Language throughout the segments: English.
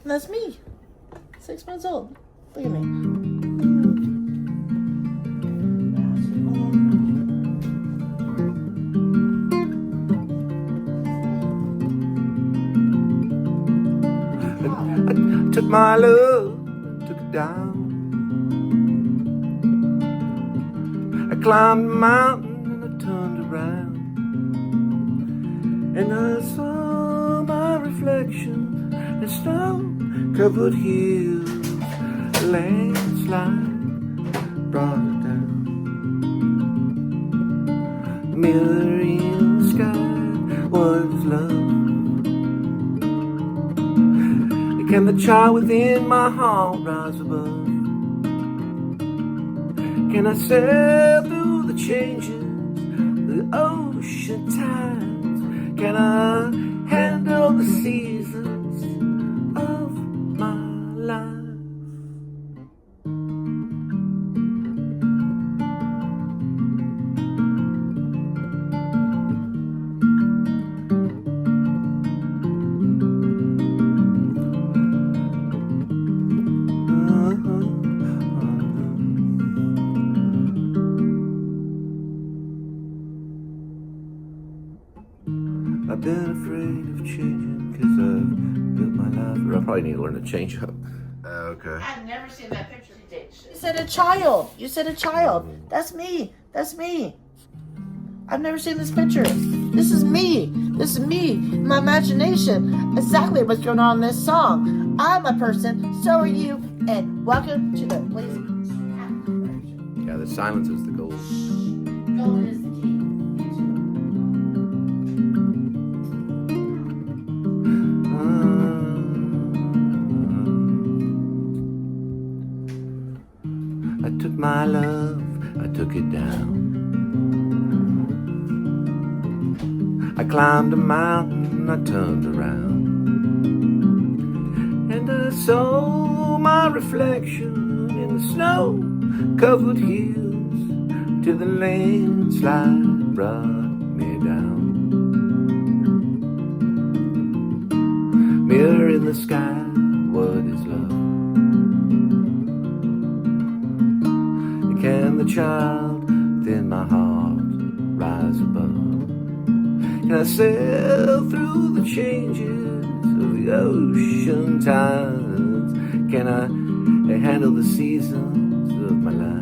And that's me. 6 months old. Look at me. I took my love, took it down. I climbed the mountain and I turned around, and I saw my reflection in snow-covered hills. A landslide brought it down. The mirror in the sky was love. Can the child within my heart rise above? Can I sail through the changes, the ocean tides? Can I handle the seasons of my life? I've been afraid of changing because I've built my life. Or I probably need to learn to change up. Okay. I've never seen that picture. You said a child. You said a child. That's me. That's me. I've never seen this picture. This is me. This is me. My imagination. Exactly what's going on in this song. I'm a person. So are you. And welcome to the Blazing. Yeah, the silence is the goal. Golden is the key. I took my love, I took it down. I climbed a mountain, I turned around, and I saw my reflection in the snow-covered hills till the landslide brought me down. Mirror in the sky, what is love? Can the child within my heart rise above? Can I sail through the changes of the ocean tides? Can I handle the seasons of my life?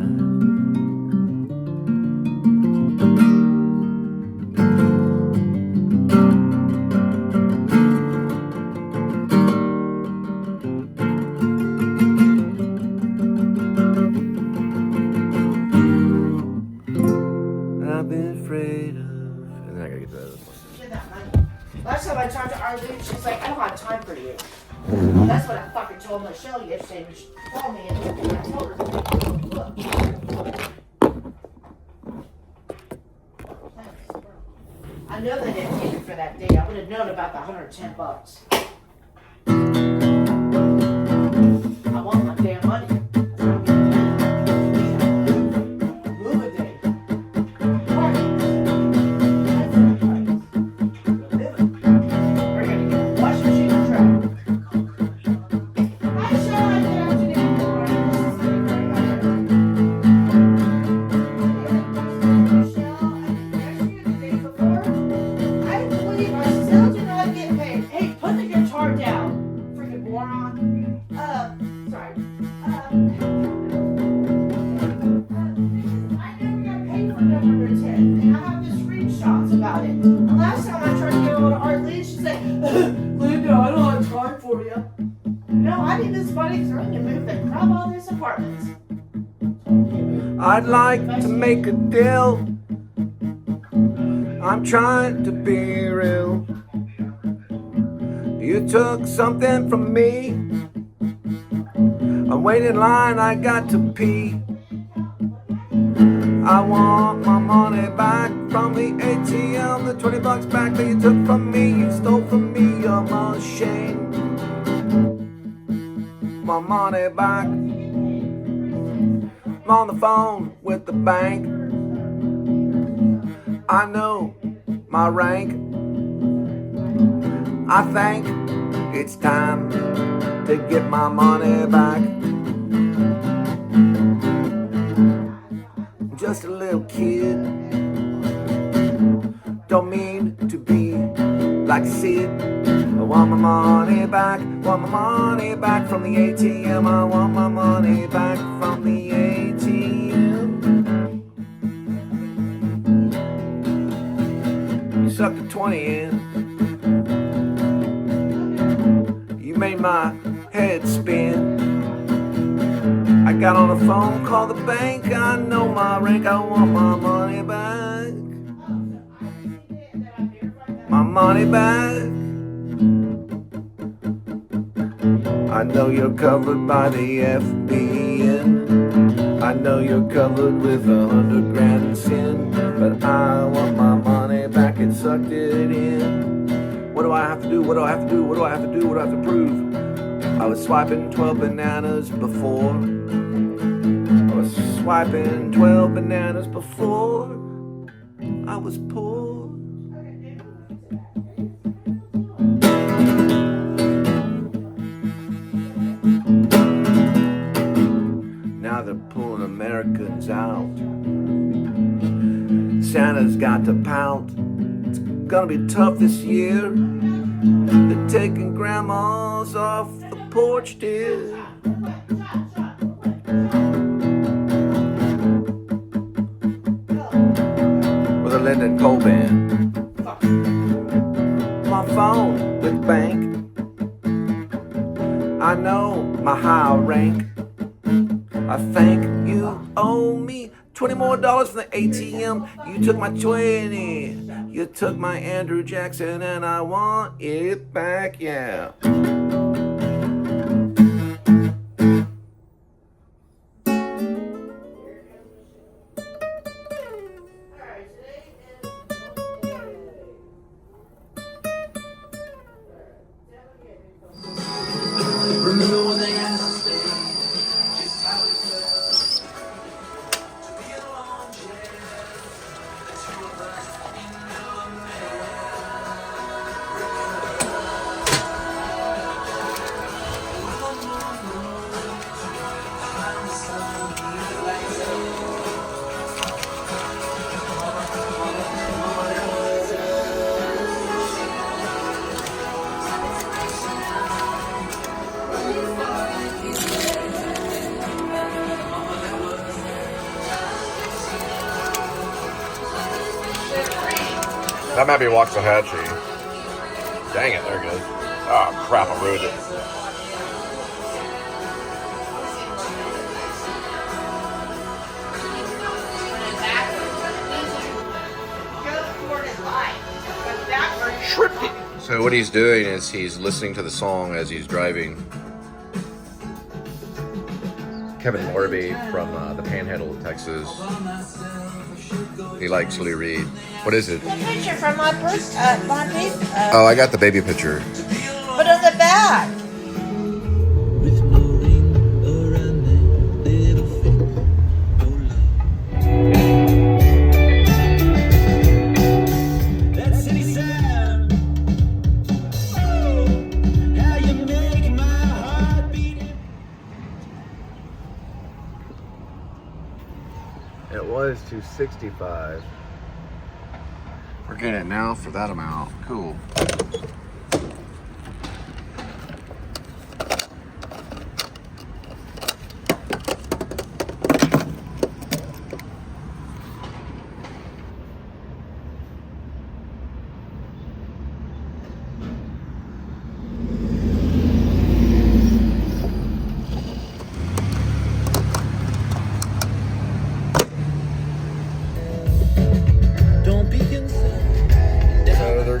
I've been afraid of, and then I gotta get to that other one. Get that money. Last time I talked to Arlene, she's like, I don't have time for you. Well, that's what I fucking told Michelle yesterday when she called me and I told her, look. I know they didn't take it for that day. I would have known about the $110. I want my damn money. Move a day. Right. That's the price. We're living. We're gonna get a washing machine and dryer. Hi, Sean. Good afternoon. Michelle, I didn't ask you the day before. I believe I still do not get paid. Hey, put the guitar down, freaking moron. Sorry. I never got paid for November 10th, and I have the screenshots about it. The last time I tried to get hold of Arlene, she's like, Linda, I don't have time for you. No, I need this money because we're going to move the crap out of this apartment. I'd like to make a deal. I'm trying to be real. You took something from me. I'm waiting in line, I got to pee. I want my money back from the ATM. The 20 bucks back that you took from me. You stole from me, I'm ashamed. My money back. I'm on the phone with the bank. I know my rank. I think it's time to get my money back. Just a little kid, don't mean to be like Sid. I want my money back, want my money back from the ATM. I want my money back from the ATM. You sucked a 20 in, you made my head spin. I got on the phone, called the bank, I know my rank, I want my money back. My money back. I know you're covered by the FBN. I know you're covered with 100 grand in sin, but I want my money back and sucked it in. What do I have to do? What do I have to do? What do I have to do? What do I have to prove? I was swiping 12 bananas before. I was swiping 12 bananas before I was poor. Now they're pulling Americans out. Santa's got to pout. It's gonna be tough this year. They're taking grandmas off the porch, dear. With a Linda and Cole band. My phone with the bank. I know my high rank. I think you owe me $20 more from the ATM. You took my 20. You took my Andrew Jackson and I want it back, yeah. Remember one thing I have to say, just how it felt to be alone, the two of us in the That might be Waxahachie. Dang it, there it goes. Oh crap, I ruined it. So what he's doing is he's listening to the song as he's driving. Kevin Morby from the Panhandle of Texas. He likes Lou Reed. What is it? The picture from my birth, my baby. Oh, I got the baby picture. But on the back. It was $265. We're getting it now for that amount. Cool.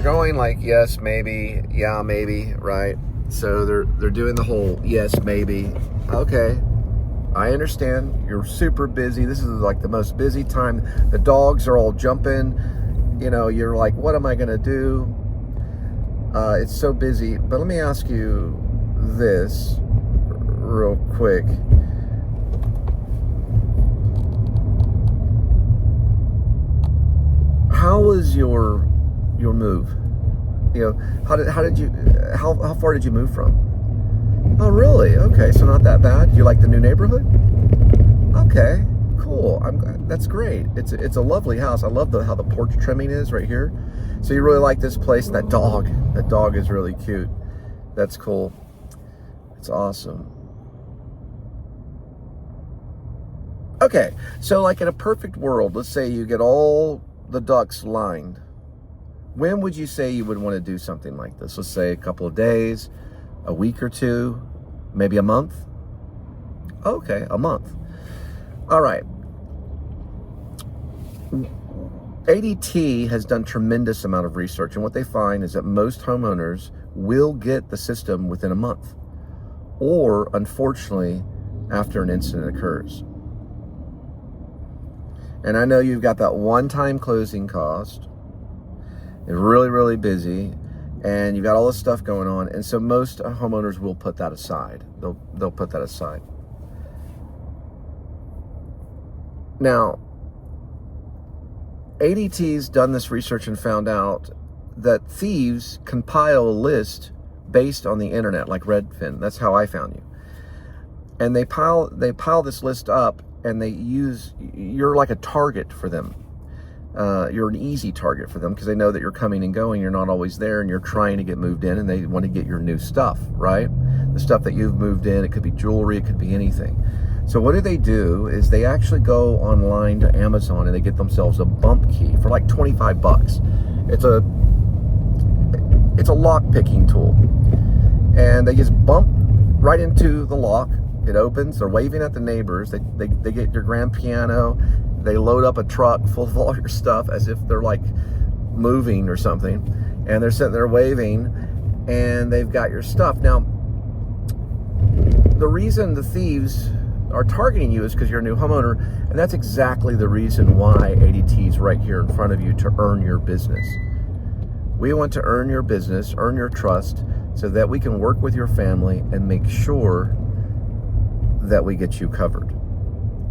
Going like yes, maybe, yeah, maybe, right? So they're doing the whole yes, maybe. Okay, I understand. You're super busy. This is like the most busy time. The dogs are all jumping. You know, you're like, what am I gonna do? It's so busy. But let me ask you this real quick. How was your move? You know, how far did you move from? Oh, really? Okay, so not that bad. You like the new neighborhood? Okay, cool. That's great. It's a lovely house. I love how the porch trimming is right here. So you really like this place. That dog is really cute. That's cool. It's awesome. Okay, so like in a perfect world, let's say you get all the ducks lined. When would you say you would want to do something like this? Let's say a couple of days, a week or two, maybe a month? Okay, a month. All right. ADT has done tremendous amount of research, and what they find is that most homeowners will get the system within a month, or unfortunately, after an incident occurs. And I know you've got that one-time closing cost. It's really, really busy, and you've got all this stuff going on, and so most homeowners will put that aside. They'll put that aside. Now, ADT's done this research and found out that thieves compile a list based on the internet, like Redfin. That's how I found you. And they pile this list up, and you're like a target for them. You're an easy target for them because they know that you're coming and going. You're not always there, and you're trying to get moved in, and they want to get your new stuff, right? The stuff that you've moved in. It could be jewelry. It could be anything. So what do is they actually go online to Amazon and they get themselves a bump key for like 25 bucks. It's a lock picking tool, and they just bump right into the lock. It opens. They're waving at the neighbors. They get your grand piano. They load up a truck full of all your stuff as if they're like moving or something, and they're sitting there waving, and they've got your stuff. Now, the reason the thieves are targeting you is because you're a new homeowner, and that's exactly the reason why ADT is right here in front of you, to earn your business. We want to earn your business, earn your trust, so that we can work with your family and make sure that we get you covered.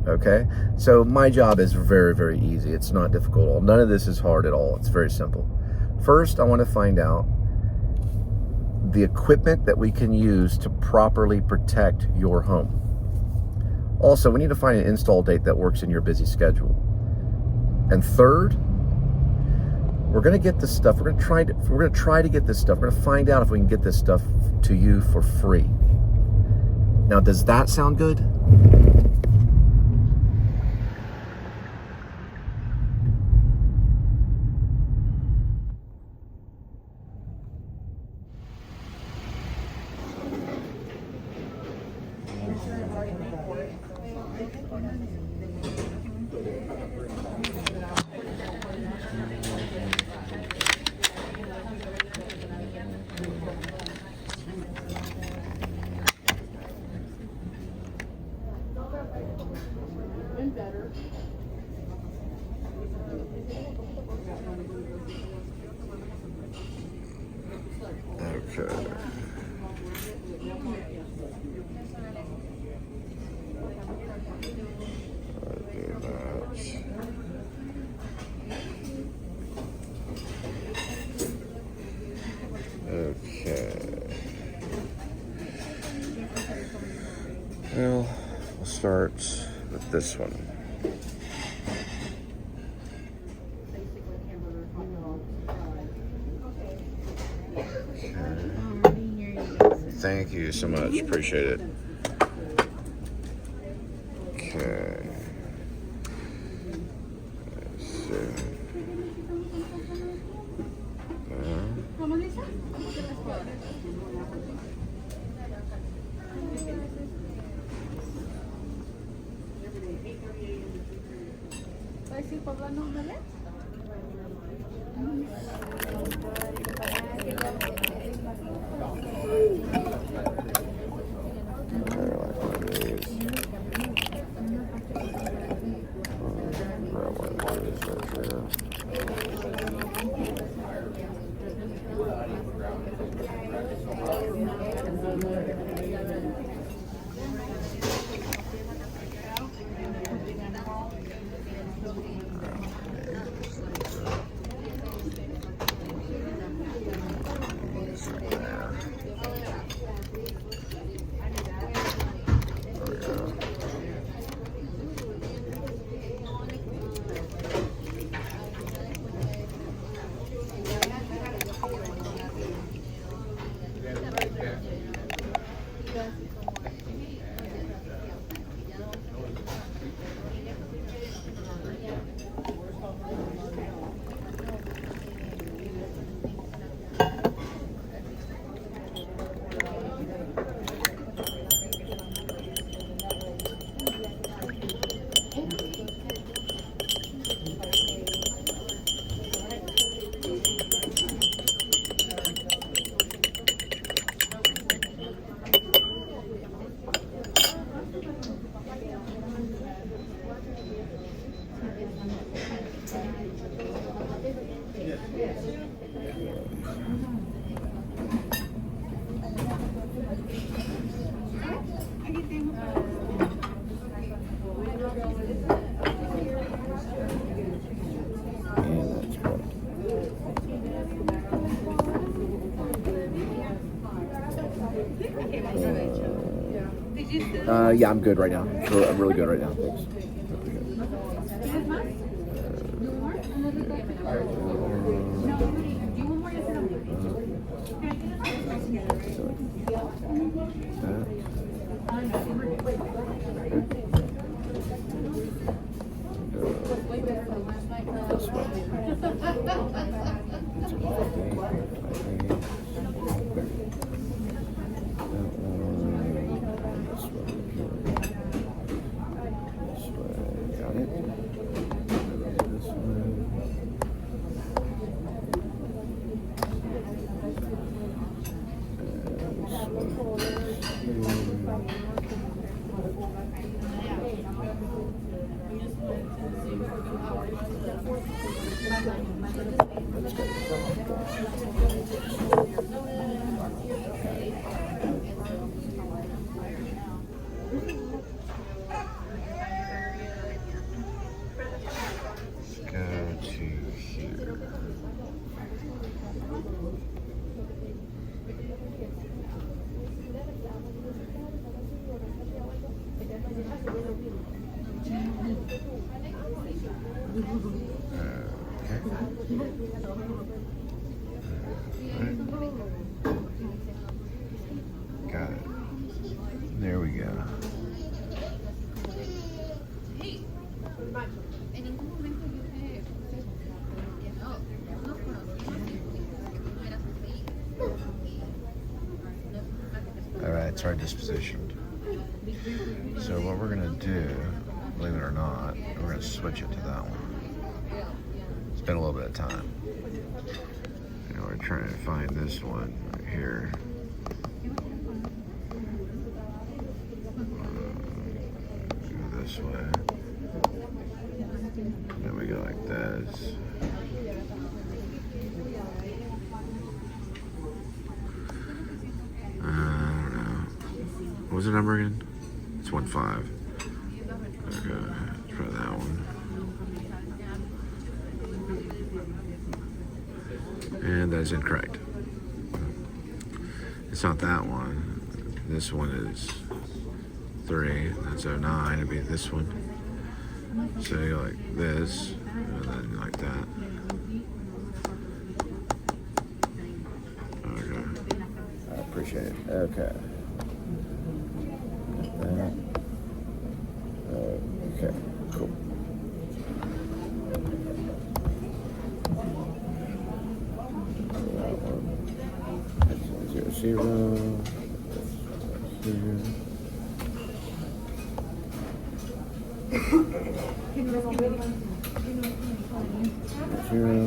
Okay? So my job is very, very easy. It's not difficult at all. None of this is hard at all. It's very simple. First, I want to find out the equipment that we can use to properly protect your home. Also, we need to find an install date that works in your busy schedule. And third, we're going to get this stuff. We're going to try to get this stuff. We're going to find out if we can get this stuff to you for free. Now, does that sound good? Okay. Well, we'll start with this one. Thank you so much. Appreciate it. Okay. So. Yeah, I'm good right now. I'm really good right now. Thanks. Got it. There we go. Alright, it's already dispositioned. So what we're gonna do, believe it or not, we're gonna switch it to that one. It's been a little bit of time. And we're trying to find this one right here. Go this way. Then we go like this. I don't know. What was the number again? It's 1-5. Okay, let's try that one. And that is incorrect. It's not that one. This one is 3. That's 09. It'd be this one. So you go like this, and then like that. Okay. I appreciate it. Okay. That. Okay. Cool. That one. That's 0, 0. Zero.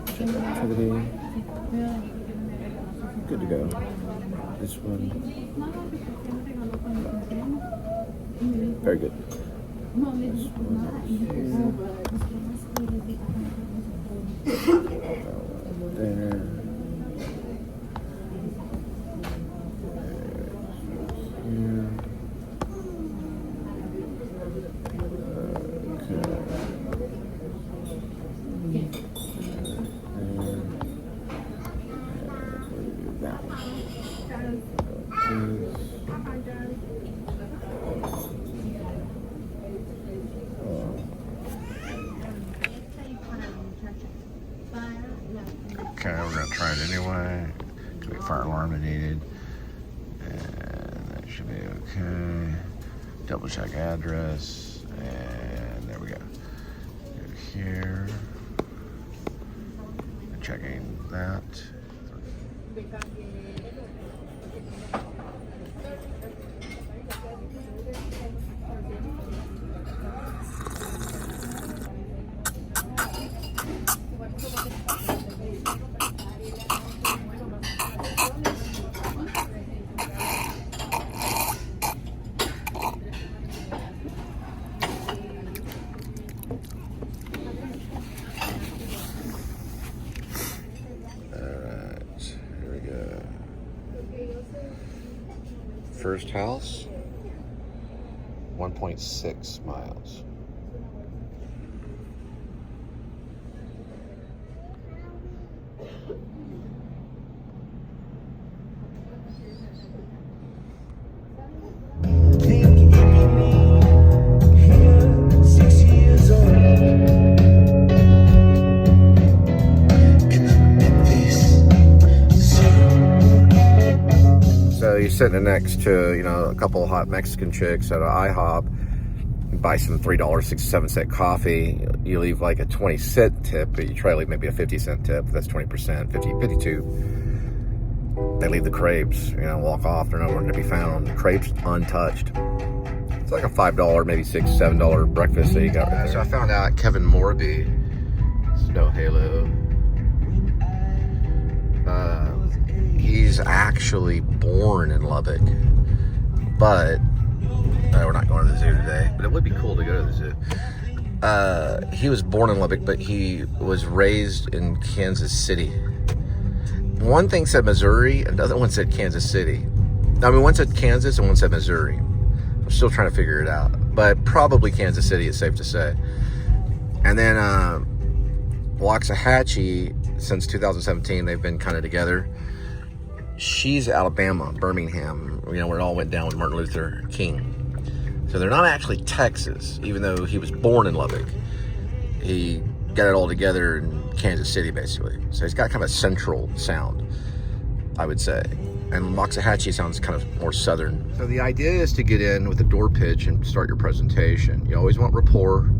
Check activity. Good to go. This one. Very good. This one there. Okay, we're gonna try it anyway. Could be fire alarm needed. And that should be okay. Double check address, and there we go. Go here. Checking that. First house, 1.6 miles. You're sitting next to, you know, a couple of hot Mexican chicks at an IHOP. You buy some $3 67-cent coffee. You leave like a 20-cent tip, but you try to leave maybe a 50-cent tip. That's 20%, 52. They leave the crepes, you know, walk off. They're nowhere to be found. Crepes untouched. It's like a $5, maybe $6, $7 breakfast that you got right there. So I found out Kevin Morby, Snow Halo, he's actually born in Lubbock, but we're not going to the zoo today, but it would be cool to go to the zoo. He was born in Lubbock, but he was raised in Kansas City. One thing said Missouri, another one said Kansas City. I mean, one said Kansas and one said Missouri. I'm still trying to figure it out, but probably Kansas City is safe to say. And then Waxahachie, since 2017, they've been kind of together. She's Alabama, Birmingham, you know, where it all went down with Martin Luther King. So they're not actually Texas, even though he was born in Lubbock. He got it all together in Kansas City, basically. So he's got kind of a central sound, I would say. And Waxahachie sounds kind of more southern. So the idea is to get in with a door pitch and start your presentation. You always want rapport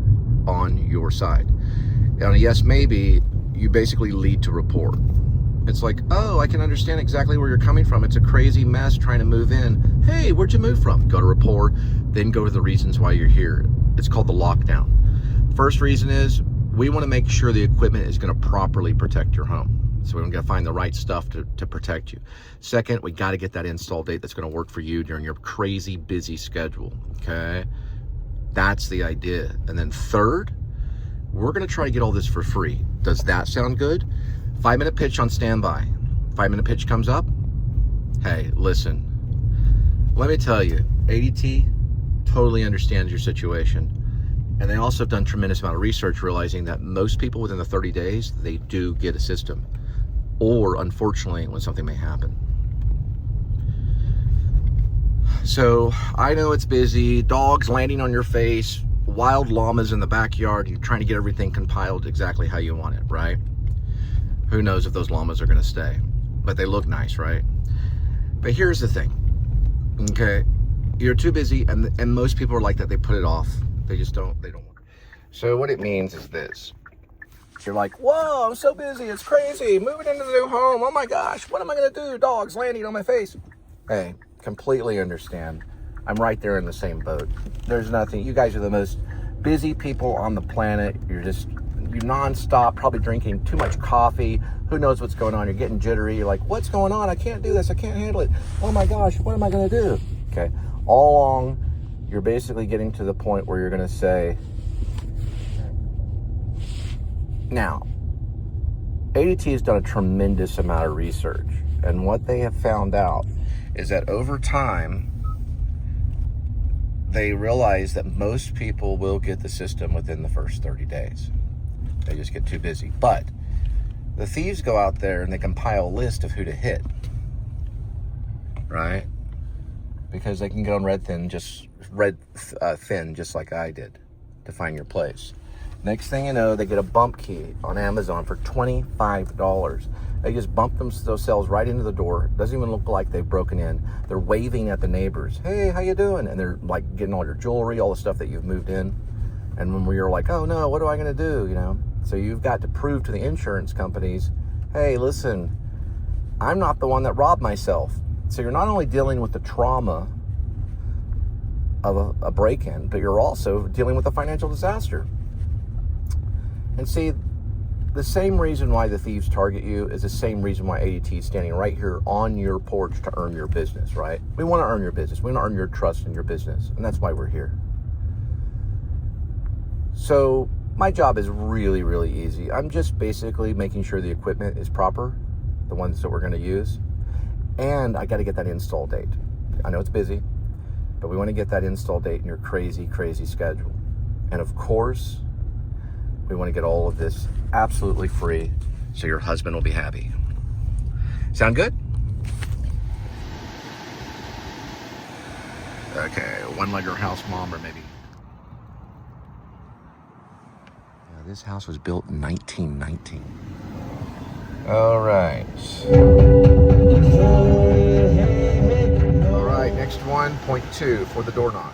on your side. On a yes, maybe, you basically lead to rapport. It's like, oh, I can understand exactly where you're coming from. It's a crazy mess trying to move in. Hey, where'd you move from? Go to rapport, then go to the reasons why you're here. It's called the lockdown. First reason is we want to make sure the equipment is going to properly protect your home. So we're going to find the right stuff to protect you. Second, we got to get that install date that's going to work for you during your crazy busy schedule, okay? That's the idea. And then third, we're going to try to get all this for free. Does that sound good? 5-minute pitch on standby. 5-minute pitch comes up. Hey, listen. Let me tell you, ADT totally understands your situation. And they also have done a tremendous amount of research realizing that most people within the 30 days, they do get a system. Or, unfortunately, when something may happen. So, I know it's busy. Dogs landing on your face. Wild llamas in the backyard. You're trying to get everything compiled exactly how you want it, right? Who knows if those llamas are going to stay. But they look nice, right? But here's the thing. Okay? You're too busy, and most people are like that. They put it off. They just don't. They don't want it. So what it means is this. You're like, whoa, I'm so busy. It's crazy. Moving into the new home. Oh, my gosh. What am I going to do? Dogs landing on my face. Hey, completely understand. I'm right there in the same boat. There's nothing. You guys are the most busy people on the planet. You're nonstop, probably drinking too much coffee. Who knows what's going on? You're getting jittery. You're like, what's going on? I can't do this. I can't handle it. Oh my gosh, what am I going to do? Okay. All along, you're basically getting to the point where you're going to say, now, ADT has done a tremendous amount of research. And what they have found out is that over time, they realize that most people will get the system within the first 30 days. They just get too busy. But the thieves go out there and they compile a list of who to hit, right? Because they can go on red thin, just like I did, to find your place. Next thing you know, they get a bump key on Amazon for $25. They just bump themselves right into the door. It doesn't even look like they've broken in. They're waving at the neighbors. Hey, how you doing? And they're like getting all your jewelry, all the stuff that you've moved in. And when we were like, oh no, what am I going to do? You know? So you've got to prove to the insurance companies, hey, listen, I'm not the one that robbed myself. So you're not only dealing with the trauma of a break-in, but you're also dealing with a financial disaster. And see, the same reason why the thieves target you is the same reason why ADT is standing right here on your porch to earn your business, right? We want to earn your business. We want to earn your trust in your business. And that's why we're here. So my job is really, really easy. I'm just basically making sure the equipment is proper, the ones that we're going to use. And I got to get that install date. I know it's busy, but we want to get that install date in your crazy, crazy schedule. And of course, we want to get all of this absolutely free so your husband will be happy. Sound good? Okay, one-legger house mom, or maybe. Yeah, this house was built in 1919. All right. All right, next one, point 2 for the door knock.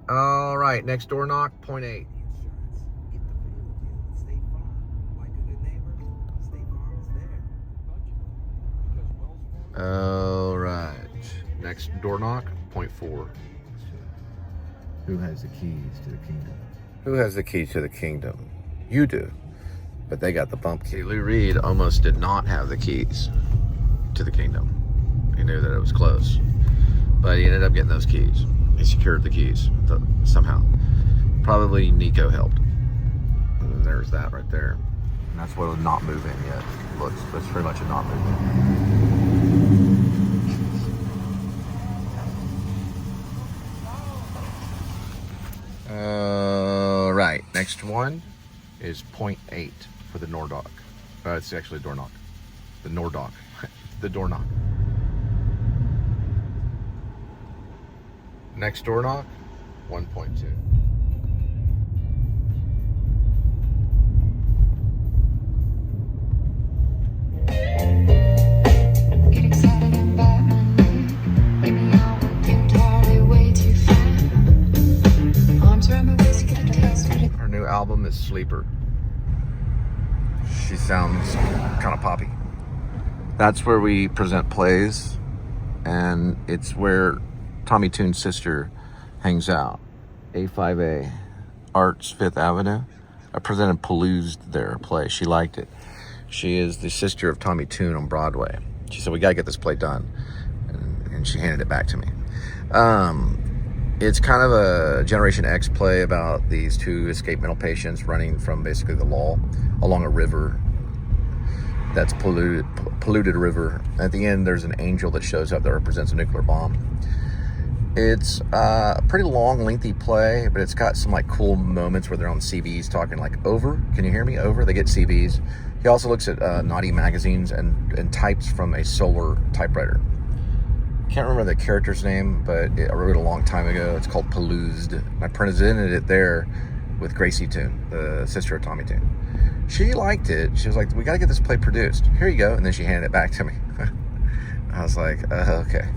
All right, next door knock, point 8. All right, next door knock, point 4. Who has the keys to the kingdom? Who has the keys to the kingdom? You do, but they got the bump key. Lou Reed almost did not have the keys to the kingdom. He knew that it was close, but he ended up getting those keys. He secured the keys somehow. Probably Nico helped. And there's that right there. And that's what a not moving yet looks. That's pretty much a not moving. All right, next one is point 8 for the Nordock. It's actually a door knock. The Nordock. The door knock. Next door knock, 1.2. Get excited and bad. Maybe I went entirely way too far. Arms around my waist, get a taste for it. Her new album is Sleeper. She sounds kind of poppy. That's where we present plays, and it's where Tommy Toon's sister hangs out. A5A Arts 5th Avenue. I presented Paloozed there, play. She liked it. She is the sister of Tommy Toon on Broadway. She said, we gotta get this play done. And she handed it back to me. It's kind of a Generation X play about these two escaped mental patients running from basically the law along a river that's polluted river. At the end, there's an angel that shows up that represents a nuclear bomb. It's a pretty long, lengthy play, but it's got some like cool moments where they're on CBs talking like over. Can you hear me? Over. They get CBs. He also looks at naughty magazines and types from a Solar typewriter. Can't remember the character's name, but I wrote it a long time ago. It's called Paloozed. I presented it there with Gracie Toon, the sister of Tommy Toon. She liked it. She was like, we got to get this play produced. Here you go. And then she handed it back to me. I was like, okay.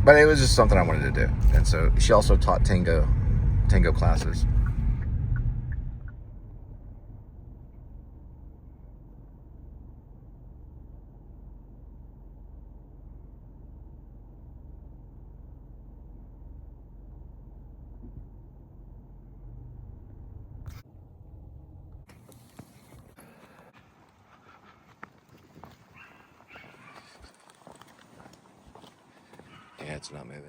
But it was just something I wanted to do. And so she also taught tango classes. Yeah, it's not moving.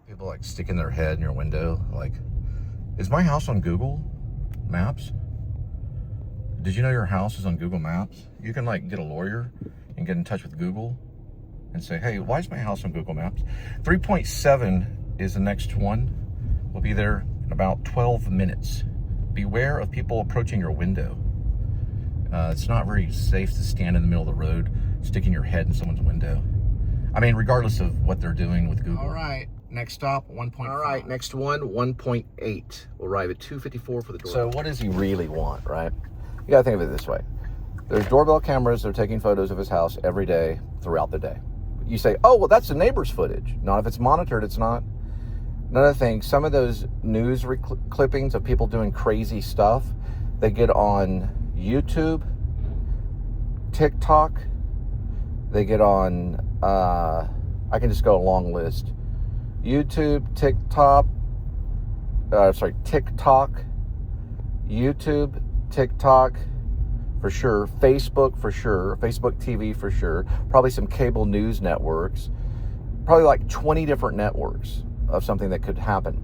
People like sticking their head in your window like, is my house on Google Maps? did you know your house is on Google Maps? You can like get a lawyer and get in touch with Google and say, hey, why is my house on Google Maps? 3.7 is the next one. We'll be there in about 12 minutes. Beware of people approaching your window. It's not very safe to stand in the middle of the road, sticking your head in someone's window. I mean, regardless of what they're doing with Google. All right, next stop, 1.5. All right, next one, 1.8. We'll arrive at 2:54 for the doorbell. So what does he really want, right? You gotta think of it this way. There's doorbell cameras that are taking photos of his house every day throughout the day. You say, oh, well, that's the neighbor's footage. Not if it's monitored, it's not. Another thing, some of those news clippings of people doing crazy stuff, they get on YouTube, TikTok, they get on, I can just go a long list. YouTube, TikTok, YouTube, TikTok, for sure, Facebook for sure, Facebook TV for sure, probably some cable news networks, probably like 20 different networks of something that could happen,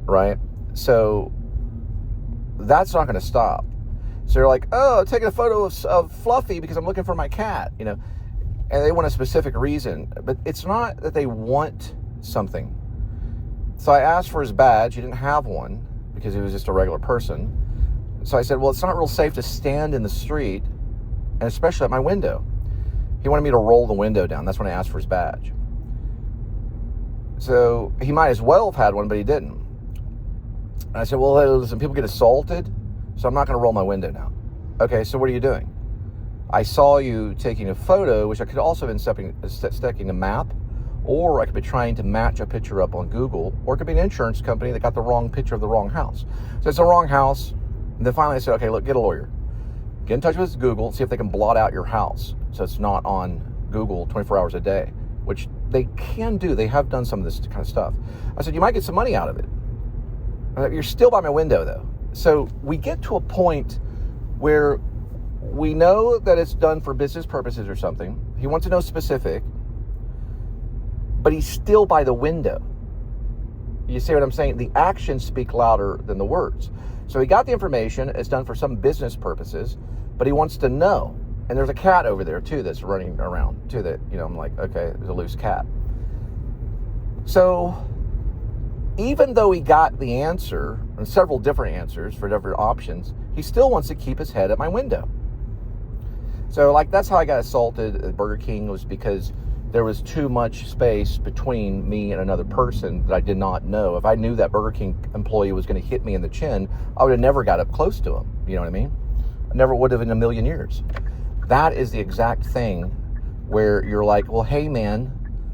right? So that's not going to stop. So you're like, oh, I'm taking a photo of Fluffy because I'm looking for my cat, you know, and they want a specific reason, but it's not that they want something. So I asked for his badge. He didn't have one because he was just a regular person. So I said, well, it's not real safe to stand in the street, and especially at my window. He wanted me to roll the window down. That's when I asked for his badge. So he might as well have had one, but he didn't. And I said, well, hey, listen, people get assaulted, so I'm not going to roll my window down. Okay, so what are you doing? I saw you taking a photo, which I could also have been sticking a map, or I could be trying to match a picture up on Google, or it could be an insurance company that got the wrong picture of the wrong house. So it's the wrong house. And then finally I said, okay, look, get a lawyer. Get in touch with Google, see if they can blot out your house so it's not on Google 24 hours a day, which they can do. They have done some of this kind of stuff. I said, you might get some money out of it. You're still by my window, though. So we get to a point where we know that it's done for business purposes or something. He wants to know specific, but he's still by the window. You see what I'm saying? The actions speak louder than the words. So he got the information. It's done for some business purposes, but he wants to know. And there's a cat over there, too, that's running around, too, that, you know, I'm like, okay, there's a loose cat. So even though he got the answer, and several different answers for different options, he still wants to keep his head at my window. So, like, that's how I got assaulted at Burger King, was because there was too much space between me and another person that I did not know. If I knew that Burger King employee was going to hit me in the chin, I would have never got up close to him. You know what I mean? I never would have in a million years. That is the exact thing where you're like, well, hey, man,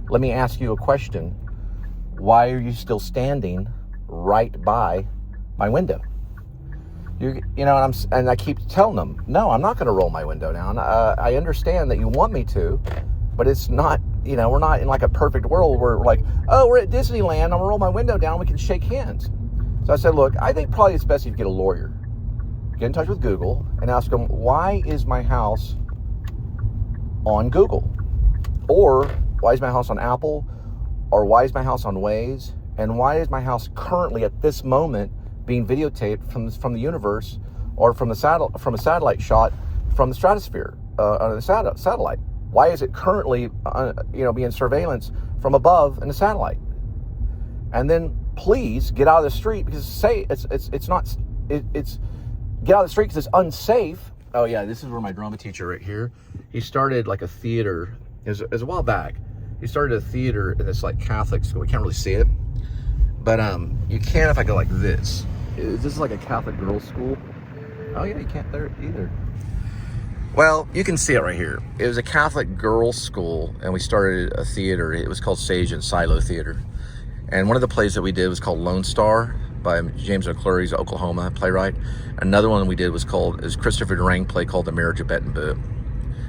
let me ask you a question. Why are you still standing right by my window? You know, and I keep telling them, no, I'm not going to roll my window down. I understand that you want me to, but it's not, you know, we're not in like a perfect world where we're like, oh, we're at Disneyland, I'm going to roll my window down, we can shake hands. So I said, look, I think probably it's best if you get a lawyer. Get in touch with Google and ask them, why is my house on Google? Or why is my house on Apple? Or why is my house on Waze? And why is my house currently at this moment being videotaped from the universe, or from a satellite shot from the stratosphere on the satellite? Why is it currently, being surveillance from above in the satellite? And then please get out of the street, because get out of the street because it's unsafe. Oh yeah, this is where my drama teacher right here. He started like a theater. It was a while back. He started a theater in this like Catholic school. You can't really see it, but you can if I go like this. This is like a Catholic girls' school. Oh yeah, you can't there either. Well, you can see it right here. It was a Catholic girls' school, and we started a theater. It was called Sage and Silo Theater. And one of the plays that we did was called Lone Star by James McClurry's Oklahoma playwright. Another one we did was Christopher Durang play called The Marriage of Bet and Boo.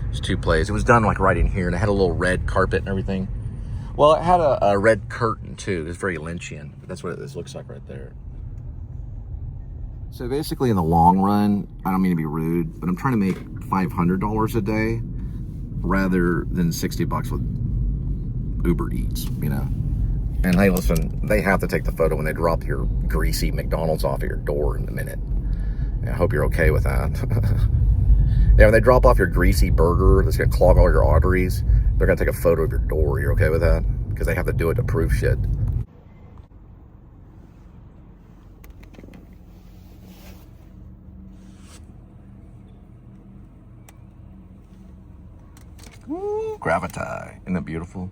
It's 2 plays. It was done like right in here, and it had a little red carpet and everything. Well, it had a red curtain too. It was very Lynchian. That's what this looks like right there. So basically, in the long run, I don't mean to be rude, but I'm trying to make $500 a day rather than $60 with Uber Eats, you know. And hey, listen, they have to take the photo when they drop your greasy McDonald's off at your door in a minute. I hope you're okay with that. Yeah, when they drop off your greasy burger that's gonna clog all your arteries, they're gonna take a photo of your door. You're okay with that? Because they have to do it to prove shit. Ooh, gravity. Isn't that beautiful?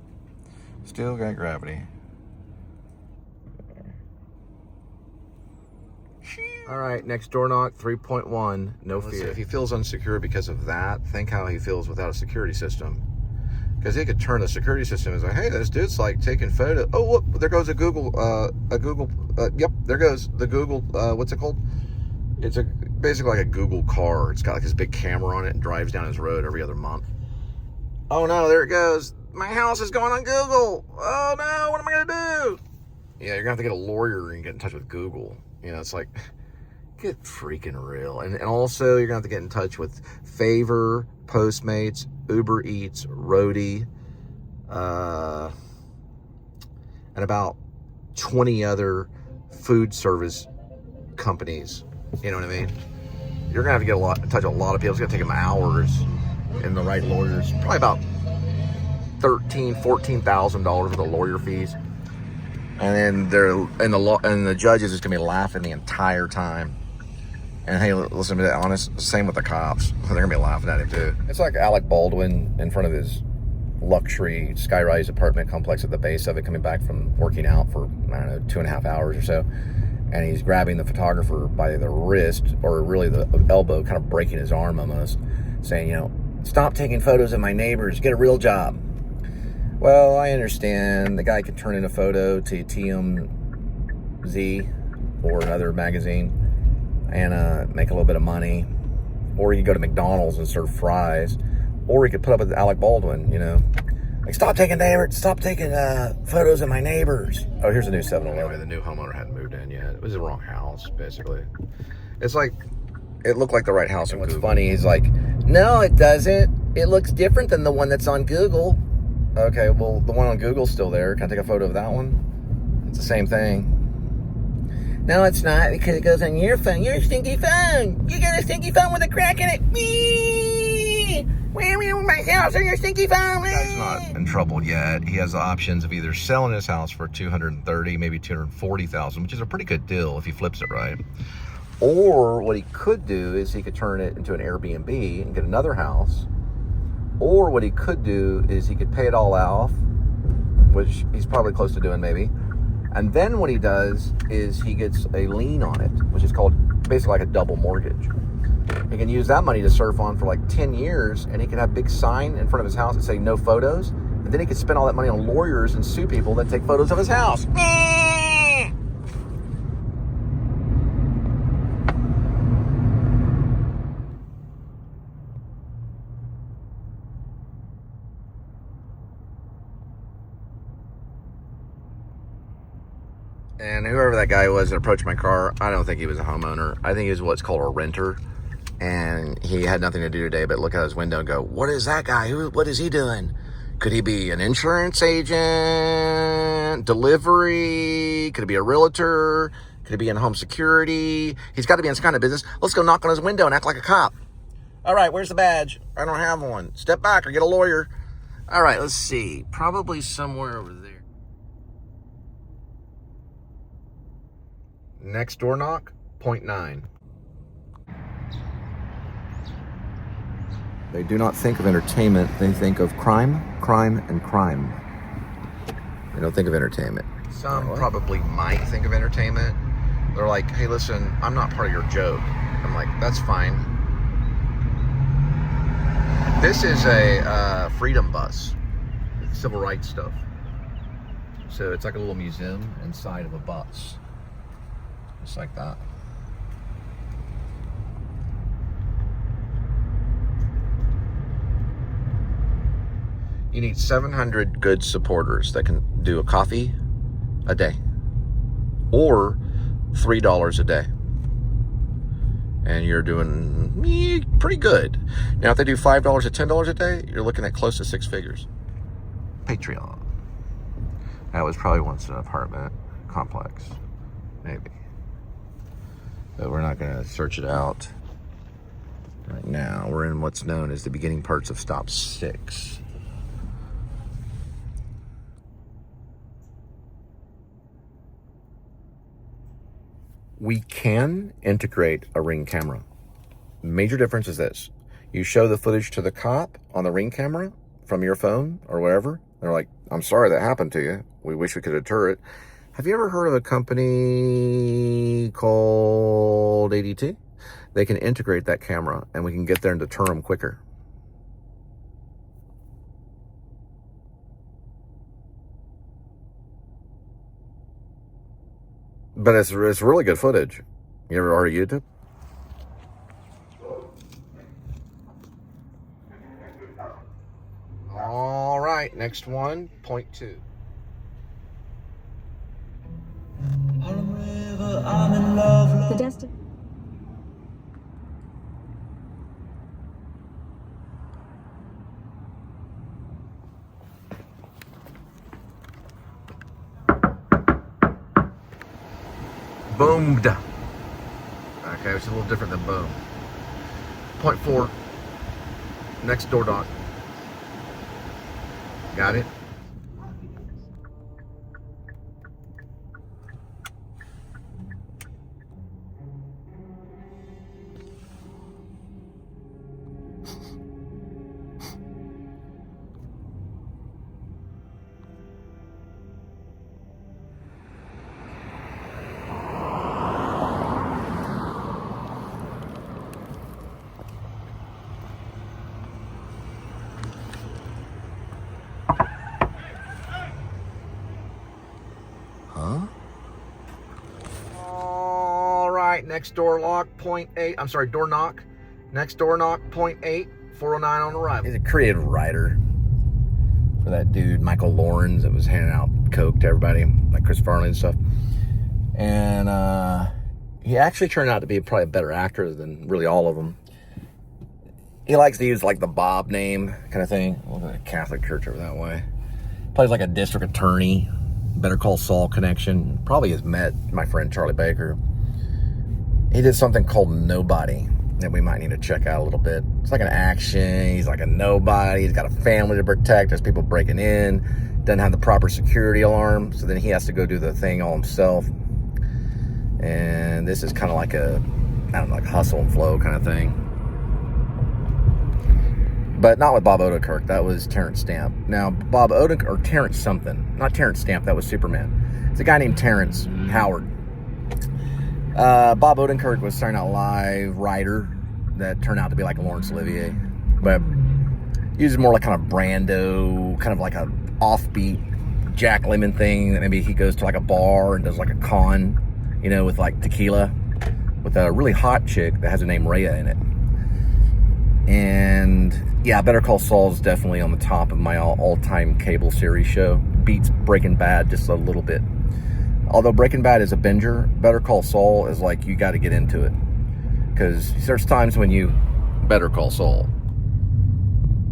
Still got gravity. All right, next door knock, 3.1, no fear. If he feels insecure because of that, think how he feels without a security system. Because he could turn the security system and say, hey, this dude's like taking photos. Oh, look, there goes a Google, yep, there goes the Google, what's it called? It's basically like a Google car. It's got like this big camera on it and drives down his road every other month. Oh no, there it goes. My house is going on Google. Oh no, what am I gonna do? Yeah, you're gonna have to get a lawyer and get in touch with Google. You know, it's like, get freaking real. And also, you're gonna have to get in touch with Favor, Postmates, Uber Eats, Roadie, and about 20 other food service companies. You know what I mean? You're gonna have to get in touch with a lot of people. It's gonna take them hours, and the right lawyers, probably about $14,000 for the lawyer fees. And then the judges is gonna be laughing the entire time. And hey, listen to that, honest, same with the cops. They're gonna be laughing at him too. It's like Alec Baldwin in front of his luxury skyrise apartment complex at the base of it, coming back from working out for, I don't know, 2.5 hours or so. And he's grabbing the photographer by the wrist, or really the elbow, kind of breaking his arm almost, saying, you know, stop taking photos of my neighbors, get a real job. Well, I understand the guy could turn in a photo to TMZ or another magazine and make a little bit of money, or he could go to McDonald's and serve fries, or he could put up with Alec Baldwin, you know, like stop taking photos of my neighbors. Oh, here's a new 7-Eleven. Anyway, the new homeowner hadn't moved in yet. It was the wrong house, basically. It's like, it looked like the right house. And what's funny, he's like, no, it doesn't. It looks different than the one that's on Google. Okay, well, the one on Google's still there. Can I take a photo of that one? It's the same thing. No, it's not, because it goes on your phone. Your stinky phone. You got a stinky phone with a crack in it. Me. Where are you, my house or your stinky phone? The guy's not in trouble yet. He has the options of either selling his house for $230,000, maybe $240,000, which is a pretty good deal if he flips it right. Or what he could do is he could turn it into an Airbnb and get another house. Or what he could do is he could pay it all off, which he's probably close to doing maybe. And then what he does is he gets a lien on it, which is called basically like a double mortgage. He can use that money to surf on for like 10 years, and he can have a big sign in front of his house that say no photos. And then he could spend all that money on lawyers and sue people that take photos of his house. And whoever that guy was that approached my car, I don't think he was a homeowner. I think he was what's called a renter. And he had nothing to do today but look out his window and go, what is that guy? What is he doing? Could he be an insurance agent? Delivery? Could he be a realtor? Could he be in home security? He's got to be in some kind of business. Let's go knock on his window and act like a cop. All right, where's the badge? I don't have one. Step back or get a lawyer. All right, let's see. Probably somewhere over there. Next door knock, 0.9. They do not think of entertainment. They think of crime, crime, and crime. They don't think of entertainment. Some probably might think of entertainment. They're like, hey, listen, I'm not part of your joke. I'm like, that's fine. This is a freedom bus. It's civil rights stuff. So it's like a little museum inside of a bus. Just like that. You need 700 good supporters that can do a coffee a day or $3 a day. And you're doing pretty good. Now, if they do $5 or $10 a day, you're looking at close to 6 figures. Patreon. That was probably once an apartment complex. Maybe. But we're not going to search it out right now. We're in what's known as the beginning parts of stop 6. We can integrate a Ring camera. Major difference is this. You show the footage to the cop on the Ring camera from your phone or wherever. They're like, I'm sorry that happened to you. We wish we could deter it. Have you ever heard of a company called ADT? They can integrate that camera and we can get there and deter them quicker. But it's really good footage. You ever heard of YouTube? All right, next one, point 2. The destination. Boomed. Okay, it's a little different than boom. Point 4. Next door knock. Got it? All right, next door lock, point 8. I'm sorry, door knock. Next door knock, point 8, 409 on arrival. He's a creative writer for that dude, Michael Lawrence, that was handing out coke to everybody, like Chris Farley and stuff. And he actually turned out to be probably a better actor than really all of them. He likes to use like the Bob name kind of thing. Look at the Catholic church over that way. Plays like a district attorney. Better Call Saul connection. Probably has met my friend Charlie Baker. He did something called Nobody that we might need to check out a little bit. It's like an action. He's like a nobody. He's got a family to protect. There's people breaking in. Doesn't have the proper security alarm. So then he has to go do the thing all himself. And this is kind of like a, I don't know, like hustle and flow kind of thing. But not with Bob Odenkirk. That was Terrence Stamp. Now, Bob Odenkirk, or Terrence something. Not Terrence Stamp. That was Superman. It's a guy named Terrence Howard. Bob Odenkirk was Saturday Night Live writer that turned out to be like Laurence Olivier. But he was more like kind of Brando, kind of like a offbeat Jack Lemmon thing. That maybe he goes to like a bar and does like a con, you know, with like tequila. With a really hot chick that has the name Rhea in it. And yeah, Better Call Saul is definitely on the top of my all-time cable series show. Beats Breaking Bad just a little bit. Although Breaking Bad is a binger, Better Call Saul is like, you got to get into it. Because there's times when you Better Call Saul.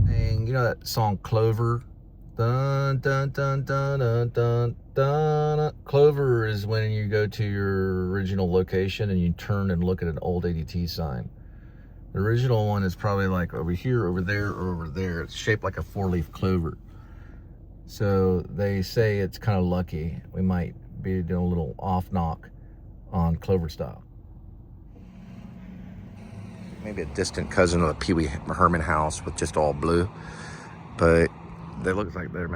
And you know that song Clover? Dun, dun, dun, dun, dun, dun, dun. Clover is when you go to your original location and you turn and look at an old ADT sign. The original one is probably like over here, over there, or over there. It's shaped like a 4-leaf clover. So they say it's kind of lucky. We might be doing a little off knock on Clover style. Maybe a distant cousin of the Pee Wee Herman house with just all blue. But they look like they're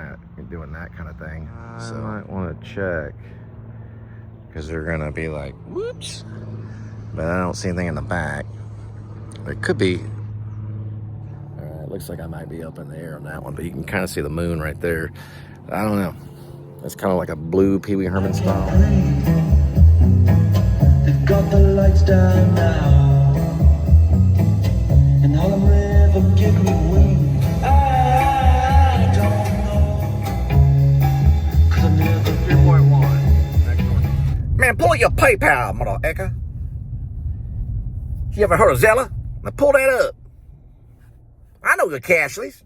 doing that kind of thing. So I might want to check. Because they're going to be like, whoops. But I don't see anything in the back. It could be. It looks like I might be up in the air on that one, but you can kind of see the moon right there. I don't know. It's kind of like a blue Pee Wee Herman style. They've got the lights down now, and Harlem River give me wings. I don't know, 'cause I never 3.1. Next one. Man, pull your PayPal, mother Eka. You ever heard of Zella? Now pull that up. I know your cashless.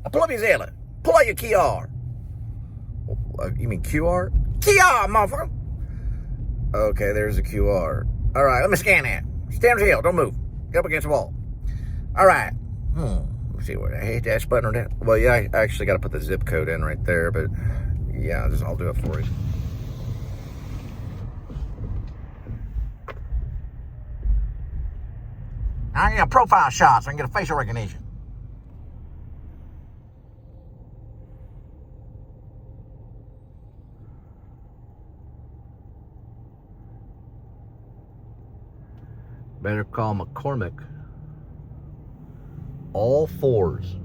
Now pull up your Zella. Pull out your QR. You mean QR? QR, motherfucker. Okay, there's a QR. All right, let me scan that. Stand still, don't move. Get up against the wall. All right. Let's see what I hate that button or that. Well, yeah, I actually got to put the zip code in right there, but yeah, I'll do it for you. I need a profile shot so I can get a facial recognition. Better call McCormick. All fours.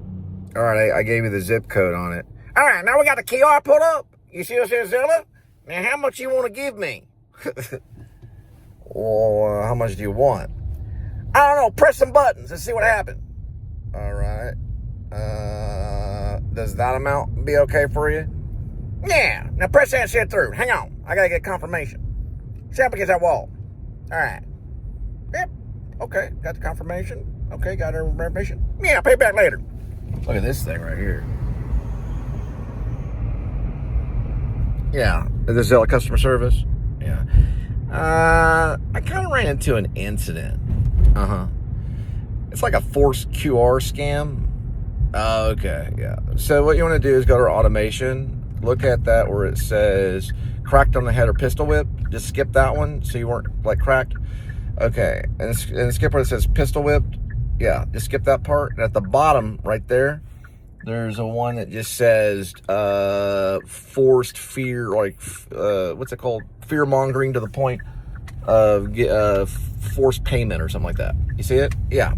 All right, I gave you the zip code on it. All right, now we got the QR put up. You see what says Zilla? Now, how much you want to give me? Well, how much do you want? I don't know. Press some buttons. Let's see what happens. All right. Does that amount be okay for you? Yeah. Now press that shit through. Hang on. I got to get confirmation. Sit up against that wall. All right. Yep. Okay. Got the confirmation. Okay. Got her information. Yeah. Pay back later. Look at this thing right here. Yeah. Is this Zella customer service? Yeah. I kind of ran into an incident. It's like a forced QR scam. Okay, yeah. So what you want to do is go to our automation. Look at that where it says cracked on the head or pistol whip. Just skip that one so you weren't like cracked. Okay, and skip where it says pistol whipped. Yeah, just skip that part. And at the bottom right there, there's a one that just says forced fear, like what's it called? Fear mongering to the point of forced payment or something like that. You see it? Yeah.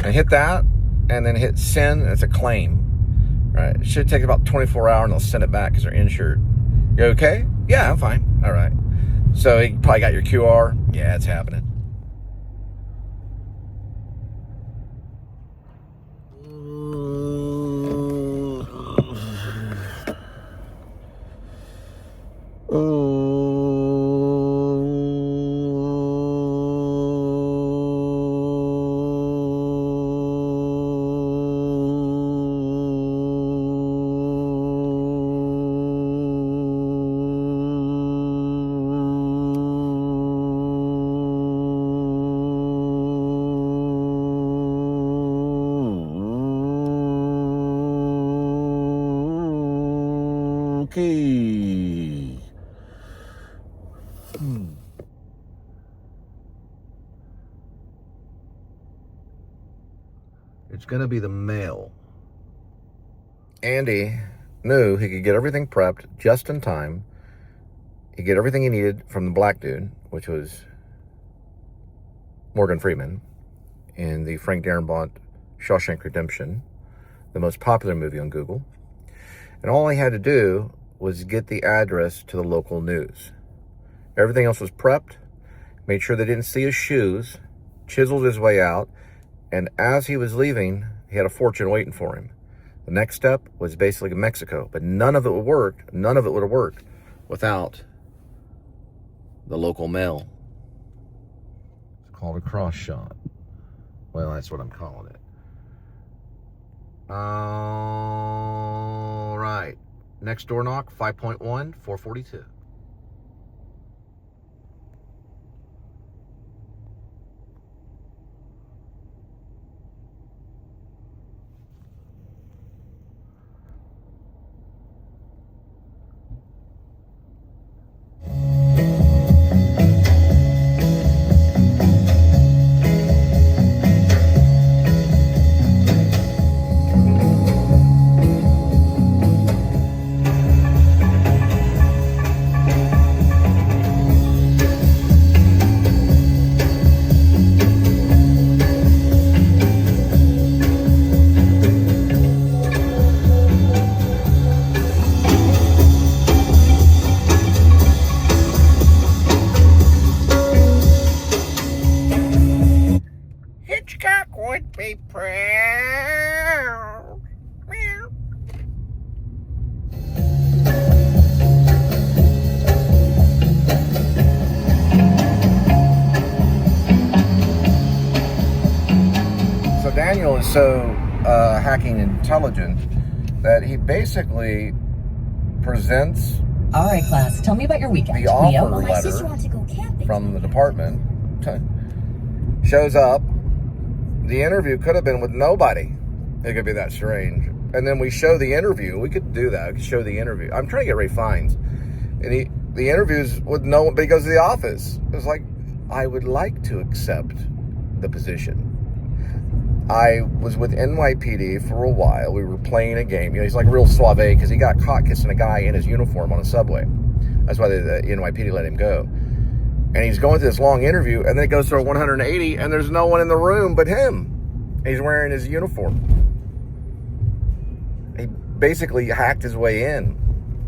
And hit that, and then hit send. And it's a claim. Right? It should take about 24 hours, and they'll send it back because they're insured. You okay? Yeah, I'm fine. All right. So you probably got your QR. Yeah, it's happening. Okay. It's gonna be the mail. Andy knew he could get everything prepped just in time. He'd get everything he needed from the black dude, which was Morgan Freeman, in the Frank Darabont Shawshank Redemption, the most popular movie on Google. And all he had to do was get the address to the local news. Everything else was prepped, made sure they didn't see his shoes, chiseled his way out, and as he was leaving, he had a fortune waiting for him. The next step was basically Mexico, but none of it would work. None of it would have worked without the local mail. It's called a cross shot. Well, that's what I'm calling it. All right. Next door knock, 5.1, 442. Be proud. Meow. So Daniel is so hacking intelligent that he basically presents All right, class. Tell me about your weekend. the offer Leo? letter from the department Shows up. The interview could have been with nobody. It could be that strange. And then we show the interview. We could do that. We could show the interview. I'm trying to get Ray Fiennes. And the interviews with no one, but he goes to the office. It was like, I would like to accept the position. I was with NYPD for a while. We were playing a game. You know, he's like real suave because he got caught kissing a guy in his uniform on a subway. That's why the NYPD let him go. And he's going through this long interview, and then it goes to a 180, and there's no one in the room but him. He's wearing his uniform. He basically hacked his way in.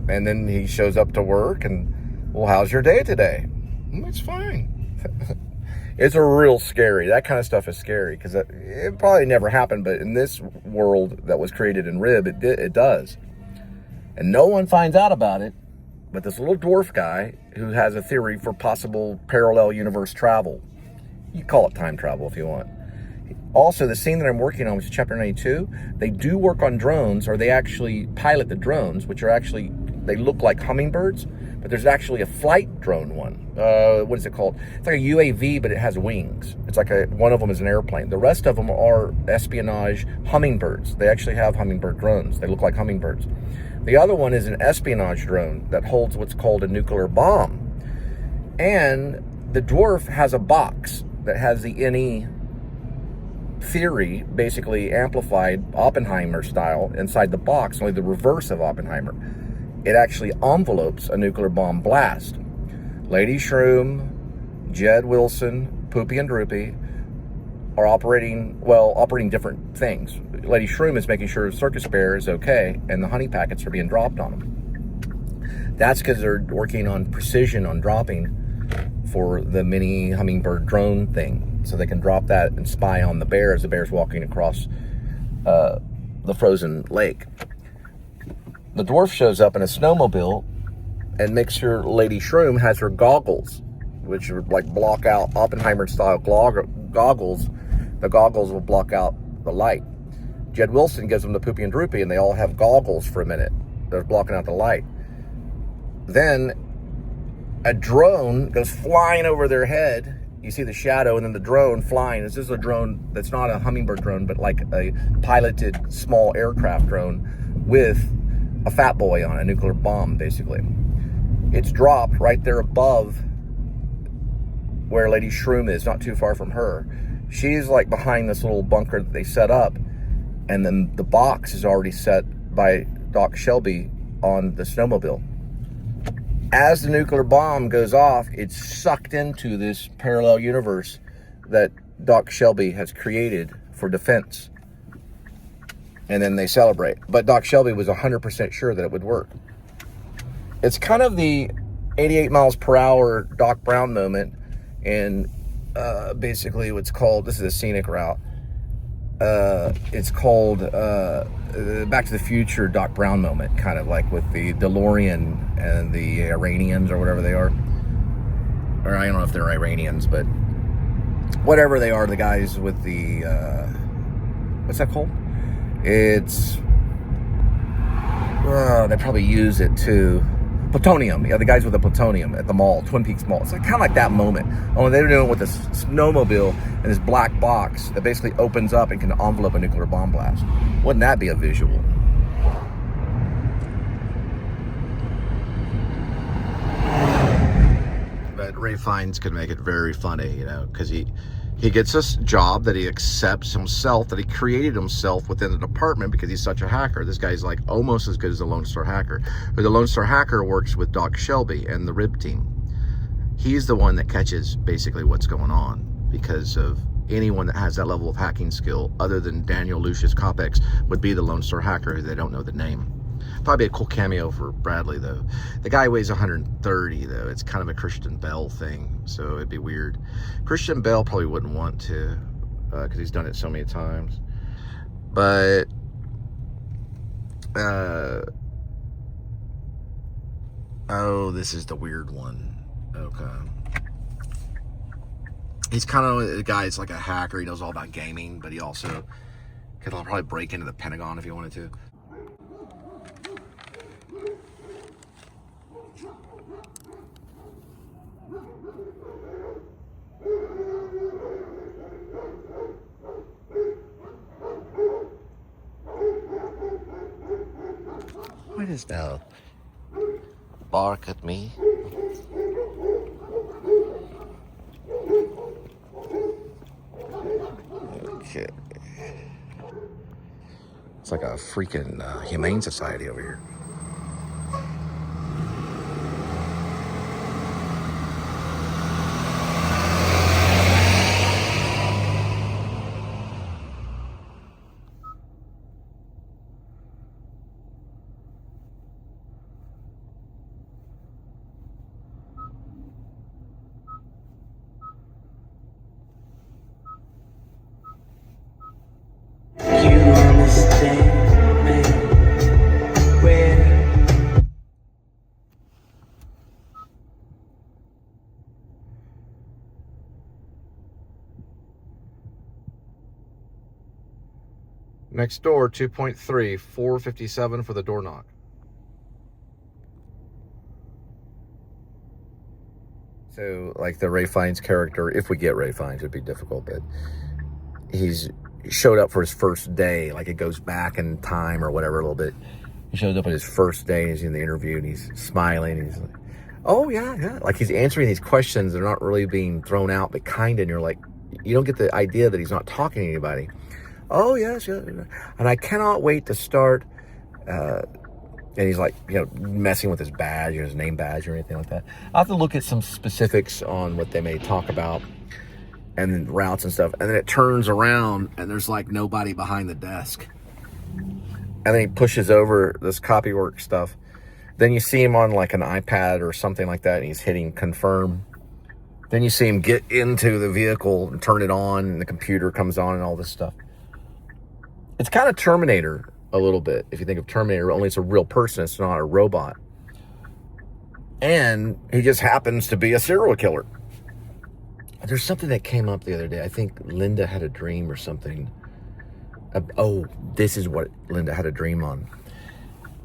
And then he shows up to work, and, well, how's your day today? It's fine. It's a real scary. That kind of stuff is scary because it probably never happened, but in this world that was created in Rib, it does. And no one finds out about it, but this little dwarf guy who has a theory for possible parallel universe travel. You call it time travel if you want. Also, the scene that I'm working on, which is chapter 92, they do work on drones, or they actually pilot the drones, which are actually, they look like hummingbirds, but there's actually a flight drone one. What is it called? It's like a UAV, but it has wings. It's like one of them is an airplane. The rest of them are espionage hummingbirds. They actually have hummingbird drones. They look like hummingbirds. The other one is an espionage drone that holds what's called a nuclear bomb. And the dwarf has a box that has the NE theory basically amplified Oppenheimer style inside the box, only the reverse of Oppenheimer. It actually envelopes a nuclear bomb blast. Lady Shroom, Jed Wilson, Poopy and Droopy are operating different things. Lady Shroom is making sure Circus Bear is okay and the honey packets are being dropped on him. That's because they're working on precision on dropping for the mini hummingbird drone thing. So they can drop that and spy on the bear as the bear's walking across the frozen lake. The dwarf shows up in a snowmobile and makes sure Lady Shroom has her goggles, which are like block out Oppenheimer-style goggles. The goggles will block out the light. Jed Wilson gives them the Poopy and Droopy, and they all have goggles for a minute. They're blocking out the light. Then a drone goes flying over their head. You see the shadow, and then the drone flying. This is a drone that's not a hummingbird drone, but like a piloted small aircraft drone with a fat boy on it, a nuclear bomb, basically. It's dropped right there above where Lady Shroom is, not too far from her. She's like behind this little bunker that they set up, and then the box is already set by Doc Shelby on the snowmobile. As the nuclear bomb goes off, it's sucked into this parallel universe that Doc Shelby has created for defense. And then they celebrate. But Doc Shelby was 100% sure that it would work. It's kind of the 88 miles per hour Doc Brown moment. And basically what's called, this is a scenic route. It's called Back to the Future Doc Brown moment, kind of like with the DeLorean and the Iranians or whatever they are. Or I don't know if they're Iranians, but whatever they are, the guys with the, what's that called? It's, they probably use it too. Plutonium. Yeah, the guys with the plutonium at the mall, Twin Peaks Mall. It's like kind of like that moment. Only they're doing it with this snowmobile and this black box that basically opens up and can envelope a nuclear bomb blast. Wouldn't that be a visual? But Ray Fiennes could make it very funny, you know, because he gets this job that he accepts himself, that he created himself within the department because he's such a hacker. This guy's like almost as good as the Lone Star Hacker. But the Lone Star Hacker works with Doc Shelby and the RIB team. He's the one that catches basically what's going on because of anyone that has that level of hacking skill other than Daniel Lucius Copex would be the Lone Star Hacker who they don't know the name. Probably a cool cameo for Bradley, though. The guy weighs 130, though. It's kind of a Christian Bale thing, so it'd be weird. Christian Bale probably wouldn't want to, because he's done it so many times. But, oh, this is the weird one. Okay. He's kind of, the guy's like a hacker. He knows all about gaming, but he also could probably break into the Pentagon if he wanted to. is now. Bark at me. Okay. It's like a freaking humane society over here. You understand me where Next door, 2.3, 457 for the door knock. So, like the Ray Fiennes character, if we get Ray Fiennes, it'd be difficult, but he showed up for his first day. Like it goes back in time or whatever a little bit. He shows up at his first day, he's in the interview, and he's smiling, and he's like, oh, yeah. Like he's answering these questions. They're not really being thrown out, but kind of, and you're like, you don't get the idea that he's not talking to anybody. Oh, yes. And I cannot wait to start. And he's like, messing with his badge or his name badge or anything like that. I'll have to look at some specifics on what they may talk about and then routes and stuff. And then it turns around and there's like nobody behind the desk. And then he pushes over this copywork stuff. Then you see him on like an iPad or something like that, and he's hitting confirm. Then you see him get into the vehicle and turn it on, and the computer comes on and all this stuff. It's kind of Terminator a little bit. If you think of Terminator, only it's a real person, it's not a robot. And he just happens to be a serial killer. There's something that came up the other day. I think Linda had a dream or something. Oh, this is what Linda had a dream on.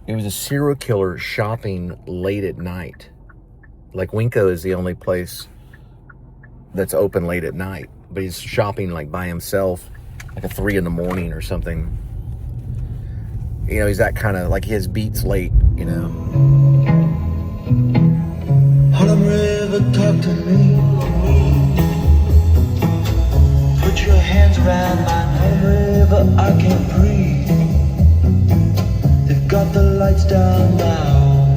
It was a serial killer shopping late at night. Like Winco is the only place that's open late at night, but he's shopping like by himself, like at 3 a.m. or something. He's that kind of, like his beats late, Harlem River, talk to me. Put your hands around my Harlem River, I can't breathe. They've got the lights down now,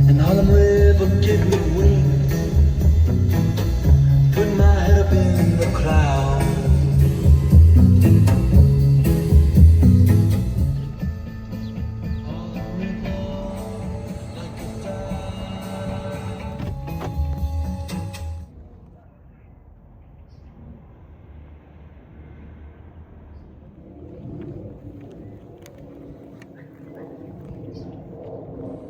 and Harlem River give me wings. Put my head up in the clouds.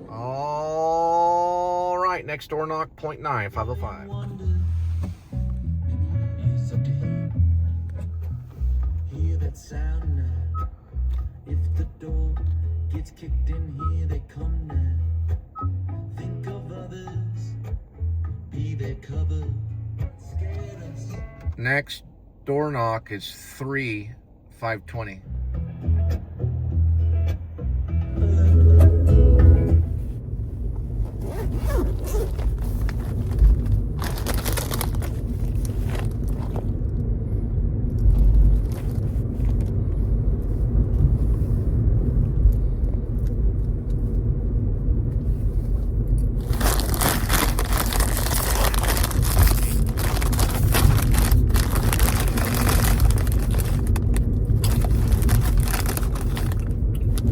All right, next door knock, 0.9, 505. It's up to you. Hear that sound now. If the door gets kicked in, here they come now. Think of others, be their cover. Scared us. Next door knock is 3, 520.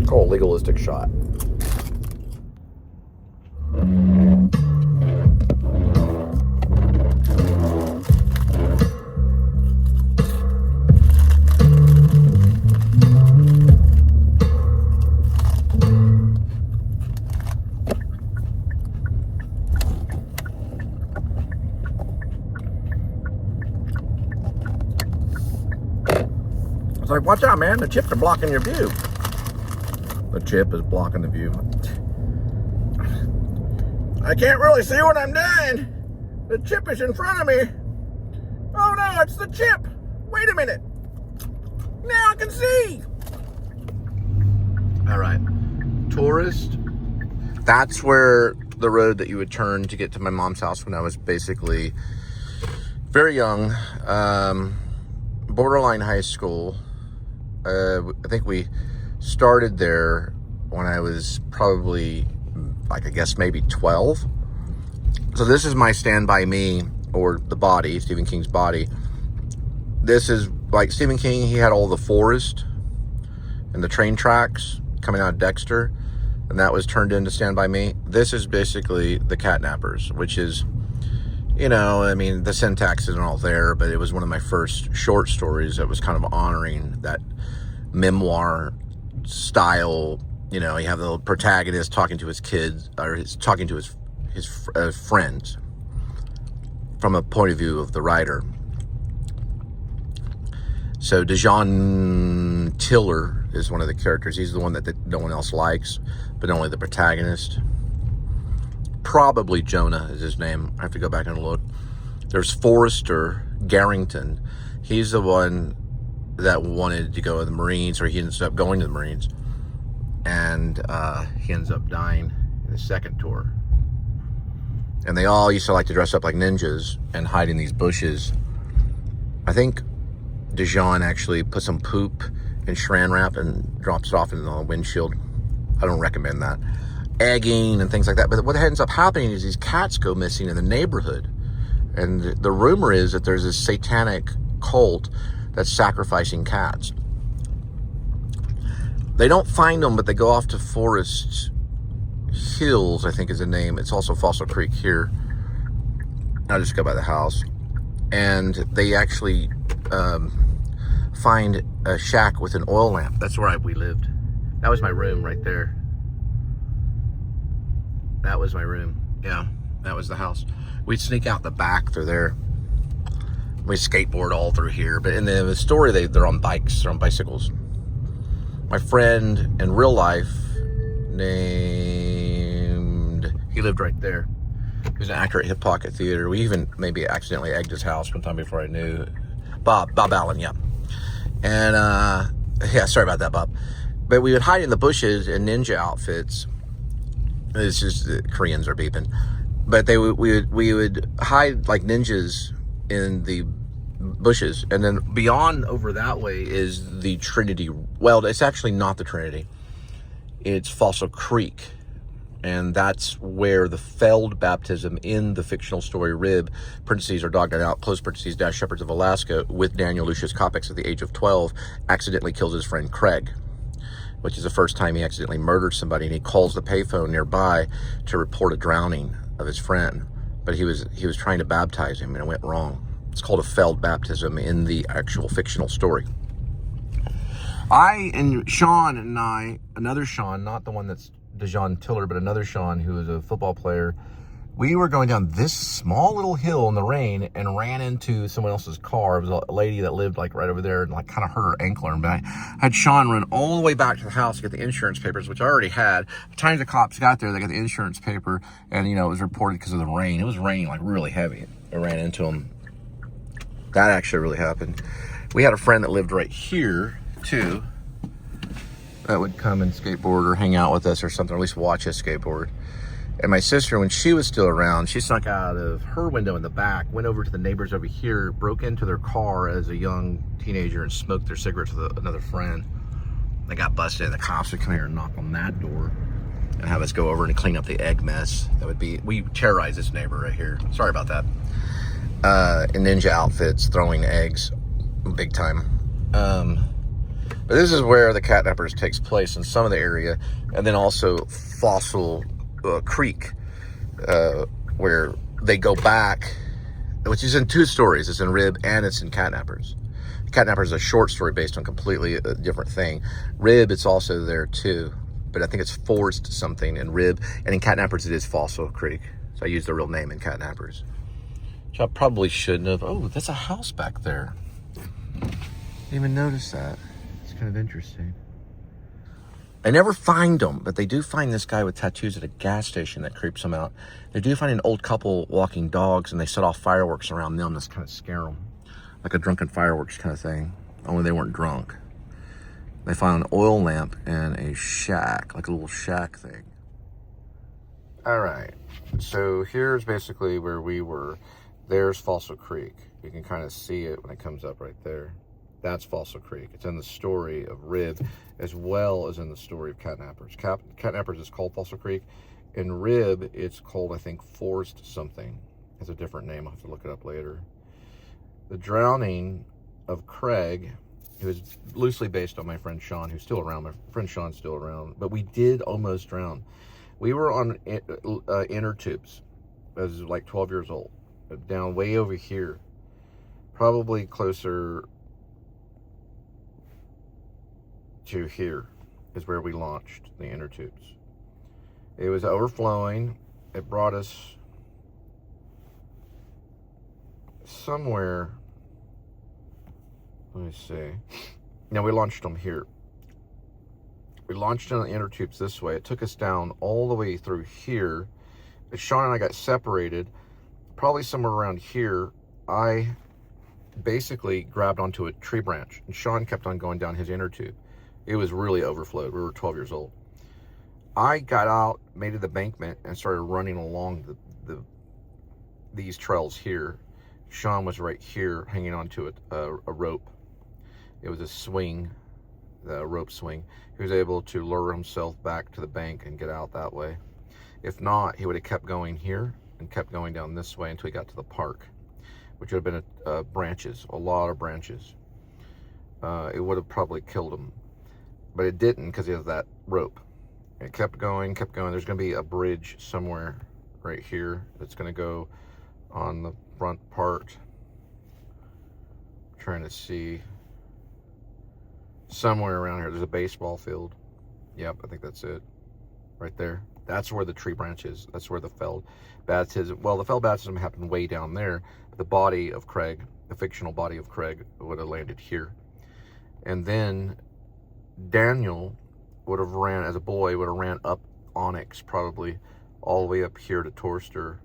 Cole, legalistic shot. It's like, watch out, man. The chips are blocking your view. The chip is blocking the view. I can't really see what I'm doing. The chip is in front of me. Oh no, it's the chip. Wait a minute. Now I can see. All right. Tourist. That's where the road that you would turn to get to my mom's house when I was basically very young. Borderline high school. I think we started there when I was probably, like, I guess maybe 12. So this is my Stand By Me, or the body, Stephen King's body. This is like Stephen King. He had all the forest and the train tracks coming out of Dexter, and that was turned into Stand By Me. This is basically the Catnappers, which is, you know, I mean, the syntax isn't all there, but it was one of my first short stories that was kind of honoring that memoir style. You know, you have the protagonist talking to his kids, or talking to his friends from a point of view of the writer. So Dejan Tiller is one of the characters. He's the one that no one else likes, but only the protagonist. Probably Jonah is his name. I have to go back and look. There's Forrester Garrington. He's the one that wanted to go to the Marines, or he ends up going to the Marines. And he ends up dying in the second tour. And they all used to like to dress up like ninjas and hide in these bushes. I think Dejan actually put some poop in saran wrap and drops it off in the windshield. I don't recommend that. Egging and things like that. But what ends up happening is these cats go missing in the neighborhood. And the rumor is that there's this satanic cult that's sacrificing cats. They don't find them, but they go off to Forest Hills, I think is the name. It's also Fossil Creek here. I'll just go by the house. And they actually find a shack with an oil lamp. That's where we lived. That was my room right there. That was my room. Yeah, that was the house. We'd sneak out the back through there. We skateboard all through here. But in the story, they're on bikes. They're on bicycles. My friend in real life he lived right there. He was an actor at Hip Pocket Theater. We even maybe accidentally egged his house one time before I knew. Bob Allen, yeah. And, yeah, sorry about that, Bob. But we would hide in the bushes in ninja outfits. It's just the Koreans are beeping. But we would hide like ninjas in the bushes. And then beyond over that way is the Trinity. Well, it's actually not the Trinity. It's Fossil Creek. And that's where the failed baptism in the fictional story Rib, parentheses are dogged out, close parentheses, dash Shepherds of Alaska, with Daniel Lucius Kopix at the age of 12, accidentally kills his friend Craig, which is the first time he accidentally murdered somebody, and he calls the payphone nearby to report a drowning of his friend. But he was trying to baptize him, and it went wrong. It's called a failed baptism in the actual fictional story. Sean and I, another Sean, not the one that's Dejan Tiller, but another Sean who is a football player, we were going down this small little hill in the rain and ran into someone else's car. It was a lady that lived like right over there and like kind of hurt her ankle. And I had Sean run all the way back to the house to get the insurance papers, which I already had. The time the cops got there, they got the insurance paper, and it was reported because of the rain. It was raining like really heavy. I ran into him. That actually really happened. We had a friend that lived right here too, that would come and skateboard or hang out with us or something, or at least watch us skateboard. And my sister, when she was still around, she snuck out of her window in the back, went over to the neighbors over here, broke into their car as a young teenager and smoked their cigarettes with another friend. They got busted, and the cops would come here and knock on that door and have us go over and clean up the egg mess. We terrorized this neighbor right here. Sorry about that. In ninja outfits, throwing eggs, big time. But this is where the Catnappers takes place in some of the area, and then also Fossil Creek, where they go back, which is in two stories. It's in Rib and it's in Catnappers. Catnappers is a short story based on completely a different thing. Rib, it's also there too, but I think it's Forest something in Rib, and in Catnappers it is Fossil Creek. So I used the real name in Catnappers, which I probably shouldn't have. Oh, that's a house back there. Didn't even notice that. Kind of interesting. I never find them, but they do find this guy with tattoos at a gas station that creeps them out. They do find an old couple walking dogs, and they set off fireworks around them. That's kind of scare them, like a drunken fireworks kind of thing. Only they weren't drunk. They found an oil lamp and a shack, like a little shack thing. All right, so here's basically where we were. There's Fossil Creek. You can kind of see it when it comes up right there. That's Fossil Creek. It's in the story of Rib, as well as in the story of Catnappers. Catnappers is called Fossil Creek. In Rib, it's called, I think, Forest something. It's a different name. I'll have to look it up later. The drowning of Craig, who is loosely based on my friend Sean, who's still around. My friend Sean's still around. But we did almost drown. We were on inner tubes. I was like 12 years old. Down way over here. Probably closer to here is where we launched the inner tubes. It was overflowing. It brought us somewhere. Let me see. Now we launched them here. We launched on the inner tubes this way. It took us down all the way through here. But Sean and I got separated. Probably somewhere around here. I basically grabbed onto a tree branch, and Sean kept on going down his inner tube. It was really overflowed. We were 12 years old. I got out, made it the embankment, and started running along these trails here. Sean was right here, hanging onto a rope. It was a swing, the rope swing. He was able to lure himself back to the bank and get out that way. If not, he would have kept going here and kept going down this way until he got to the park, which would have been branches, a lot of branches. It would have probably killed him, but it didn't because he has that rope. It kept going, kept going. There's going to be a bridge somewhere right here that's going to go on the front part. I'm trying to see. Somewhere around here, there's a baseball field. Yep, I think that's it. Right there. That's where the tree branch is. That's where the felled baptism. Well, the felled baptism happened way down there. But the body of Craig, the fictional body of Craig, would have landed here. And then Daniel would have ran, as a boy, would have ran up Onyx, probably all the way up here to Torster,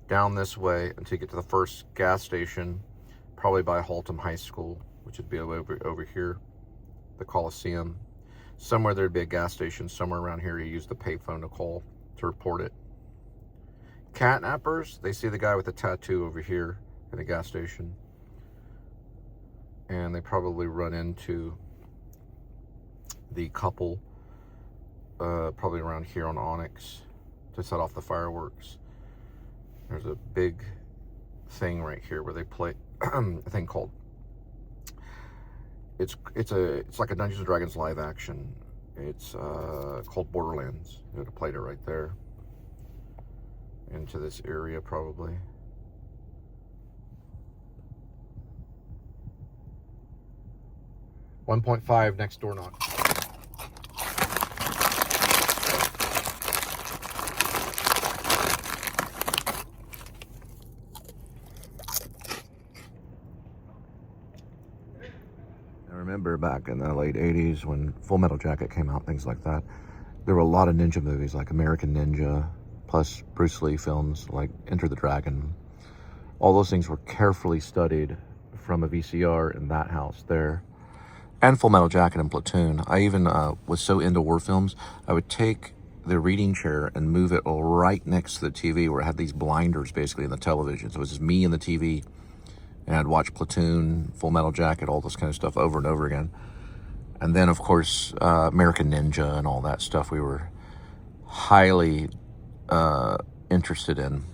down this way until you get to the first gas station, probably by Haltom High School, which would be over here, the Coliseum. Somewhere there'd be a gas station, somewhere around here. You use the payphone to call to report it. Catnappers, they see the guy with the tattoo over here at the gas station, and they probably run into the couple probably around here on Onyx to set off the fireworks. There's a big thing right here where they play a thing called it's like a Dungeons and Dragons live action. It's called Borderlands. You would have played it right there. Into this area probably. .5 next door knock. I remember back in the late 80s when Full Metal Jacket came out, things like that, there were a lot of ninja movies like American Ninja, plus Bruce Lee films like Enter the Dragon. All those things were carefully studied from a VCR in that house there. And Full Metal Jacket and Platoon. I even was so into war films, I would take the reading chair and move it right next to the TV where it had these blinders basically in the television. So it was just me and the TV. And I'd watch Platoon, Full Metal Jacket, all this kind of stuff over and over again. And then, of course, American Ninja and all that stuff we were highly interested in.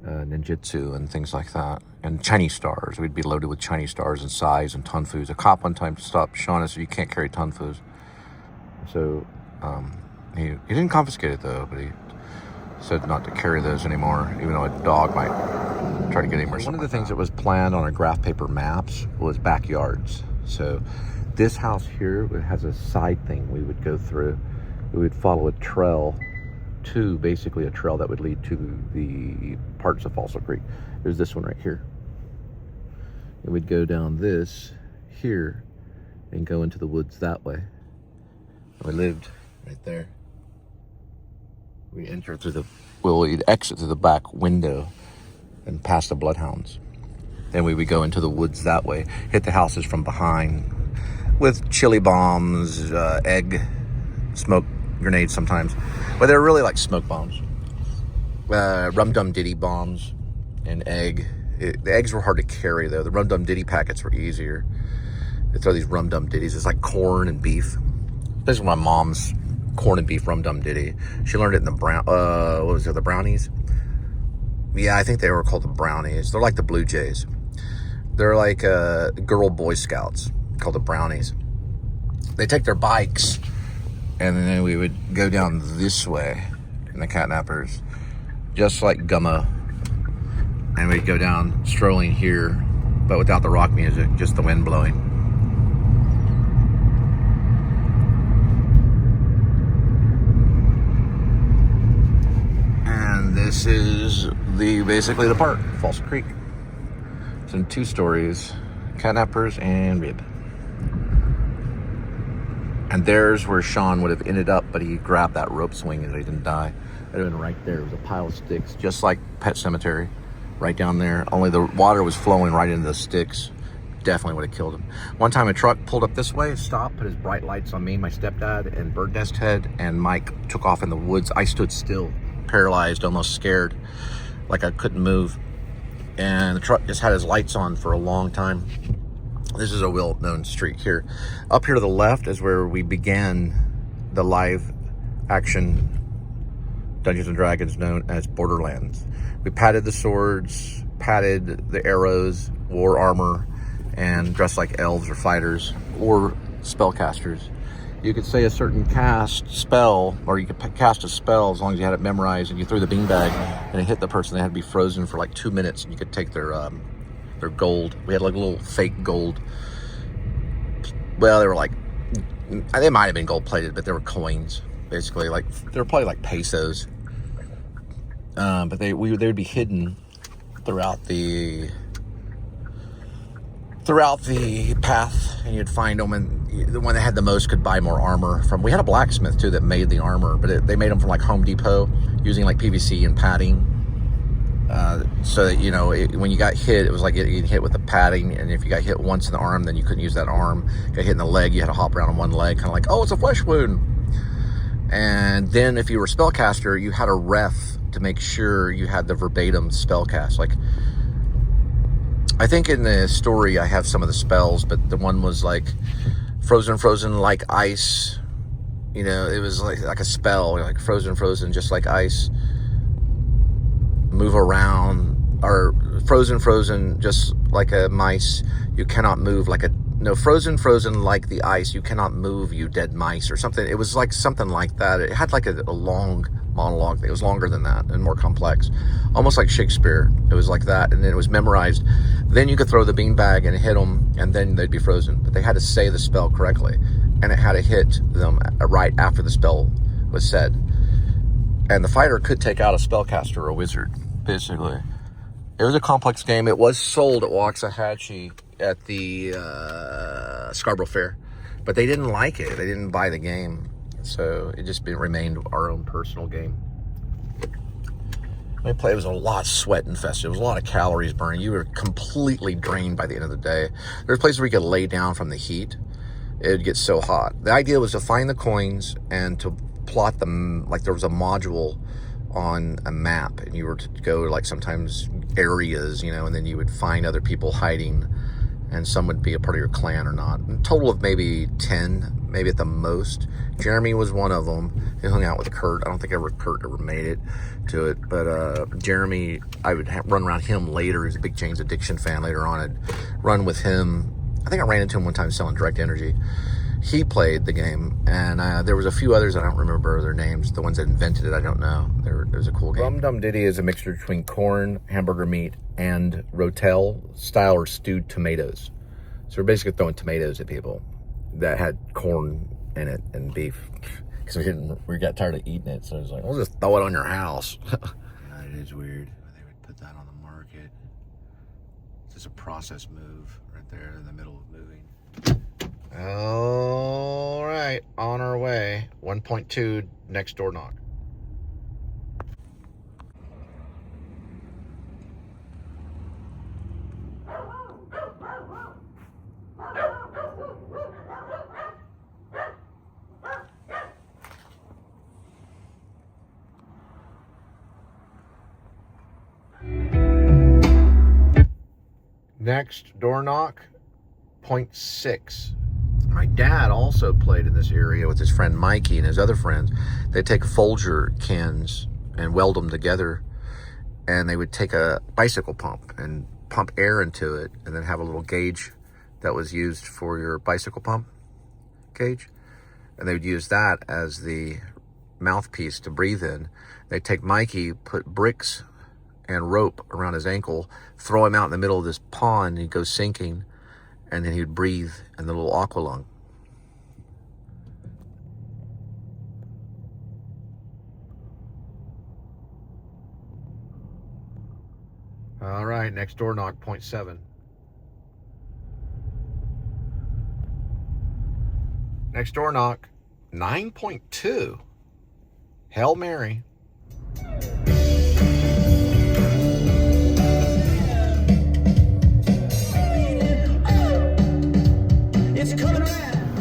Ninjutsu and things like that. And Chinese stars. We'd be loaded with Chinese stars and sais and tunfus. A cop one time stopped Sean and said, "You can't carry tunfus." So he didn't confiscate it, though, but he said not to carry those anymore, even though a dog might try to get him or something. One of the things that was planned on our graph paper maps was backyards. So this house here has a side thing we would go through. We would follow a trail to basically a trail that would lead to the parts of Fossil Creek. There's this one right here. And we'd go down this here and go into the woods that way. We lived right there. We enter through we'd exit through the back window and past the bloodhounds. Then we would go into the woods that way, hit the houses from behind. with chili bombs, egg, smoke grenades sometimes. But they're really like smoke bombs. Rum Dum Diddy bombs and egg. The eggs were hard to carry though. The Rum Dum Diddy packets were easier. They throw these Rum Dum Ditties. It's like corn and beef. This is my mom's corn and beef Rum Dum Diddy. She learned it in the the brownies? Yeah, I think they were called the brownies. They're like the Blue Jays. They're like girl Boy Scouts called the brownies. They take their bikes and then we would go down this way in the catnappers, just like Gummo. And we'd go down strolling here, but without the rock music, just the wind blowing. And this is basically the park, Falls Creek. It's in 2 stories, catnappers and rib. And there's where Sean would have ended up, but he grabbed that rope swing and he didn't die. It would have been right there. It was a pile of sticks, just like Pet Cemetery, right down there. Only the water was flowing right into the sticks. Definitely would have killed him. One time a truck pulled up this way, stopped, put his bright lights on me, my stepdad, and Bird Nest Head, and Mike took off in the woods. I stood still, paralyzed, almost scared, like I couldn't move. And the truck just had his lights on for a long time. This is a well-known street here. Up here to the left is where we began the live action Dungeons and Dragons known as Borderlands. We patted the swords, patted the arrows, wore armor, and dressed like elves or fighters or spellcasters. You could say a certain cast spell, or you could cast a spell as long as you had it memorized, and you threw the beanbag and it hit the person. They had to be frozen for like 2 minutes, and you could take their gold. We had like a little fake gold. Well, they were like, they might have been gold plated, but they were coins, basically. Like, they were probably like pesos. But they would be hidden throughout the path, and you'd find them, and the one that had the most could buy more armor from. We had a blacksmith too that made the armor, but they made them from like Home Depot using like PVC and padding. So that, you know, when you got hit, it was like you'd hit with the padding, and if you got hit once in the arm, then you couldn't use that arm. Got hit in the leg, you had to hop around on one leg, kind of like, oh, it's a flesh wound. And then if you were a spellcaster, you had a ref to make sure you had the verbatim spellcast. Like, I think in the story I have some of the spells, but the one was like frozen like ice. You know, it was like a spell, like frozen just like ice. Move around, or frozen just like a mice. You cannot move like a, no, frozen like the ice. You cannot move, you dead mice, or something. It was like something like that. It had like a long monologue. It was longer than that and more complex, almost like Shakespeare. It was like that, and then it was memorized. Then you could throw the beanbag and hit them, and then they'd be frozen. But they had to say the spell correctly, and it had to hit them right after the spell was said. And the fighter could take out a spellcaster or a wizard, basically. It was a complex game. It was sold at Waxahachie at the Scarborough Fair, but they didn't like it. They didn't buy the game, so it just remained our own personal game. We played. It was a lot of sweat infested. It was a lot of calories burning. You were completely drained by the end of the day. There's places where you could lay down from the heat. It would get so hot. The idea was to find the coins and to plot them. Like, there was a module on a map, and you were to go like sometimes areas, you know, and then you would find other people hiding, and some would be a part of your clan or not. A total of maybe 10, maybe at the most. Jeremy was one of them. He hung out with Kurt. I don't think Kurt ever made it to it, but Jeremy, I would run around him later. He's a big Jane's Addiction fan. Later on, I'd run with him. I think I ran into him one time selling Direct Energy. He played the game, and there was a few others. I don't remember their names. The ones that invented it, I don't know. It was a cool game. Rum Dum Diddy is a mixture between corn, hamburger meat, and rotel style or stewed tomatoes. So we're basically throwing tomatoes at people that had corn in it and beef, because we got tired of eating it. So it was like, we'll just throw it on your house. It is weird. They would put that on the market. It's just a process move right there in the middle of moving. All right, on our way. 1.2, next door knock. Next door knock, 0.6. My dad also played in this area with his friend Mikey and his other friends. They'd take Folger cans and weld them together, and they would take a bicycle pump and pump air into it, and then have a little gauge that was used for your bicycle pump gauge. And they would use that as the mouthpiece to breathe in. They'd take Mikey, put bricks and rope around his ankle, throw him out in the middle of this pond, he'd go sinking, and then he'd breathe in the little aqua lung. All right, next door knock, 0.7. Next door knock, 9.2. Hail Mary. It's coming around.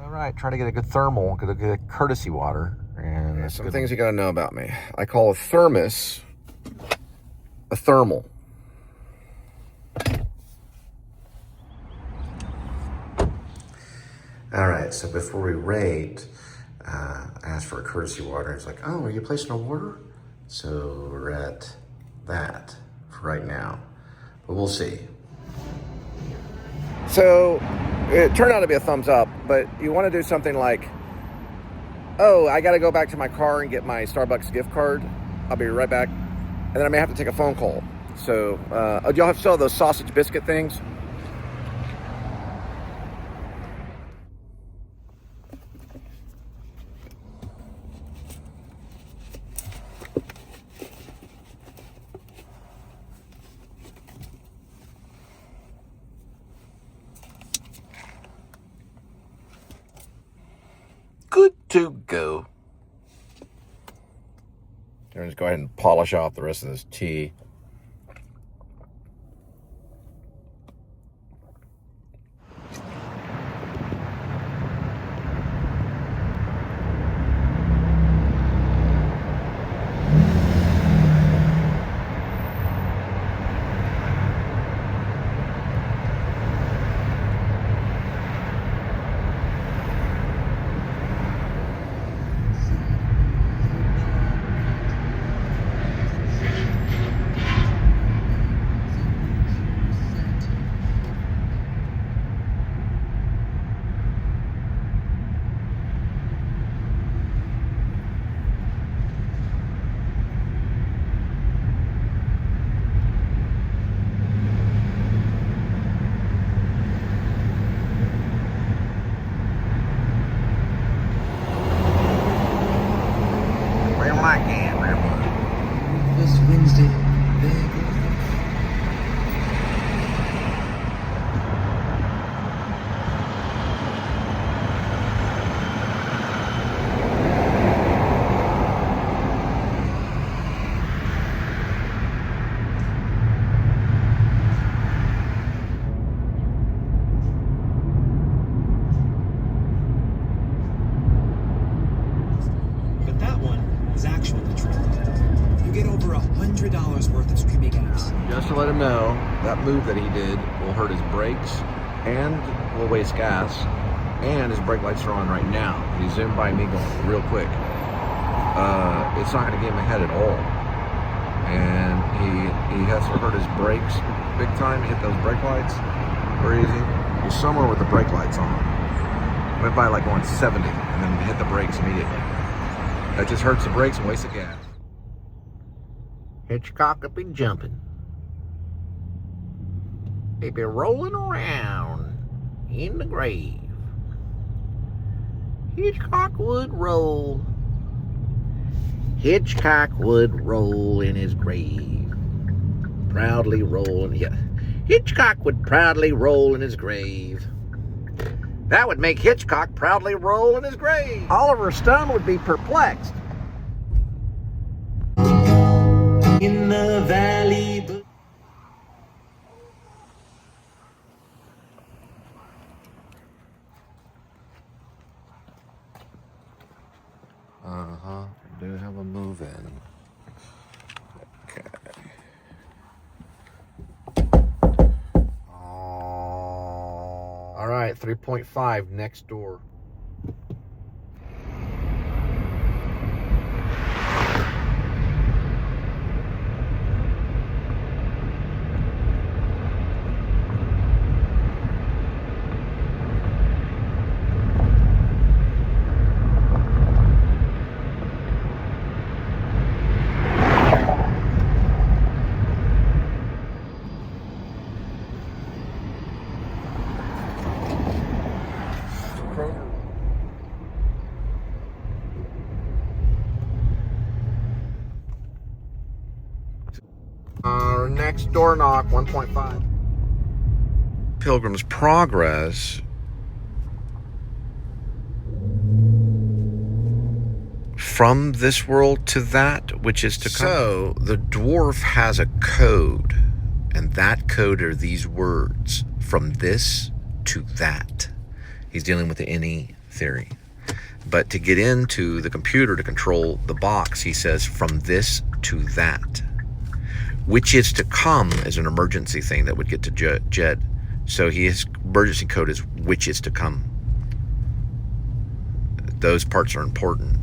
All right, try to get a good thermal, get a good courtesy water. And some things you gotta know about me. I call a thermos a thermal. All right, so before we rate, I asked for a courtesy water. It's like, oh, are you placing an order? So we're at that for right now, but we'll see. So it turned out to be a thumbs up, but you want to do something like, oh, I got to go back to my car and get my Starbucks gift card. I'll be right back. And then I may have to take a phone call. So do y'all have still those sausage biscuit things? Good to go. Let's go ahead and polish off the rest of this tea. This Wednesday, But that one is actually the truth. You get over $100 worth of streaming apps. Just to let him know, that move that he did will hurt his brakes and will waste gas, and his brake lights are on right now. He zoomed by me going real quick. It's not going to get him ahead at all. And he has to hurt his brakes big time to hit those brake lights. Where is he? He's somewhere with the brake lights on. Went by like going 70 and then hit the brakes immediately. That just hurts the brakes and wastes the gas. Hitchcock up and jumping. They be rolling around in the grave. Hitchcock would roll. Hitchcock would roll in his grave. Proudly rolling. Yeah. Hitchcock would proudly roll in his grave. That would make Hitchcock proudly roll in his grave. Oliver Stone would be perplexed. in the valley. Do have a move in. Okay. All right, 3.5 next door. Our next door knock, 1.5. Pilgrim's Progress. From this world to that, which is to come. So, the dwarf has a code, and that code are these words. From this to that. He's dealing with the NE theory. But to get into the computer to control the box, he says, from this to that. Which is to come is an emergency thing that would get to Jed. So his emergency code is which is to come. Those parts are important.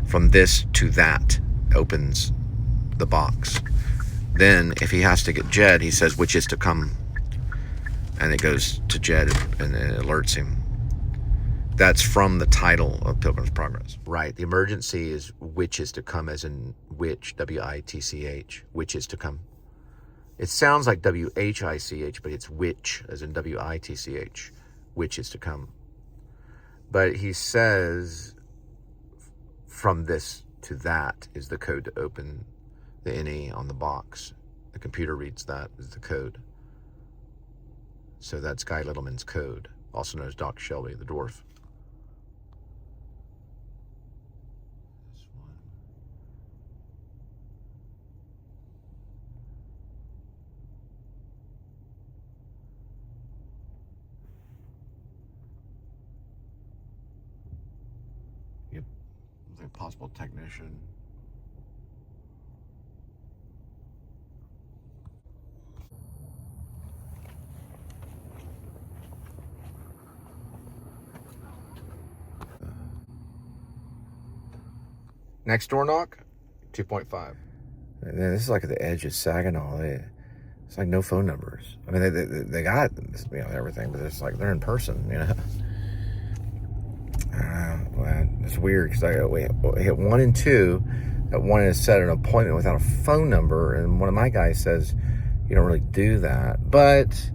From this to that opens the box. Then if he has to get Jed, he says which is to come. And it goes to Jed and it alerts him. That's from the title of Pilgrim's Progress. Right. The emergency is which is to come, as in which, W-I-T-C-H, which is to come. It sounds like W-H-I-C-H, but it's which, as in W-I-T-C-H, which is to come. But he says from this to that is the code to open the NE on the box. The computer reads that as the code. So that's Guy Littleman's code, also known as Doc Shelby, the dwarf. Possible technician. Next door knock, 2.5. This is like at the edge of Saginaw. It's like no phone numbers. I mean, they got everything, but it's like they're in person, Well, it's weird because I hit 1 and 2. That one is set an appointment without a phone number, and one of my guys says you don't really do that. But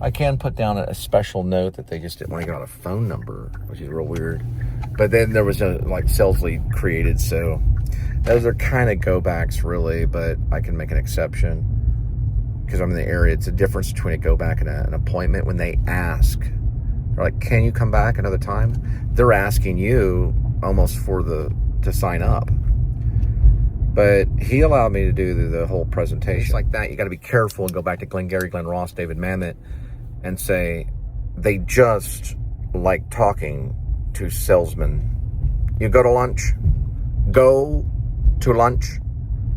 I can put down a special note that they just didn't want to get on a phone number, which is real weird. But then there was a sales lead created, so those are kind of go backs really. But I can make an exception because I'm in the area. It's a difference between a go back and an appointment. When they ask, they're like, "Can you come back another time?" They're asking you almost to sign up. But he allowed me to do the whole presentation. It's like that. You got to be careful and go back to Glengarry, Glen Ross, David Mamet, and say they just like talking to salesmen. You go to lunch? Go to lunch?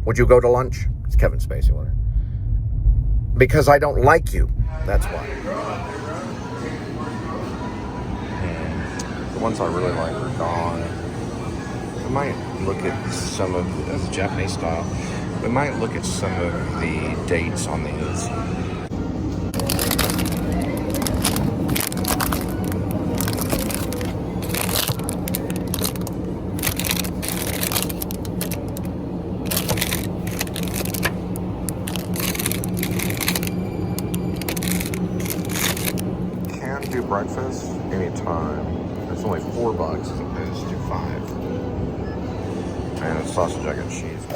Would you go to lunch? It's Kevin Spacey, wasn't it? Because I don't like you. That's why. The ones I really like are gone. We might look at some of the Japanese style. We might look at some of the dates on these. Can do breakfast anytime. It's only $4 as opposed to $5. And a sausage, egg, and cheese.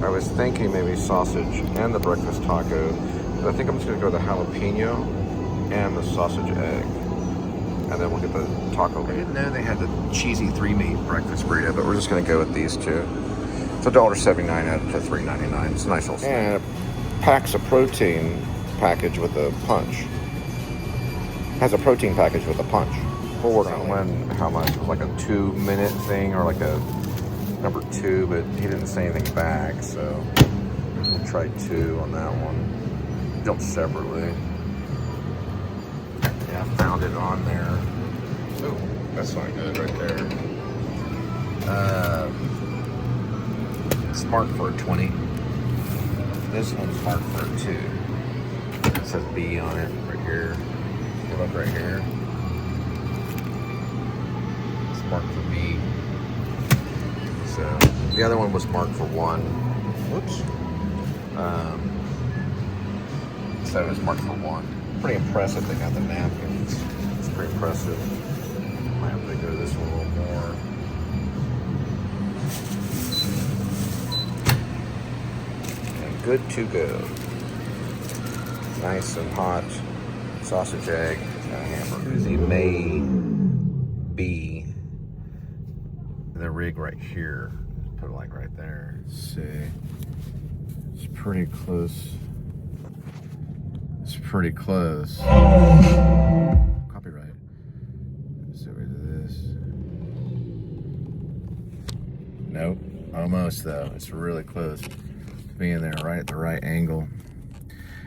I was thinking maybe sausage and the breakfast taco, but I think I'm just going to go with the jalapeno and the sausage egg. And then we'll get the taco. I didn't know they had the cheesy 3-meat breakfast burrito, but we're just gonna go with these two. It's $1.79 out to $3.99. It's a nice little. And it packs a protein package with a punch. Has a protein package with a punch. We'll work on when, how much? It was like a 2-minute thing or like a number 2, but he didn't say anything back, so we'll try 2 on that one. Built separately. Yeah, I found it on there. Oh, that's not good right there. It's marked for a 20. This one's marked for a 2. It says B on it right here. You look right here. It's marked for B. So the other one was marked for 1. Whoops. So it was marked for 1. Pretty impressive. They got the napkins. It's pretty impressive. Might have to go this one a little more. And good to go. Nice and hot sausage egg and a hamburger. He may be the rig right here. Put it like right there. Let's see. It's pretty close. It's pretty close. Copyright. Let's get rid of this. Nope. Almost though. It's really close to being there right at the right angle.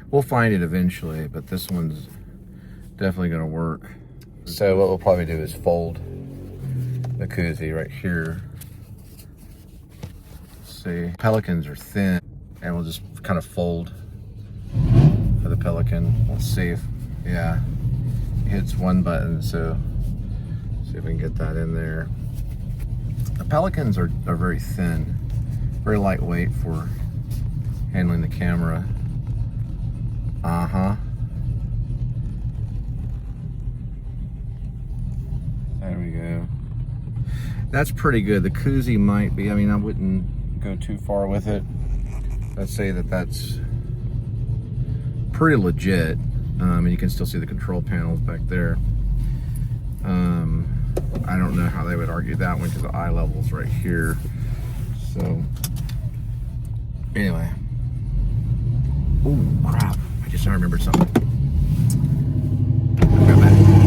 We'll find it eventually, but this one's definitely gonna work. So what we'll probably do is fold the koozie right here. Let's see. Pelicans are thin, and we'll just kind of fold for the pelican. Let's see if, yeah, it hits one button, so see if we can get that in there. The pelicans are very thin, very lightweight for handling the camera. There we go. That's pretty good. The koozie might be, I mean, I wouldn't go too far with it. Let's say that that's pretty legit. And you can still see the control panels back there. I don't know how they would argue that one because the eye level's right here. So, anyway. Oh, crap. I just remembered something. I've got that.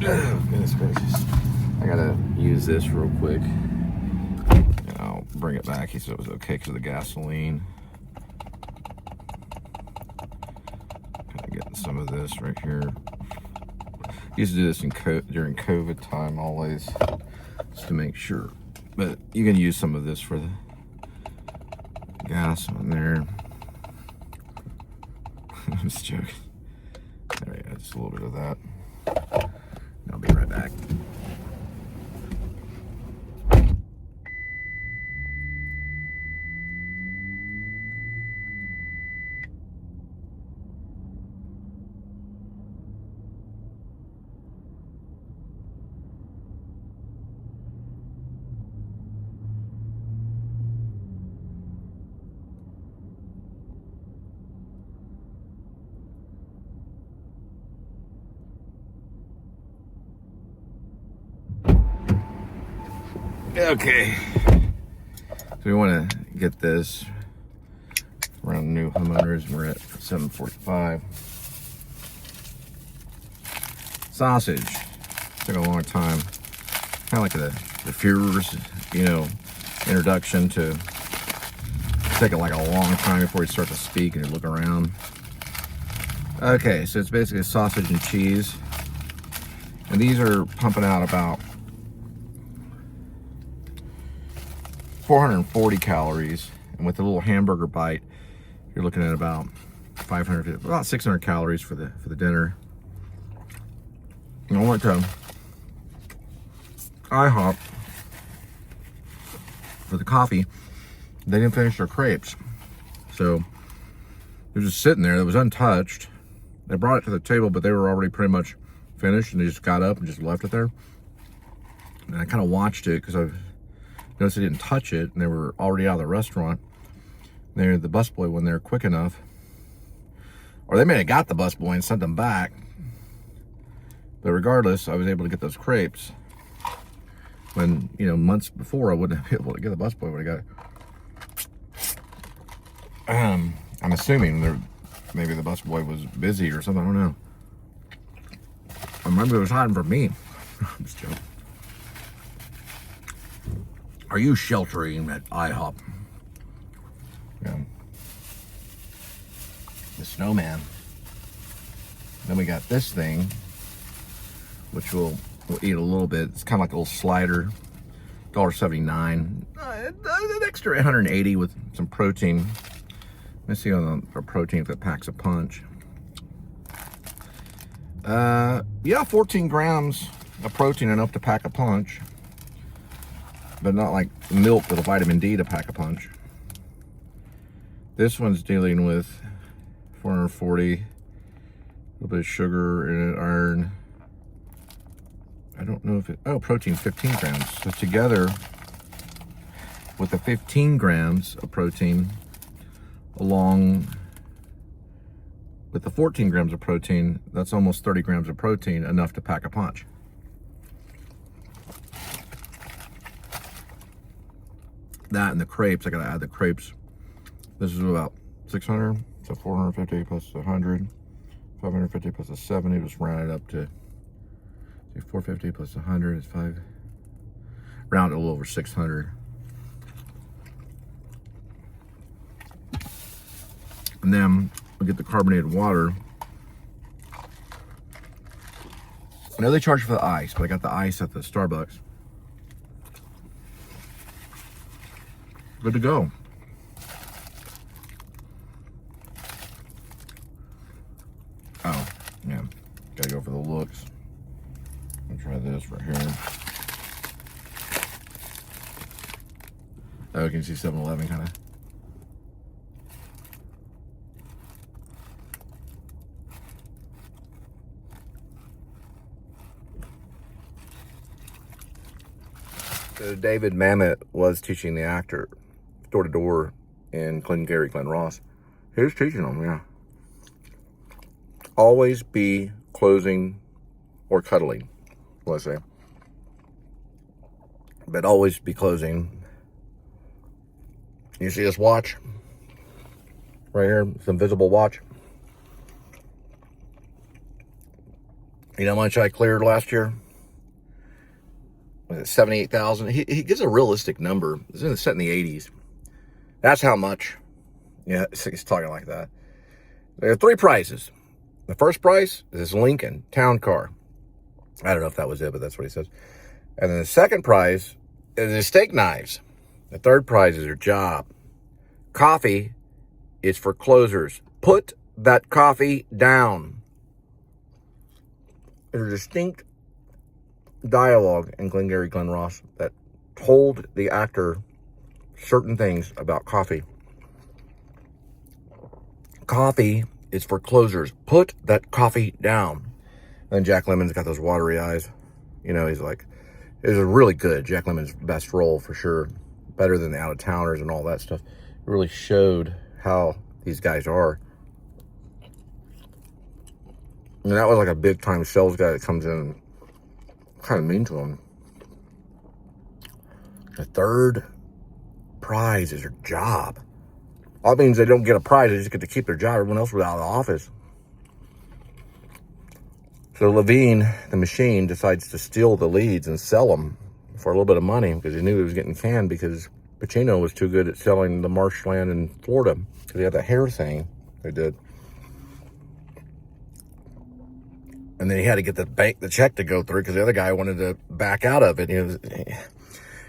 Oh, goodness gracious. I gotta use this real quick. And I'll bring it back. He said it was okay because of the gasoline. Kind of getting some of this right here. Used to do this during COVID time always, just to make sure. But you can use some of this for the gas on there. I'm just joking. There we go, just a little bit of that. I'll be right back. Okay, so we want to get this around new homeowners. We're at 7:45. Sausage took a long time, kind of like the Fuhrer's, you know, introduction to taking like a long time before you start to speak and you look around. Okay, so it's basically sausage and cheese, and these are pumping out about 440 calories, and with a little hamburger bite, you're looking at about 600 calories for the dinner. And I went to IHOP for the coffee. They didn't finish their crepes, so they're just sitting there. It was untouched. They brought it to the table, but they were already pretty much finished, and they just got up and just left it there. And I kind of watched it because I noticed they didn't touch it, and they were already out of the restaurant. The busboy wasn't there quick enough, or they may have got the busboy and sent them back. But regardless, I was able to get those crepes when, you know, months before I wouldn't have been able to get the busboy when I got it. I'm assuming maybe the busboy was busy or something. I don't know. Or maybe it was hiding from me. I'm just joking. Are you sheltering at IHOP? Yeah. The snowman. Then we got this thing, which we'll eat a little bit. It's kind of like a little slider, $1.79. An extra 180 with some protein. Let's see on the protein if it packs a punch. Yeah, 14 grams of protein, enough to pack a punch. But not like milk with a vitamin D to pack a punch. This one's dealing with 440, a little bit of sugar in it, iron. I don't know if it, oh, protein, 15 grams. So together with the 15 grams of protein, along with the 14 grams of protein, that's almost 30 grams of protein, enough to pack a punch. That and the crepes, I gotta add the crepes. This is about 600, so 450 plus 100, 550 plus a 70, just round it up to 450 plus 100 is 5, round it a little over 600. And then we get the carbonated water. I know they charge for the ice, but I got the ice at the Starbucks. Good to go. Oh, yeah. Gotta go for the looks. I'll try this right here. Oh, you can see 7-Eleven kind of. So David Mamet was teaching the actor Door2Door in Glengarry Glen Ross. He was teaching them, yeah. Always be closing or cuddling, let's say. But always be closing. You see this watch? Right here, this invisible watch. You know how much I cleared last year? Was it 78,000? He gives a realistic number. It's set in the 80s. That's how much. Yeah, he's talking like that. There are 3 prizes. The first prize is this Lincoln town car. I don't know if that was it, but that's what he says. And then the second prize is his steak knives. The third prize is your job. Coffee is for closers. Put that coffee down. There's a distinct dialogue in Glengarry Glen Ross that told the actor certain things about coffee. Coffee is for closers. Put that coffee down. And Jack Lemmon's got those watery eyes. You know, he's like, it was really good. Jack Lemmon's best role for sure. Better than the out-of-towners and all that stuff. It really showed how these guys are. And that was like a big-time sales guy that comes in and kind of mean to him. The third prize is your job. All that means they don't get a prize, they just get to keep their job. Everyone else was out of the office. So Levine, the machine, decides to steal the leads and sell them for a little bit of money because he knew he was getting canned because Pacino was too good at selling the marshland in Florida because he had that hair thing they did. And then he had to get the check to go through because the other guy wanted to back out of it.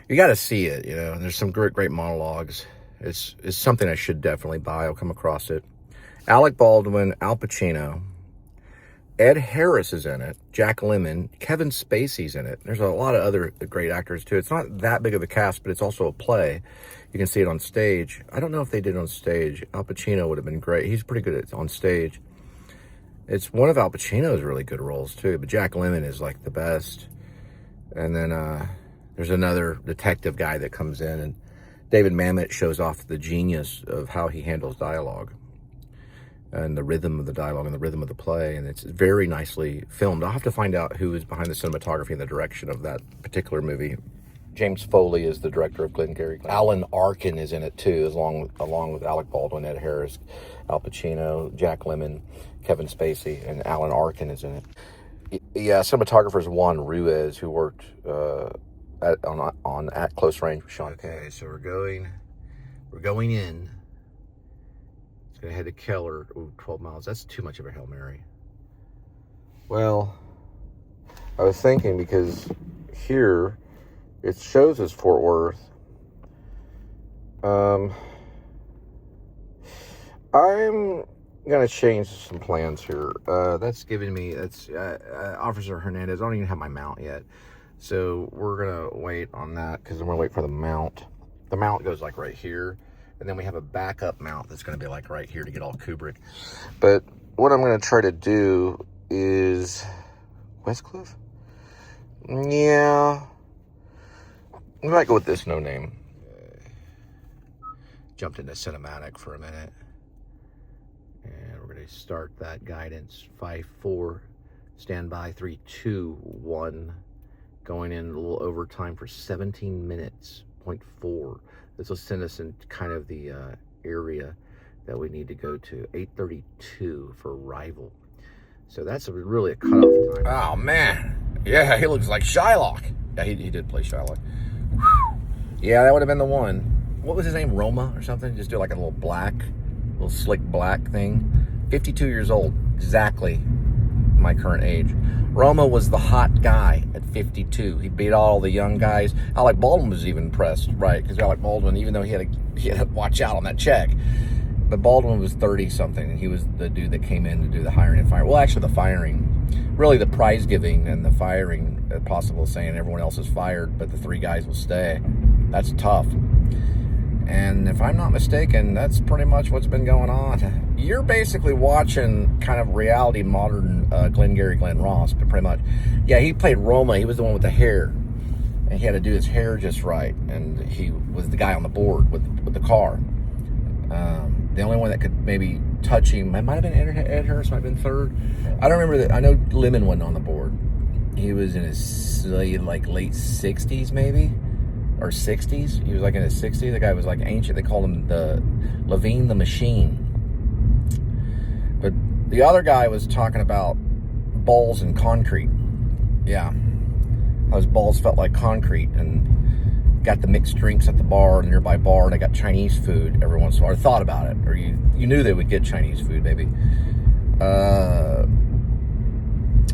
You got to see it, you know. And there's some great monologues. It's something I should definitely buy. I'll come across it. Alec Baldwin, Al Pacino, Ed Harris is in it, Jack Lemmon, Kevin Spacey's in it. There's a lot of other great actors too. It's not that big of a cast, but it's also a play. You can see it on stage. I don't know if they did it on stage. Al Pacino would have been great. He's pretty good at on stage. It's one of Al Pacino's really good roles too, but Jack Lemmon is like the best. And then there's another detective guy that comes in, and David Mamet shows off the genius of how he handles dialogue and the rhythm of the dialogue and the rhythm of the play, and it's very nicely filmed. I'll have to find out who is behind the cinematography and the direction of that particular movie. James Foley is the director of Glengarry Glen. Alan Arkin is in it too, along with Alec Baldwin, Ed Harris, Al Pacino, Jack Lemmon, Kevin Spacey, and Alan Arkin is in it. Yeah, cinematographer is Juan Ruiz, who worked on At Close Range with Sean. Okay, so we're going in. Gonna head to Keller. Ooh, 12 miles. That's too much of a Hail Mary. Well, I was thinking, because here it shows as Fort Worth. I'm gonna change some plans here. That's giving me, that's Officer Hernandez. I don't even have my mount yet, so we're gonna wait on that, because I'm gonna wait for the mount. The mount goes like right here. And then we have a backup mount that's going to be like right here to get all Kubrick. But what I'm going to try to do is Westcliff? Yeah. We might go with this no name. Jumped into cinematic for a minute. And we're going to start that guidance. 5-4. Stand by. 3, 2, 1. Going in a little overtime for 17 minutes. 0.4. This will send us in kind of the area that we need to go to. 8:32 for arrival. So that's really a cutoff time. Oh, man. Yeah, he looks like Shylock. Yeah, he did play Shylock. Whew. Yeah, that would have been the one. What was his name? Roma or something? Just do like a little slick black thing. 52 years old. Exactly my current age. Roma was the hot guy at 52. He beat all the young guys. Alec Baldwin was even impressed, right? Because Alec Baldwin, even though he had to watch out on that check, but Baldwin was 30-something, and he was the dude that came in to do the hiring and firing. Well, actually, the firing, really the prize giving and the firing, possible saying everyone else is fired, but the 3 guys will stay. That's tough. And if I'm not mistaken, that's pretty much what's been going on. You're basically watching kind of reality modern Glengarry Glen Ross, but pretty much. Yeah, he played Roma. He was the one with the hair. And he had to do his hair just right. And he was the guy on the board with the car. The only one that could maybe touch him, it might have been Ed Harris, might have been third. I don't remember that. I know Lemon wasn't on the board. He was in his late 60s maybe. Or 60s. He was like in his 60s. The guy was like ancient. They called him the Levine the Machine. But the other guy was talking about balls and concrete. Yeah. Those balls felt like concrete, and got the mixed drinks at the bar, the nearby bar, and they got Chinese food every once in a while. Or thought about it. Or you knew they would get Chinese food, maybe.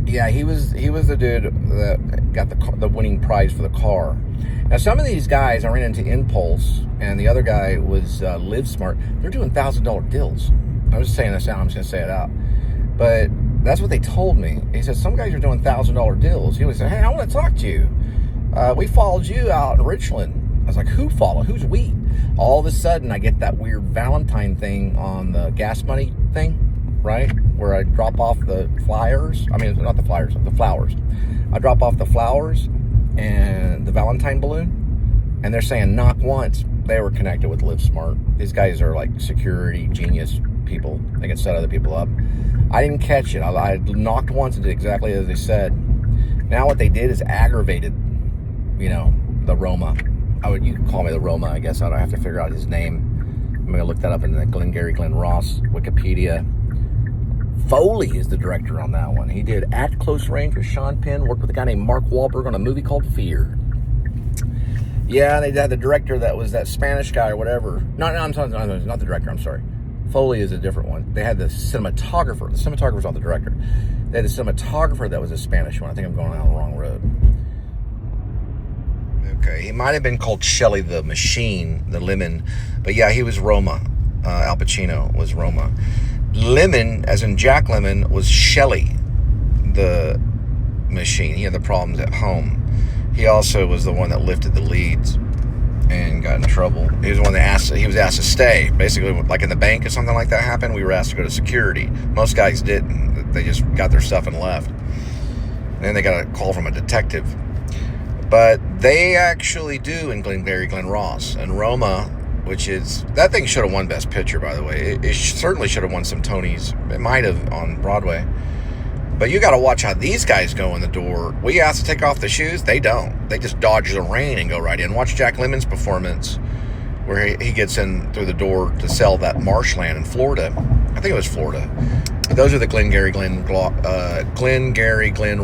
Yeah, he was the dude that got the winning prize for the car. Now, some of these guys, I ran into Impulse, and the other guy was Live Smart. They're doing $1,000 deals. I was just saying this out. I'm just going to say it out. But that's what they told me. He said, some guys are doing $1,000 deals. He would say, hey, I want to talk to you. We followed you out in Richland. I was like, who followed? Who's we? All of a sudden, I get that weird Valentine thing on the gas money thing, right? Where I drop off the flyers. I mean, not the flyers, the flowers. I drop off the flowers and the Valentine balloon, and they're saying knock once. They were connected with Live Smart. These guys are like security genius people. They can set other people up. I didn't catch it. I knocked once and did exactly as they said. Now what they did is aggravated, the Roma. You can call me the Roma, I guess. I don't have to figure out his name. I'm going to look that up in the Glengarry Glen Ross Wikipedia. Foley is the director on that one. He did At Close Range with Sean Penn, worked with a guy named Mark Wahlberg on a movie called Fear. Yeah, they had the director that was that Spanish guy or whatever. No, I'm sorry, no, not the director, I'm sorry. Foley is a different one. They had the cinematographer. The cinematographer's not the director. They had the cinematographer that was a Spanish one. I think I'm going down the wrong road. Okay, he might have been called Shelly the Machine, the Lemon, but yeah, he was Roma. Al Pacino was Roma. Lemon, as in Jack Lemmon, was Shelly the Machine. He had the problems at home. He also was the one that lifted the leads and got in trouble. He was the one that he was asked to stay. Basically, like in the bank or something like that happened, we were asked to go to security. Most guys didn't. They just got their stuff and left. And then they got a call from a detective. But they actually do in Glengarry Glen Ross. And Roma, which is... That thing should have won Best Picture, by the way. It certainly should have won some Tonys. It might have on Broadway. But you got to watch how these guys go in the door. We ask to take off the shoes. They don't. They just dodge the rain and go right in. Watch Jack Lemmon's performance where he gets in through the door to sell that marshland in Florida. I think it was Florida. Those are the Glengarry Glen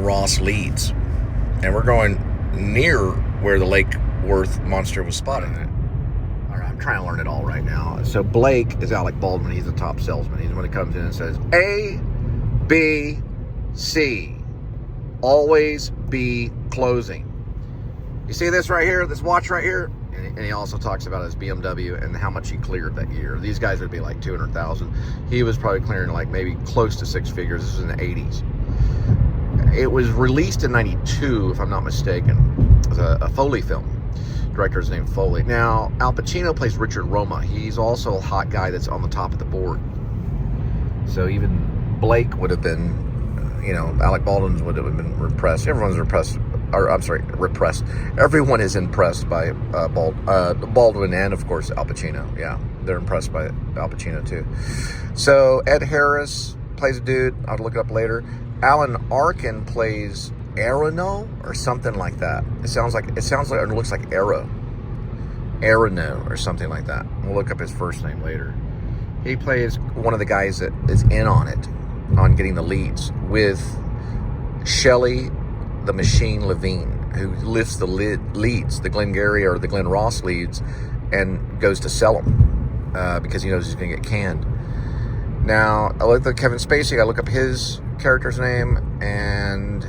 Ross leads. And we're going near where the Lake Worth monster was spotted. All right, I'm trying to learn it all right now. So Blake is Alec Baldwin. He's the top salesman. He's the one that comes in and says, A, B, C. Always be closing. You see this right here, this watch right here? And he also talks about his BMW and how much he cleared that year. These guys would be like 200,000. He was probably clearing like maybe close to 6 figures. This was in the 80s. It was released in 92, if I'm not mistaken. It was a Foley film. Director's named Foley. Now, Al Pacino plays Richard Roma. He's also a hot guy that's on the top of the board. So even Blake would have been, Alec Baldwin would have been repressed. Everyone's repressed. Repressed. Everyone is impressed by Baldwin and, of course, Al Pacino. Yeah, they're impressed by Al Pacino, too. So Ed Harris plays a dude. I'll look it up later. Alan Arkin plays Arono or something like that. It sounds like it looks like Arono or something like that. We'll look up his first name later. He plays one of the guys that is in on it, on getting the leads, with Shelly the Machine Levine, who lifts the leads, the Glengarry or the Glen Ross leads, and goes to sell them because he knows he's going to get canned. Now, I look at Kevin Spacey. I look up his character's name, and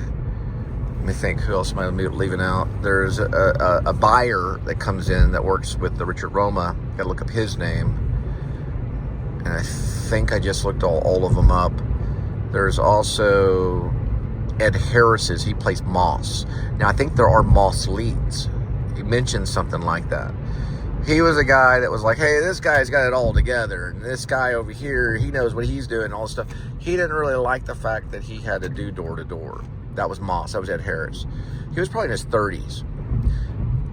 let me think, who else am I leaving out? There's a buyer that comes in that works with the Richard Roma. Got to look up his name, and I think I just looked all of them up. There's also Ed Harris's. He plays Moss. Now, I think there are Moss leads. He mentioned something like that. He was a guy that was like, hey, this guy's got it all together, and this guy over here, he knows what he's doing and all this stuff. He didn't really like the fact that he had to do door-to-door. That was Moss. That was Ed Harris. He was probably in his 30s.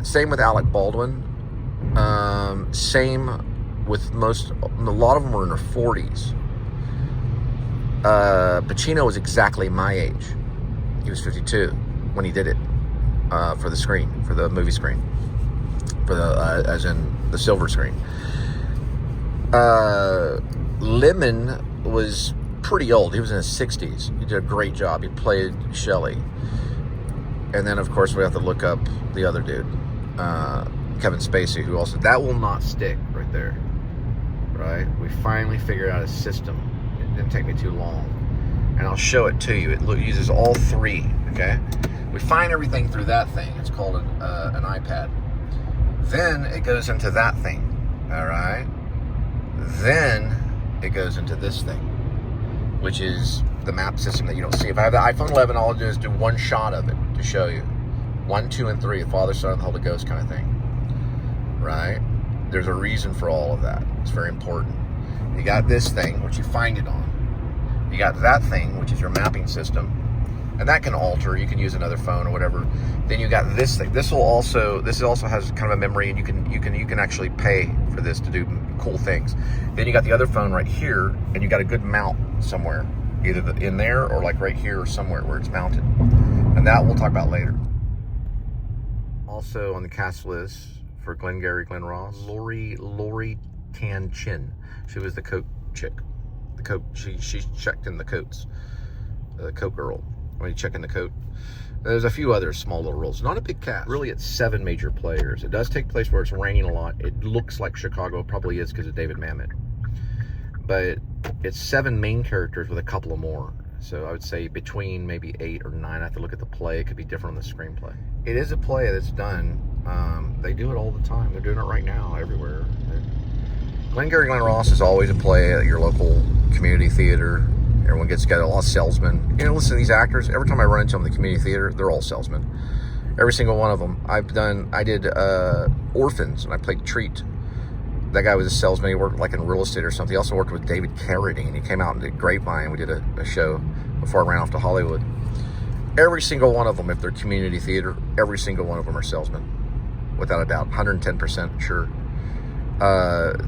Same with Alec Baldwin. Same with a lot of them were in their 40s. Pacino was exactly my age. He was 52 when he did it for the screen, for the movie screen. For the as in the silver screen. Lemon was pretty old. He was in his 60s. He did a great job. He played Shelly. And then, of course, we have to look up the other dude, Kevin Spacey, who also... That will not stick right there. Right? We finally figured out a system. It didn't take me too long. And I'll show it to you. It uses all three, okay? We find everything through that thing. It's called an iPad. Then it goes into that thing, all right? Then it goes into this thing, which is the map system that you don't see. If I have the iPhone 11, all I'll do is do one shot of it to show you. 1, 2, and 3, the Father, Son, and the Holy Ghost kind of thing, right? There's a reason for all of that. It's very important. You got this thing, which you find it on. You got that thing, which is your mapping system. And that can alter. You can use another phone or whatever. Then you got this thing. This also has kind of a memory, and you can actually pay for this to do cool things. Then you got the other phone right here, and you got a good mount somewhere, either in there or like right here or somewhere where it's mounted. And that we'll talk about later. Also on the cast list for Glengarry Glen Ross, Lori Tan Chin. She was the coat chick. The coat. She checked in the coats. The coat girl. When you check in the coat. There's a few other small little roles. Not a big cast. Really, it's 7 major players. It does take place where it's raining a lot. It looks like Chicago. It probably is because of David Mamet. But it's 7 main characters with a couple of more. So I would say between maybe 8 or 9. I have to look at the play. It could be different on the screenplay. It is a play that's done They do it all the time. They're doing it right now everywhere. Glengarry Glen Ross is always a play at your local community theater. Everyone gets together, a lot of salesmen. You know, listen to these actors. Every time I run into them in the community theater, they're all salesmen. Every single one of them. I did Orphans, and I played Treat. That guy was a salesman. He worked like in real estate or something. He also worked with David Carradine. He came out and did Grapevine. We did a show before I ran off to Hollywood. Every single one of them, if they're community theater, every single one of them are salesmen. Without a doubt, 110% sure.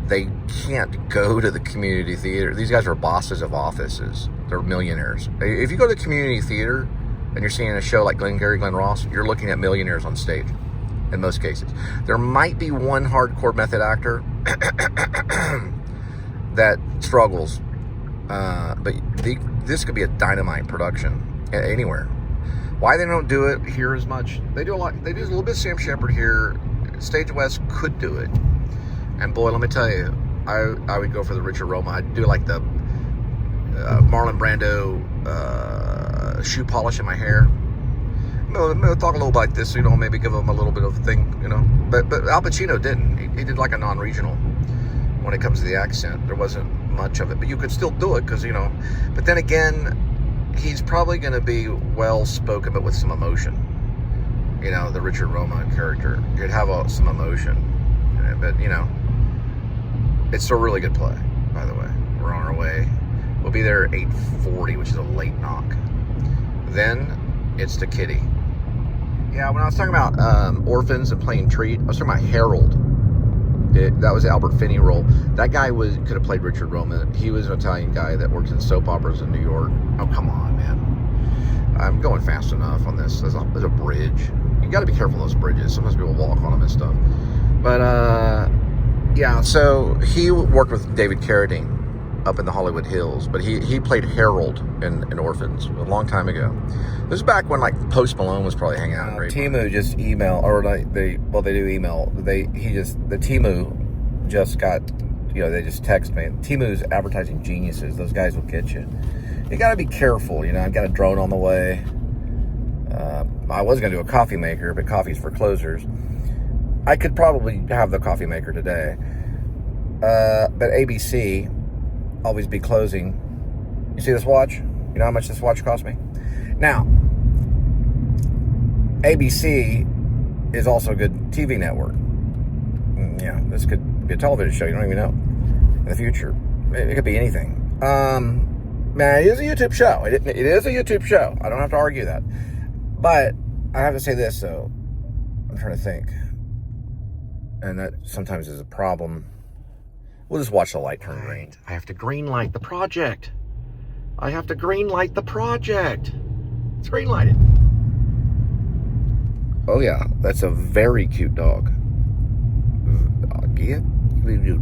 They can't go to the community theater. These guys are bosses of offices. They're millionaires. If you go to the community theater and you're seeing a show like Glengarry Glen Ross, you're looking at millionaires on stage in most cases. There might be one hardcore method actor that struggles, but this could be a dynamite production anywhere. Why they don't do it here as much? They do a lot. They do a little bit of Sam Shepard here. Stage West could do it, and boy, let me tell you, I would go for the Richard Roma. I'd do like the Marlon Brando shoe polish in my hair. Maybe talk a little like this, you know, maybe give them a little bit of a thing, you know. But Al Pacino didn't. He did like a non-regional when it comes to the accent. There wasn't much of it, but you could still do it because, you know. But then again, he's probably going to be well-spoken, but with some emotion. You know, the Richard Roma character. He'd have some emotion. But, you know, it's a really good play, by the way. We're on our way. We'll be there at 8:40, which is a late knock. Then it's the Kitty. Yeah, when I was talking about Orphans and playing Treat, I was talking about Harold. That was Albert Finney role. That guy could have played Richard Roma. He was an Italian guy that worked in soap operas in New York. Oh, come on, man. I'm going fast enough on this. There's a bridge. You got to be careful on those bridges. Sometimes people walk on them and stuff. But, yeah, so he worked with David Carradine up in the Hollywood Hills. But he played Harold in Orphans a long time ago. This was back when, like, Post Malone was probably hanging out. Timu just emailed, or they do email. The Timu just got, you know, they just text me. Timu's advertising geniuses. Those guys will get you. You got to be careful, you know. I've got a drone on the way. I was going to do a coffee maker, but coffee's for closers. I could probably have the coffee maker today. But ABC, always be closing. You see this watch? You know how much this watch cost me? Now, ABC is also a good TV network. Yeah, this could be a television show. You don't even know. In the future, it could be anything. Man, it is a YouTube show. It is a YouTube show. I don't have to argue that. But I have to say this, though. I'm trying to think. And that sometimes is a problem. We'll just watch the light turn green. I have to green light the project. It's green lighted. Oh, yeah. That's a very cute dog. Yeah.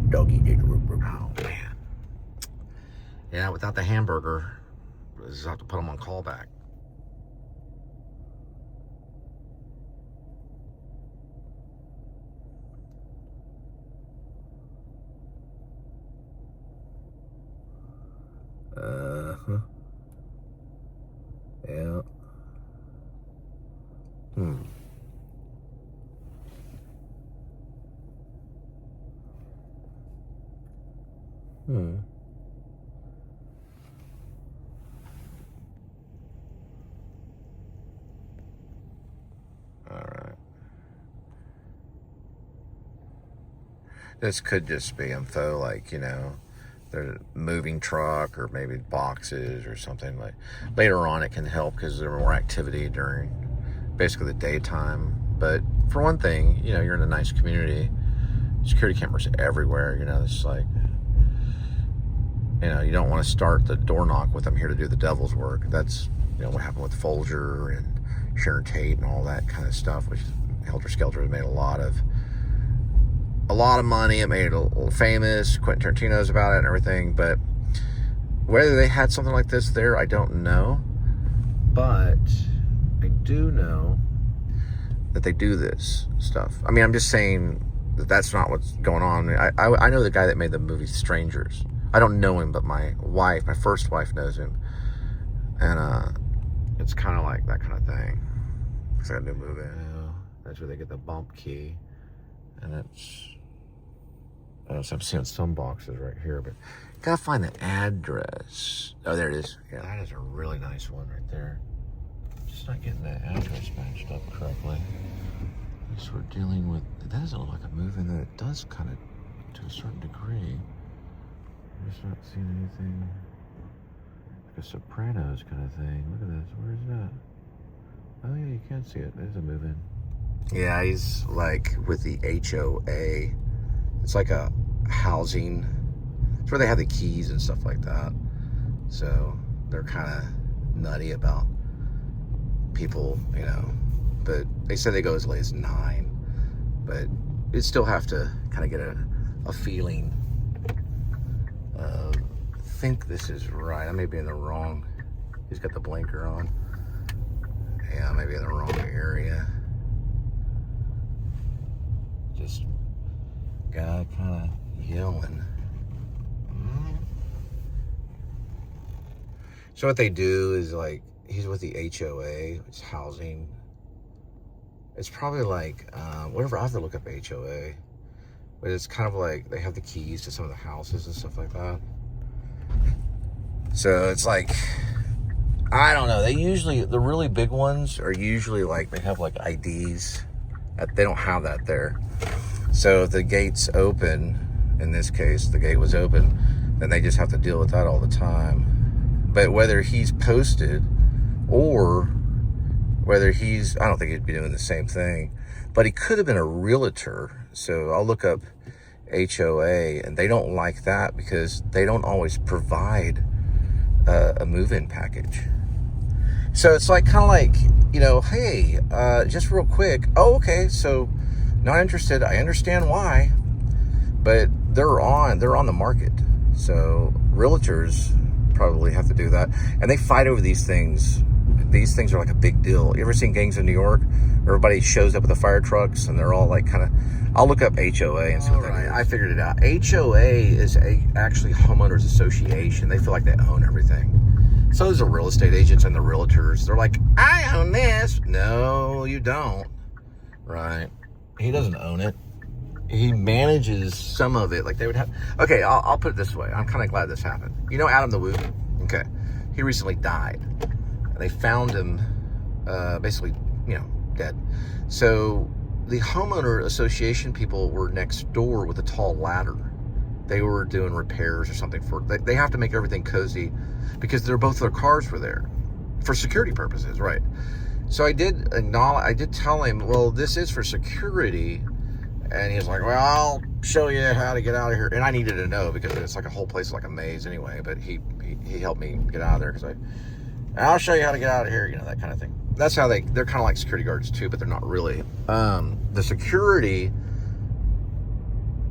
Doggy. Oh, man. Yeah, without the hamburger, I just have to put them on callback. Yeah. All right. This could just be info, like, you know, there's a moving truck or maybe boxes or something. Like later on it can help because there's more activity during basically the daytime. But for one thing, you know, you're in a nice community, security cameras everywhere, you know. It's like, you know, you don't want to start the door knock with I'm here to do the devil's work. That's, you know, what happened with Folger and Sharon Tate and all that kind of stuff, which Helter Skelter has made a lot of money. It made it a little famous. Quentin Tarantino's about it and everything. But whether they had something like this there, I don't know. But I do know that they do this stuff. I mean, I'm just saying that that's not what's going on. I know the guy that made the movie Strangers. I don't know him, but my first wife knows him. And it's kind of like that kind of thing. It's like a new movie. That's where they get the bump key. And it's, so I'm seeing some boxes right here, but gotta find the address. Oh, there it is. Yeah, that is a really nice one right there. Just not getting the address matched up correctly. So we're dealing with, it doesn't look like a move-in, and it does kind of to a certain degree. I'm just not seeing anything like a Sopranos kind of thing. Look at this. Where is that? Oh yeah, you can see it. There's a move-in. Yeah, he's like with the HOA. It's like a housing. It's where they have the keys and stuff like that. So they're kind of nutty about people, you know. But they said they go as late as 9. But you'd still have to kind of get a feeling. I think this is right. I may be in the wrong. He's got the blinker on. Yeah, I may be in the wrong area. Just guy kind of yelling. So what they do is like, he's with the HOA, it's housing. It's probably like, whatever, I'll have to look up HOA. But it's kind of like, they have the keys to some of the houses and stuff like that. So it's like, I don't know, they usually, the really big ones are usually like, they have like IDs. They don't have that there. So if the gate's open, in this case, the gate was open, then they just have to deal with that all the time. But whether he's posted or whether he's, I don't think he'd be doing the same thing, but he could have been a realtor. So I'll look up HOA, and they don't like that because they don't always provide a move-in package. So it's like, kind of like, you know, hey, just real quick. Oh, okay. So not interested. I understand why, but they're on the market. So realtors probably have to do that. And they fight over these things. These things are like a big deal. You ever seen Gangs of New York? Everybody shows up with the fire trucks and they're all like kind of, I'll look up HOA and see what that is. I figured it out. HOA is actually homeowners association. They feel like they own everything. So there's the real estate agents and the realtors. They're like, I own this. No, you don't. Right. He doesn't own it. He manages some of it. Like they would have. Okay, I'll put it this way. I'm kind of glad this happened. You know Adam the Woo? Okay. He recently died. They found him basically, you know, dead. So the homeowner association people were next door with a tall ladder. They were doing repairs or something for, they have to make everything cozy because both their cars were there for security purposes, right? So I did tell him, well, this is for security. And he was like, well, I'll show you how to get out of here. And I needed to know because it's like a whole place like a maze anyway. But he helped me get out of there because I'll show you how to get out of here, you know, that kind of thing. That's how they're kind of like security guards too, but they're not really. The security,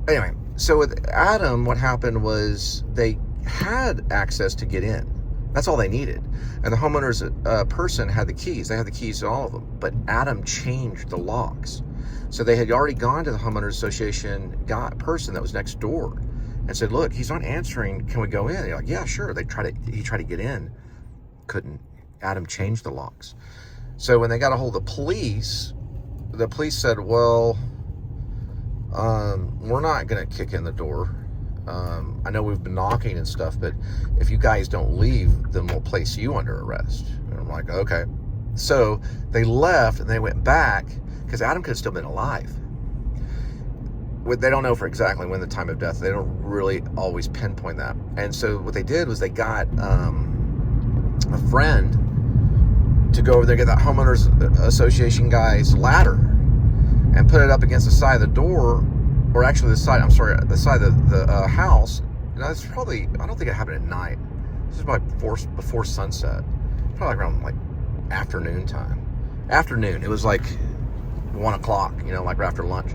anyway, so with Adam, what happened was they had access to get in. That's all they needed. And the homeowner's person had the keys. They had the keys to all of them. But Adam changed the locks. So they had already gone to the homeowners association person that was next door and said, look, he's not answering. Can we go in? And they're like, yeah, sure. He tried to get in. Couldn't. Adam changed the locks. So when they got a hold of the police said, well, we're not going to kick in the door. I know we've been knocking and stuff, but if you guys don't leave, then we'll place you under arrest. And I'm like, okay. So they left and they went back because Adam could have still been alive. They don't know for exactly when the time of death. They don't really always pinpoint that. And so what they did was they got a friend to go over there, get that homeowners association guy's ladder and put it up against the side of the door, or actually the side of the house. Now it's probably, I don't think it happened at night. This is probably before sunset. Probably around like afternoon time. Afternoon, it was like 1 o'clock, you know, like right after lunch.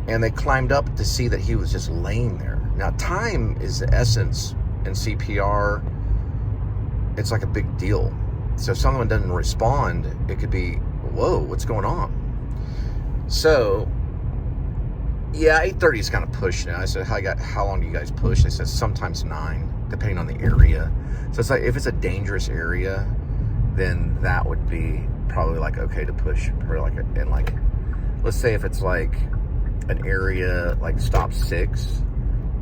And they climbed up to see that he was just laying there. Now time is the essence in CPR. It's like a big deal. So if someone doesn't respond, it could be, whoa, what's going on? So, yeah, 8:30 is kind of pushed now. I said, how long do you guys push? They said sometimes 9, depending on the area. So it's like, if it's a dangerous area, then that would be probably like okay to push for like in like let's say if it's like an area like stop 6,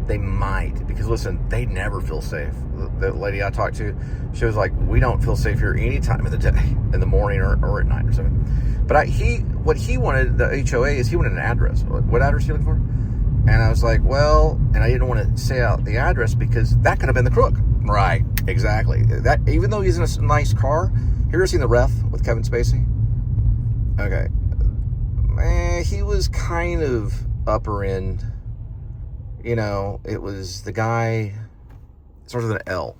they might, because listen, they never feel safe. The lady I talked to, she was like, we don't feel safe here any time of the day, in the morning or at night or something. But what he wanted, the HOA, is he wanted an address. What address are you looking for? And I was like, well, and I didn't want to say out the address because that could have been the crook. Right, exactly. That, even though he's in a nice car, have you ever seen The Ref with Kevin Spacey? Okay. He was kind of upper end. You know, it was the guy, starts with an L.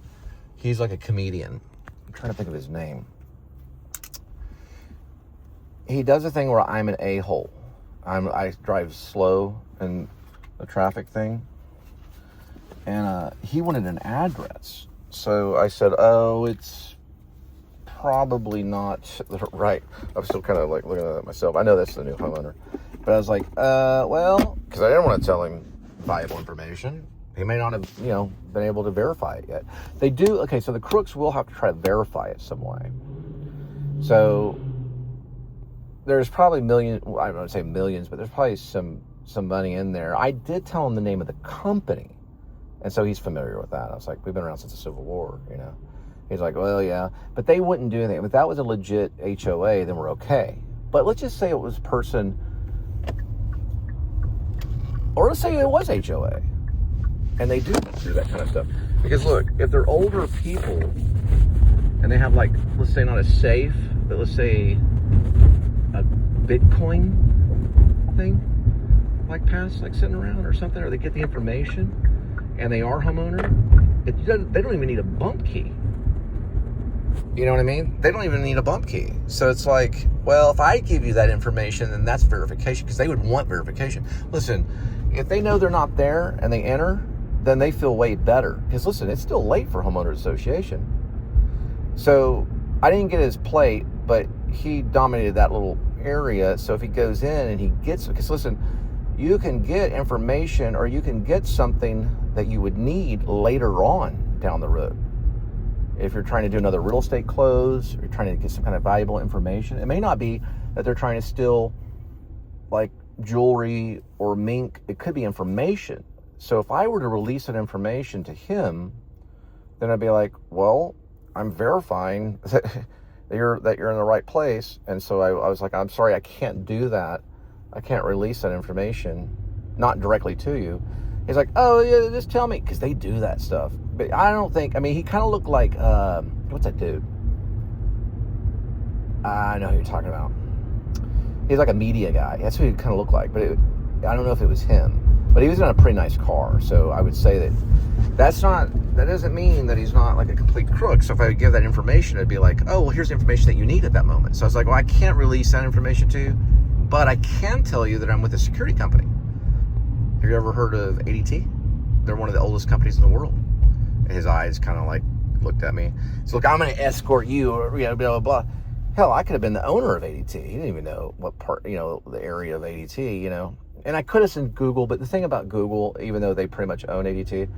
He's like a comedian. I'm trying to think of his name. He does a thing where I'm an a-hole. I drive slow and the traffic thing. And he wanted an address. So I said, oh, it's probably not right. I'm still kind of like looking at it myself. I know that's the new homeowner. But I was like, well, because I didn't want to tell him valuable information. He may not have, you know, been able to verify it yet. They do, okay, so the crooks will have to try to verify it some way. So there's probably millions, well, I don't want to say millions, but there's probably some money in there. I did tell him the name of the company. And so he's familiar with that. I was like, we've been around since the Civil War, you know. He's like, well, yeah. But they wouldn't do anything. If that was a legit HOA, then we're okay. But let's just say it was a person, or let's say it was HOA. And they do that kind of stuff. Because look, if they're older people, and they have like, let's say not a safe, but let's say a Bitcoin thing, like pass, like sitting around or something, or they get the information, and they are homeowner, they don't even need a bump key. You know what I mean? They don't even need a bump key. So it's like, well, if I give you that information, then that's verification, because they would want verification. Listen, if they know they're not there and they enter, then they feel way better. Because listen, it's still late for homeowners association. So I didn't get his plate, but he dominated that little area. So if he goes in and he gets, because listen, you can get information, or you can get something that you would need later on down the road. If you're trying to do another real estate close, or you're trying to get some kind of valuable information, it may not be that they're trying to steal like jewelry or mink. It could be information. So if I were to release that information to him, then I'd be like, well, I'm verifying that you're in the right place. And so I was like, I'm sorry, I can't do that. I can't release that information, not directly to you. He's like, oh, yeah, just tell me, because they do that stuff. But I don't think, I mean, he kind of looked like, what's that dude? I know who you're talking about. He's like a media guy. That's who he kind of looked like. But I don't know if it was him. But he was in a pretty nice car. So I would say that doesn't mean that he's not like a complete crook. So if I would give that information, it'd be like, oh, well, here's the information that you need at that moment. So I was like, well, I can't release that information to you, but I can tell you that I'm with a security company. Have you ever heard of ADT? They're one of the oldest companies in the world. His eyes kind of like looked at me. So look, I'm going to escort you, or blah, blah, blah. Hell, I could have been the owner of ADT. He didn't even know what part, the area of ADT, And I could have seen Google, but the thing about Google, even though they pretty much own ADT,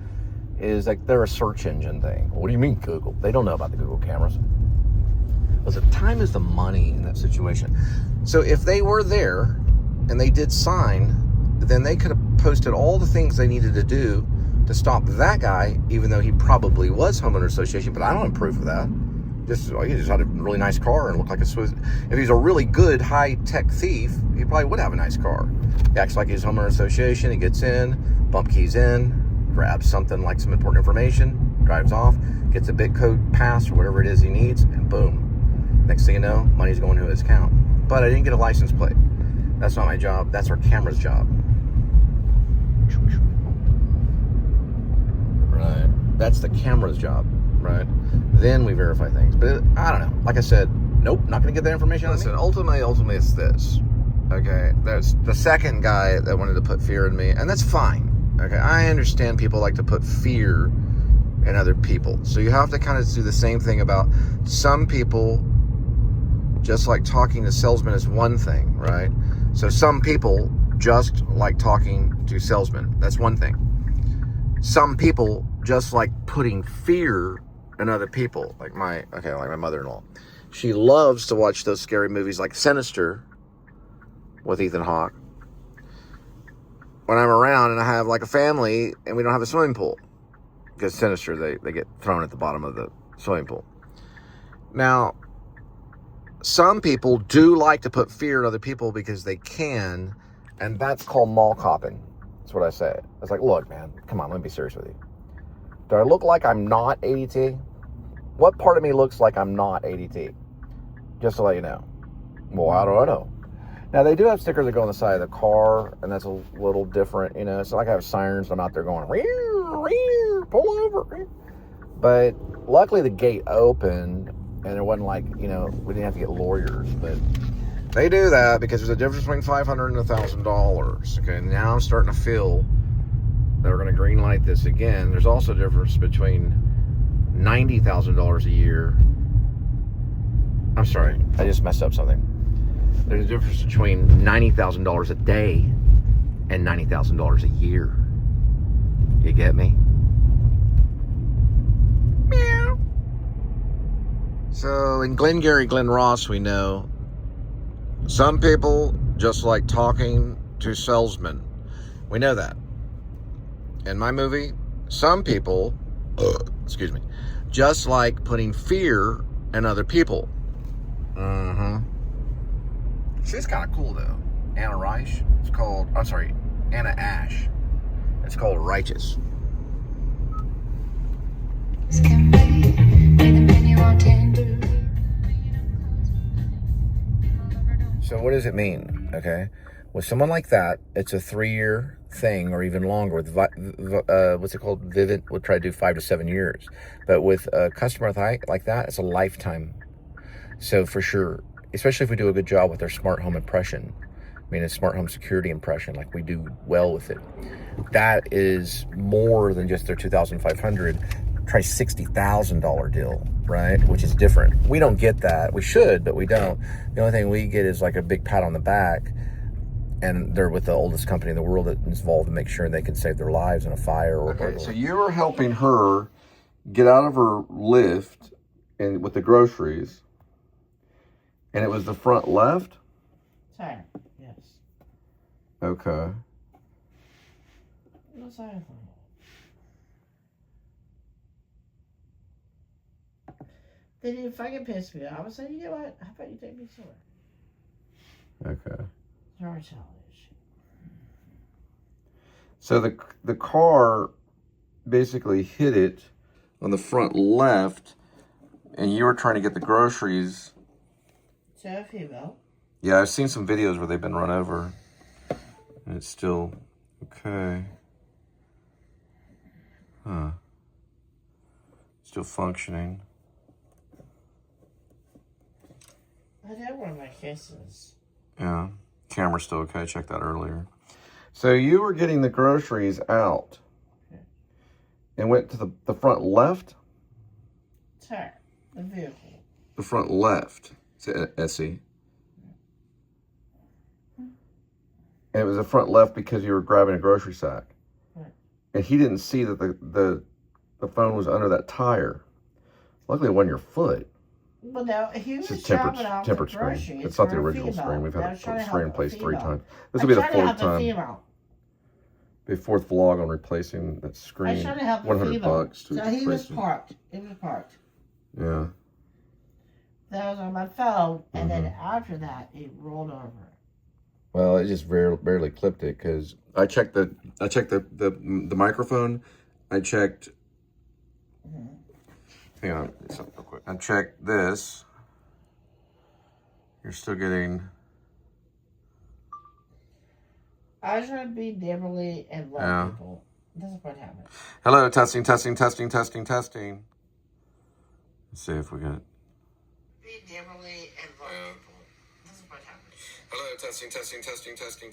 is like they're a search engine thing. What do you mean Google? They don't know about the Google cameras. Listen, time is the money in that situation. So if they were there and they did sign, then they could have posted all the things they needed to do to stop that guy, even though he probably was homeowner association, but I don't have proof of that. He just had a really nice car and looked like a Swiss. If he's a really good high-tech thief, he probably would have a nice car. He acts like he's homeowner association. He gets in, bump keys in, grabs something like some important information, drives off, gets a bit code pass or whatever it is he needs, and boom. Next thing you know, money's going to his account. But I didn't get a license plate. That's not my job. That's our camera's job. Right. That's the camera's job. Right. Then we verify things. But I don't know. Like I said, nope, not going to get that information. Listen, ultimately it's this. Okay. There's the second guy that wanted to put fear in me, and that's fine. Okay. I understand people like to put fear in other people. So you have to kind of do the same thing about some people. Just like talking to salesmen is one thing, right? So some people just like talking to salesmen. That's one thing. Some people just like putting fear in other people. Like my mother-in-law. She loves to watch those scary movies like Sinister, with Ethan Hawke. When I'm around and I have like a family and we don't have a swimming pool. Because Sinister, they get thrown at the bottom of the swimming pool. Now, some people do like to put fear in other people because they can, and that's called mall copping. That's what I say. It's like, look, man, come on, let me be serious with you. Do I look like I'm not ADT? What part of me looks like I'm not ADT? Just to let you know. Well, how do I know? Now, they do have stickers that go on the side of the car, and that's a little different, you know. It's not like I have sirens, and I'm out there going, rear, rear, pull over. Rear. But luckily the gate opened, and it wasn't like, you know, we didn't have to get lawyers. But they do that because there's a difference between $500 and $1,000. Okay, now I'm starting to feel that we're going to green light this again. There's also a difference between $90,000 a year. I'm sorry, I just messed up something. There's a difference between $90,000 a day and $90,000 a year. You get me? Meow. So in Glengarry Glen Ross, we know some people just like talking to salesmen. We know that. In my movie, some people, excuse me, just like putting fear in other people. She's kind of cool though. Anna Reich. It's called, I'm sorry, Anna Ash. It's called Righteous. Can wait, lay the menu on tender. So what does it mean? Okay. With someone like that, it's a 3-year thing or even longer. With what's it called? Vivint would try to do 5 to 7 years. But with a customer like that, it's a lifetime. So for sure, especially if we do a good job with our smart home impression, I mean a smart home security impression, like we do well with it, that is more than just their $2,500. Try $60,000 deal, right? Which is different. We don't get that. We should, but we don't. The only thing we get is like a big pat on the back, and they're with the oldest company in the world that's involved to make sure they can save their lives in a fire or Okay, so you were helping her get out of her lift and with the groceries, and it was the front left? Sorry. Yes. Okay. No, sorry. They didn't fucking piss me off. I said, you know what? How about you take me somewhere? Okay. Sorry, childish. So the car basically hit it on the front left, and you were trying to get the groceries. So a female. Yeah, I've seen some videos where they've been run over, and it's still okay. Huh. Still functioning. I did one of my kisses. Yeah, camera's still okay. I checked that earlier. So you were getting the groceries out and went to the front left? Sorry, the vehicle. The front left, Essie. And it was the front left because you were grabbing a grocery sack. Right. And he didn't see that the phone was under that tire. Luckily it wasn't your foot. But now he was It's a chopping off tempered the screen. groceries. It's not the for a original female. screen. We've I had was the trying to screen help a replaced 3 female. times. This will be the I tried to 4th help a time. female. The 4th vlog on replacing that I was screen. trying to help a $100 female. to So he was replace it. parked. It was parked. Yeah. That was on my phone, and then after that, it rolled over. Well, it just barely clipped it because I checked the microphone. I checked. Hang on, it's up real quick. I checked this. You're still getting. I was trying to be neighborly and love Yeah. people. This is what happened. Hello, testing. Let's see if we got. Be neighborly and love people. This is what happened. Hello, testing.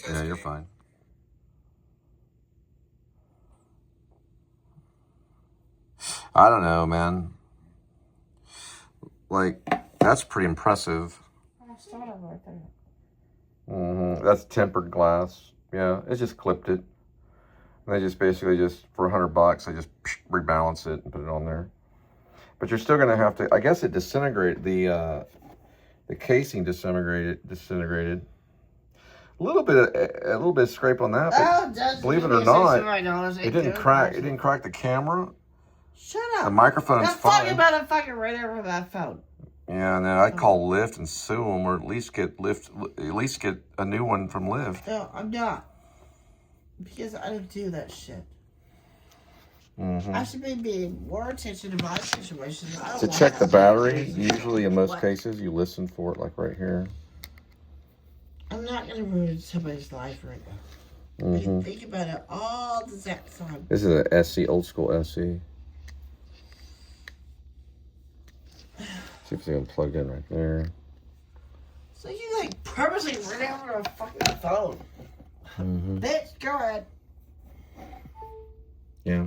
Yeah, you're fine. I don't know, man. Like, that's pretty impressive. I started right there. That's tempered glass. Yeah, it just clipped it. And they just basically for $100, they just rebalance it and put it on there. But you're still gonna have to. I guess it disintegrated. The casing disintegrated. A little bit of scrape on that, but Oh, it does. believe it Give or me not, $65. it didn't crack. It didn't crack the camera. Shut up. The microphone's I'm talking fine. about a fucking right over that phone. Yeah, and then I'd call Lyft and sue them, or at least get a new one from Lyft. No, I'm not. Because I don't do that shit. Mm-hmm. I should be paying more attention to my situations. I don't To want check the that battery, situation. usually in most What? cases, you listen for it, like right here. I'm not going to ruin somebody's life right now. Mm-hmm. I think about it all the time. This is an SE, old school SE. See if it's even plugged in right there. So you like purposely ran over a fucking phone. Mm-hmm. Bitch, go ahead. Yeah.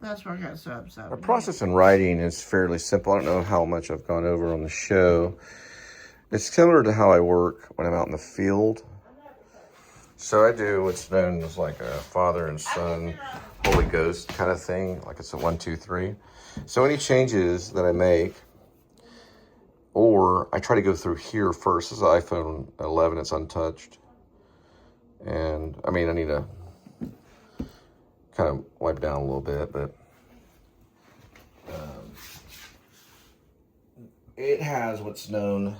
That's why I got so upset. The process in writing is fairly simple. I don't know how much I've gone over on the show. It's similar to how I work when I'm out in the field. So I do what's known as like a Father and Son, Holy Ghost kind of thing. Like it's a 1, 2, 3. So any changes that I make, or I try to go through here first. This is an iPhone 11. It's untouched. And I mean, I need to kind of wipe down a little bit, but it has what's known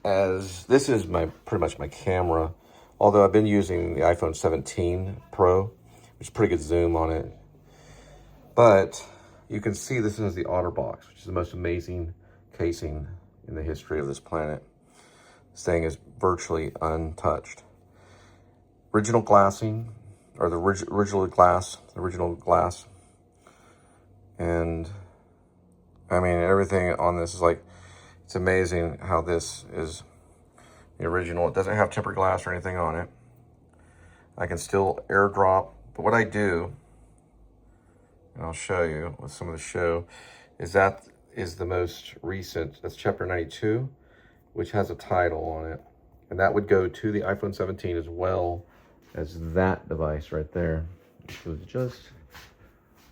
as, this is pretty much my camera, although I've been using the iPhone 17 Pro, which is pretty good zoom on it. But you can see this is the OtterBox, which is the most amazing casing in the history of this planet. This thing is virtually untouched. Original glassing, or the original glass. And I mean, everything on this is like, it's amazing how this is the original. It doesn't have tempered glass or anything on it. I can still airdrop, but what I do, and I'll show you with some of the show, is that is the most recent, that's chapter 92, which has a title on it. And that would go to the iPhone 17 as well as that device right there, which was just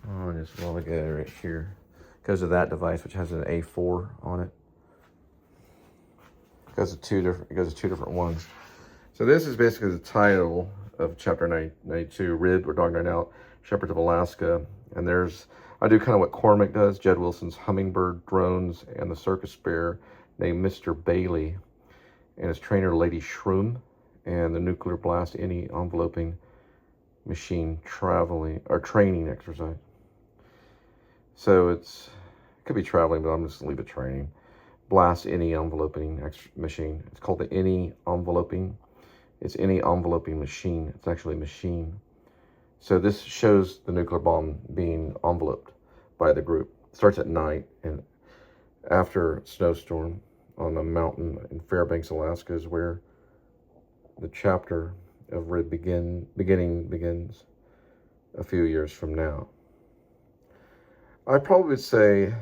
on this while ago right here. Goes to that device, which has an A4 on it. It goes to two different ones. So this is basically the title of chapter 92, Rib or Dog Night Out, Shepherds of Alaska. And I do kind of what Cormac does, Jed Wilson's Hummingbird Drones, and the Circus Bear named Mr. Bailey, and his trainer Lady Shroom, and the Nuclear Blast Any Enveloping Machine training exercise. So it could be traveling, but I'm just gonna leave it training. Blast Any Enveloping Machine. It's called the Any Enveloping. It's Any Enveloping Machine. It's actually a machine. So this shows the nuclear bomb being enveloped by the group. It starts at night, and after a snowstorm on a mountain in Fairbanks, Alaska, is where the chapter of Rib begins a few years from now. I probably would say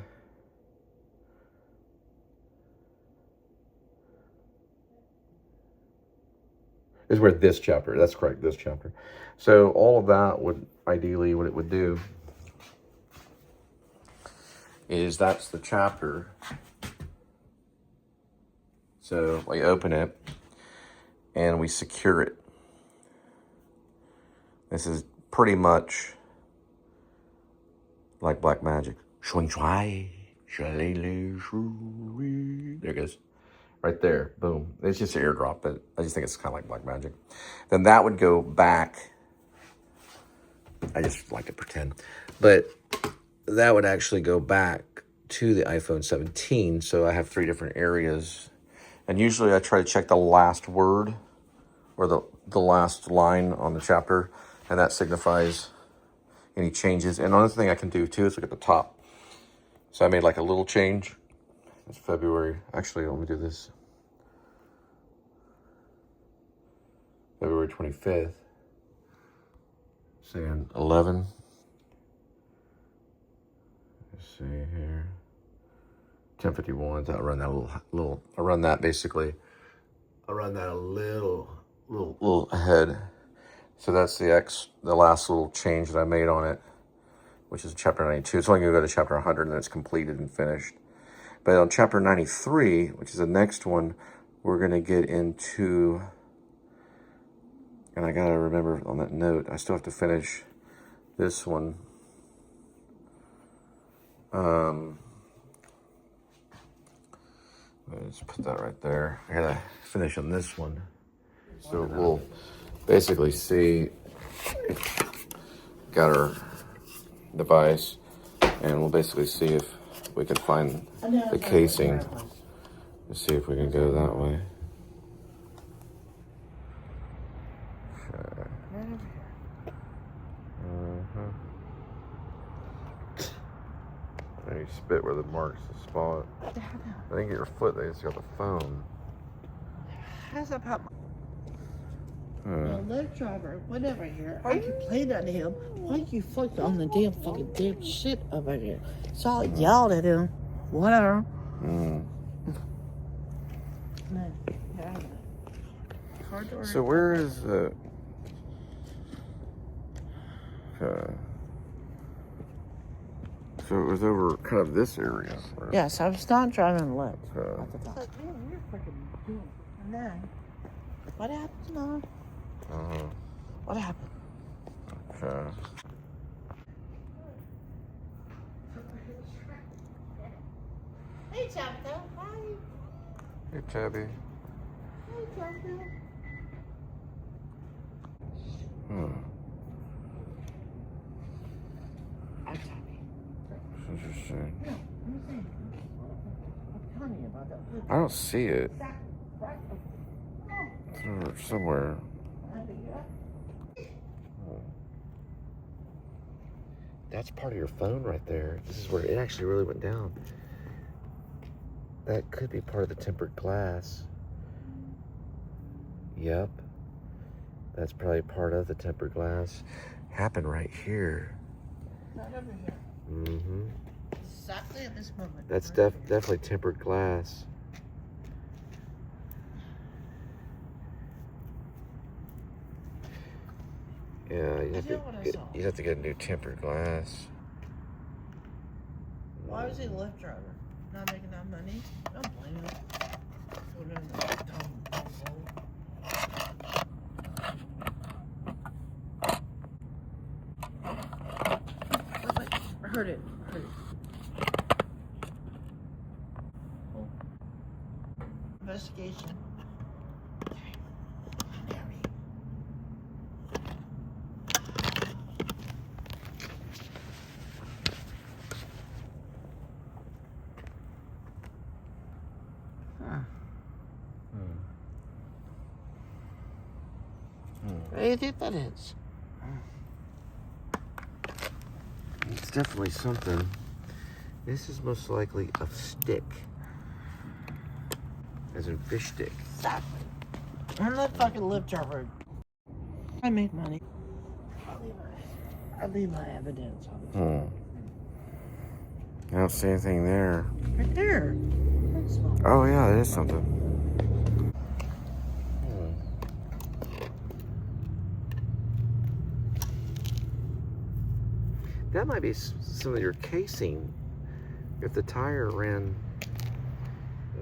is where this chapter, that's correct, this chapter. So all of that would, ideally, what it would do is that's the chapter. So we open it and we secure it. This is pretty much like black magic. There it goes. Right there, boom. It's just an airdrop, but I just think it's kind of like black magic. Then that would go back. I just like to pretend. But that would actually go back to the iPhone 17. So I have 3 different areas. And usually I try to check the last word or the last line on the chapter. And that signifies any changes. And another thing I can do too is look at the top. So I made like a little change. It's February. Actually, let me do this. February 25th. Saying 11. Let's see here. 10:51. So I run that I run that basically. I run that a little ahead. So that's the last little change that I made on it, which is chapter 92. It's only going to go to chapter 100 and then it's completed and finished. But on chapter 93, which is the next one, we're going to get into And I gotta remember on that note, I still have to finish this one. Let's put that right there. I gotta finish on this one. So we'll basically see, got our device, and we'll basically see if we can find the casing. Let's see if we can go that way. You spit where the marks the spot. I think your foot, they just got the phone. How's that pop? The lift driver, whatever here. I complained at him. Why you fucked on the damn shit over here? So I yelled at him. Whatever. So where is the? So it was over kind of this area. Right? Yes, I was not driving left. Okay. And then, what happened now? What happened? Okay. Hey, Tabitha. Hi. Hey, Tabby. Hey, Tabitha. I'm Tabby. Interesting. No, I'm saying. I'm telling you about that. I don't see it. It's over somewhere. That's part of your phone right there. This is where it actually really went down. That could be part of the tempered glass. Yep. That's probably part of the tempered glass. Happened right here. Not over here. Mm-hmm. Exactly at this moment. That's definitely tempered glass. Yeah, you have to get a new tempered glass. Why was he a Lyft driver? Not making that money? Don't blame him. I heard it. Investigation. What do you think that is? It's definitely something. This is most likely a stick. As in fish stick. Exactly. I'm not fucking Lyft driver. I make money. I leave my evidence on I don't see anything there. right there. Oh yeah, that is something. That might be some of your casing. If the tire ran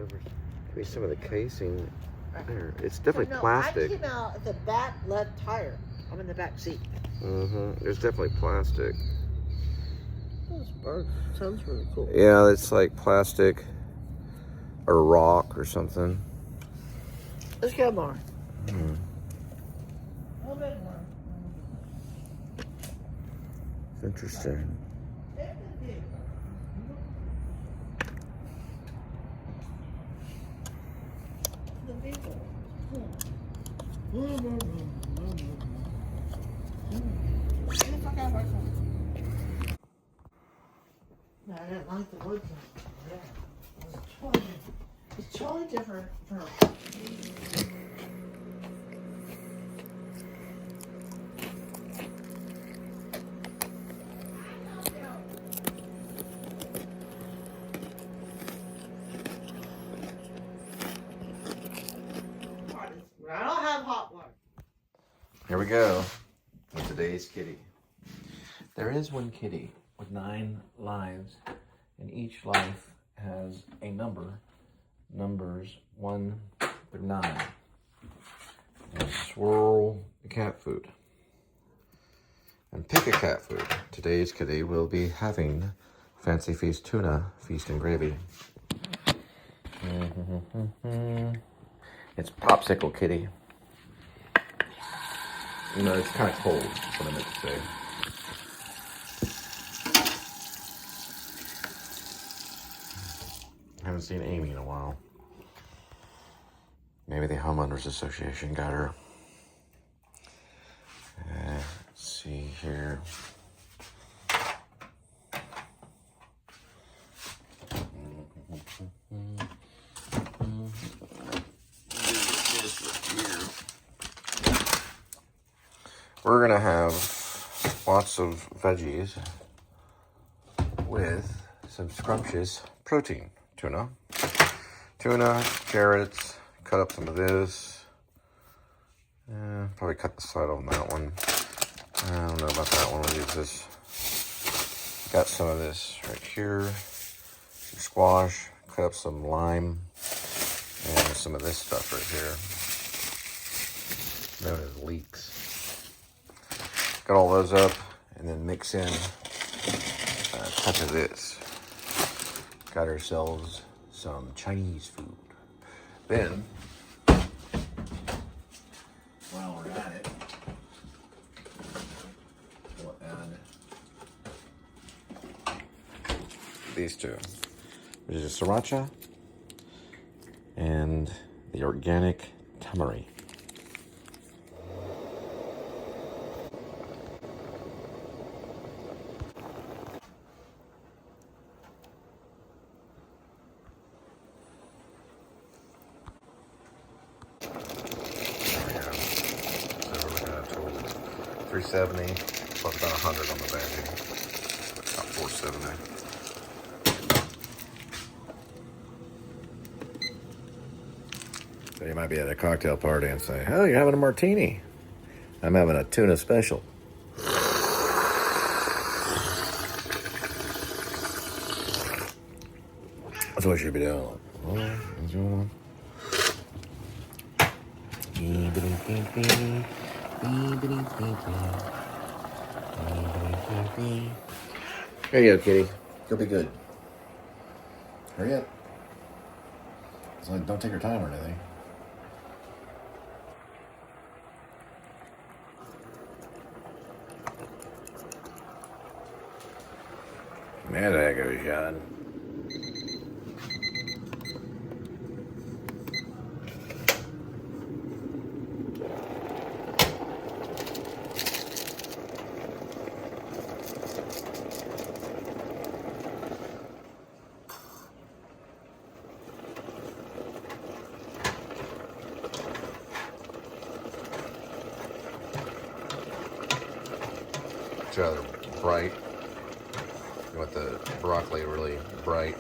over, could be some of the casing there. It's definitely plastic. I came out at the back left tire. I'm in the back seat. There's definitely plastic. This bird sounds really cool. Yeah, it's like plastic or rock or something. Let's get more. A little bit more. It's interesting. No, I didn't like the woods. It's totally different from. I don't have hot water. Here we go with today's kitty. There is one kitty with 9 lives, and each life has a number. Numbers 1 through 9. And swirl cat food. And pick a cat food. Today's kitty will be having Fancy Feast tuna, feast and gravy. It's popsicle kitty. You know, it's kind of cold, that's what I meant to say. I haven't seen Amy in a while. Maybe the Homeowners Association got her. Let's see here. We're gonna have lots of veggies with some scrumptious protein. Tuna, carrots, cut up some of this. Probably cut the side on that one. I don't know about that one, we'll use this. Got some of this right here. Some squash, cut up some lime, and some of this stuff right here. Known as leeks. Got all those up, and then mix in a touch of this. Got ourselves some Chinese food. Then, while we're at it, we'll add these two, which is sriracha and the organic tamari. $370 plus about $100 on the veggie. About $470. So you might be at a cocktail party and say, "Oh, you're having a martini." I'm having a tuna special. That's what you should be doing. There you go, kitty. You'll be good. Hurry up. It's like, don't take your time or anything. There that goes, John. It's rather bright. You want the broccoli really bright,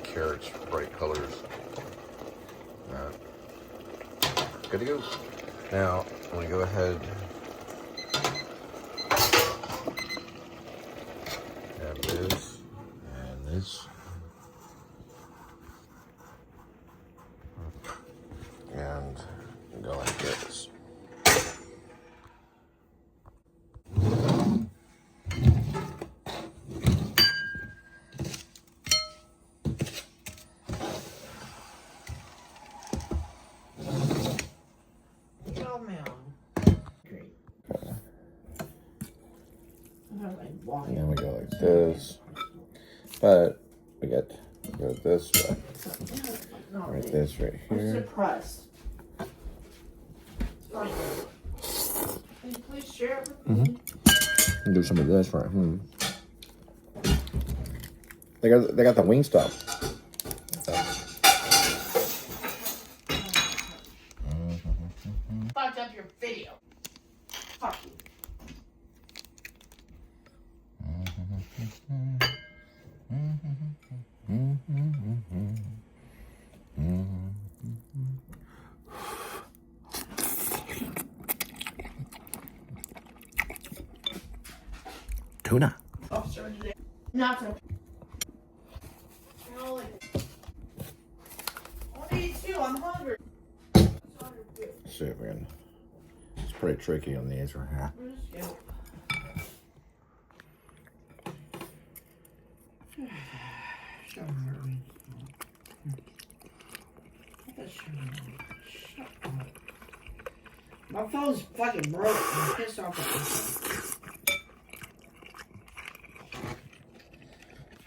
carrots bright colors. Good to go. Now I'm going to go ahead and have this and this. And go like this. And we go like this, but we got to go this way. Right, this right I'm here. surprised. Can you please share it with me? And do some of this right. They got the wing stop. Fucked up your video. Fuck you. Tuna. Officer today. Not to. Only eat two. I'm hungry. Let's see if we can pretty tricky on these right here. My phone's fucking broke. I'm pissed off at this.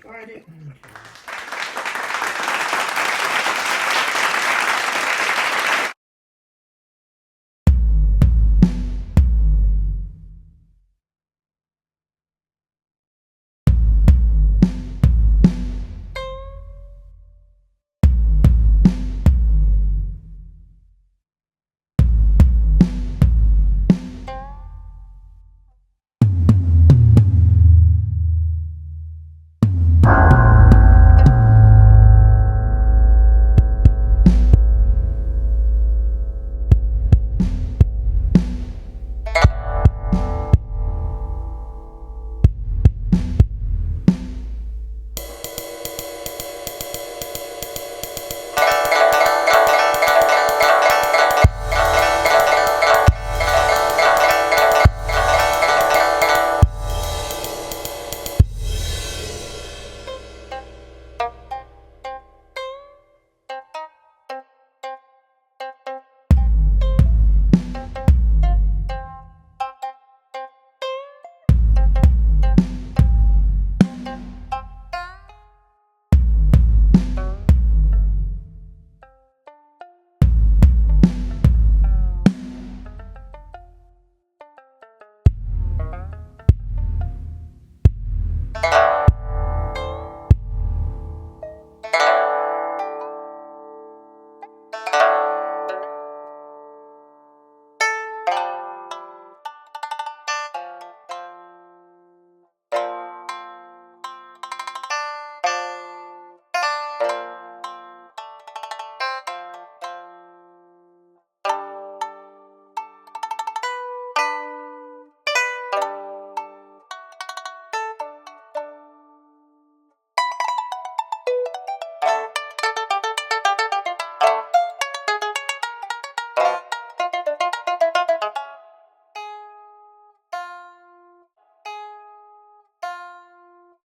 Alright,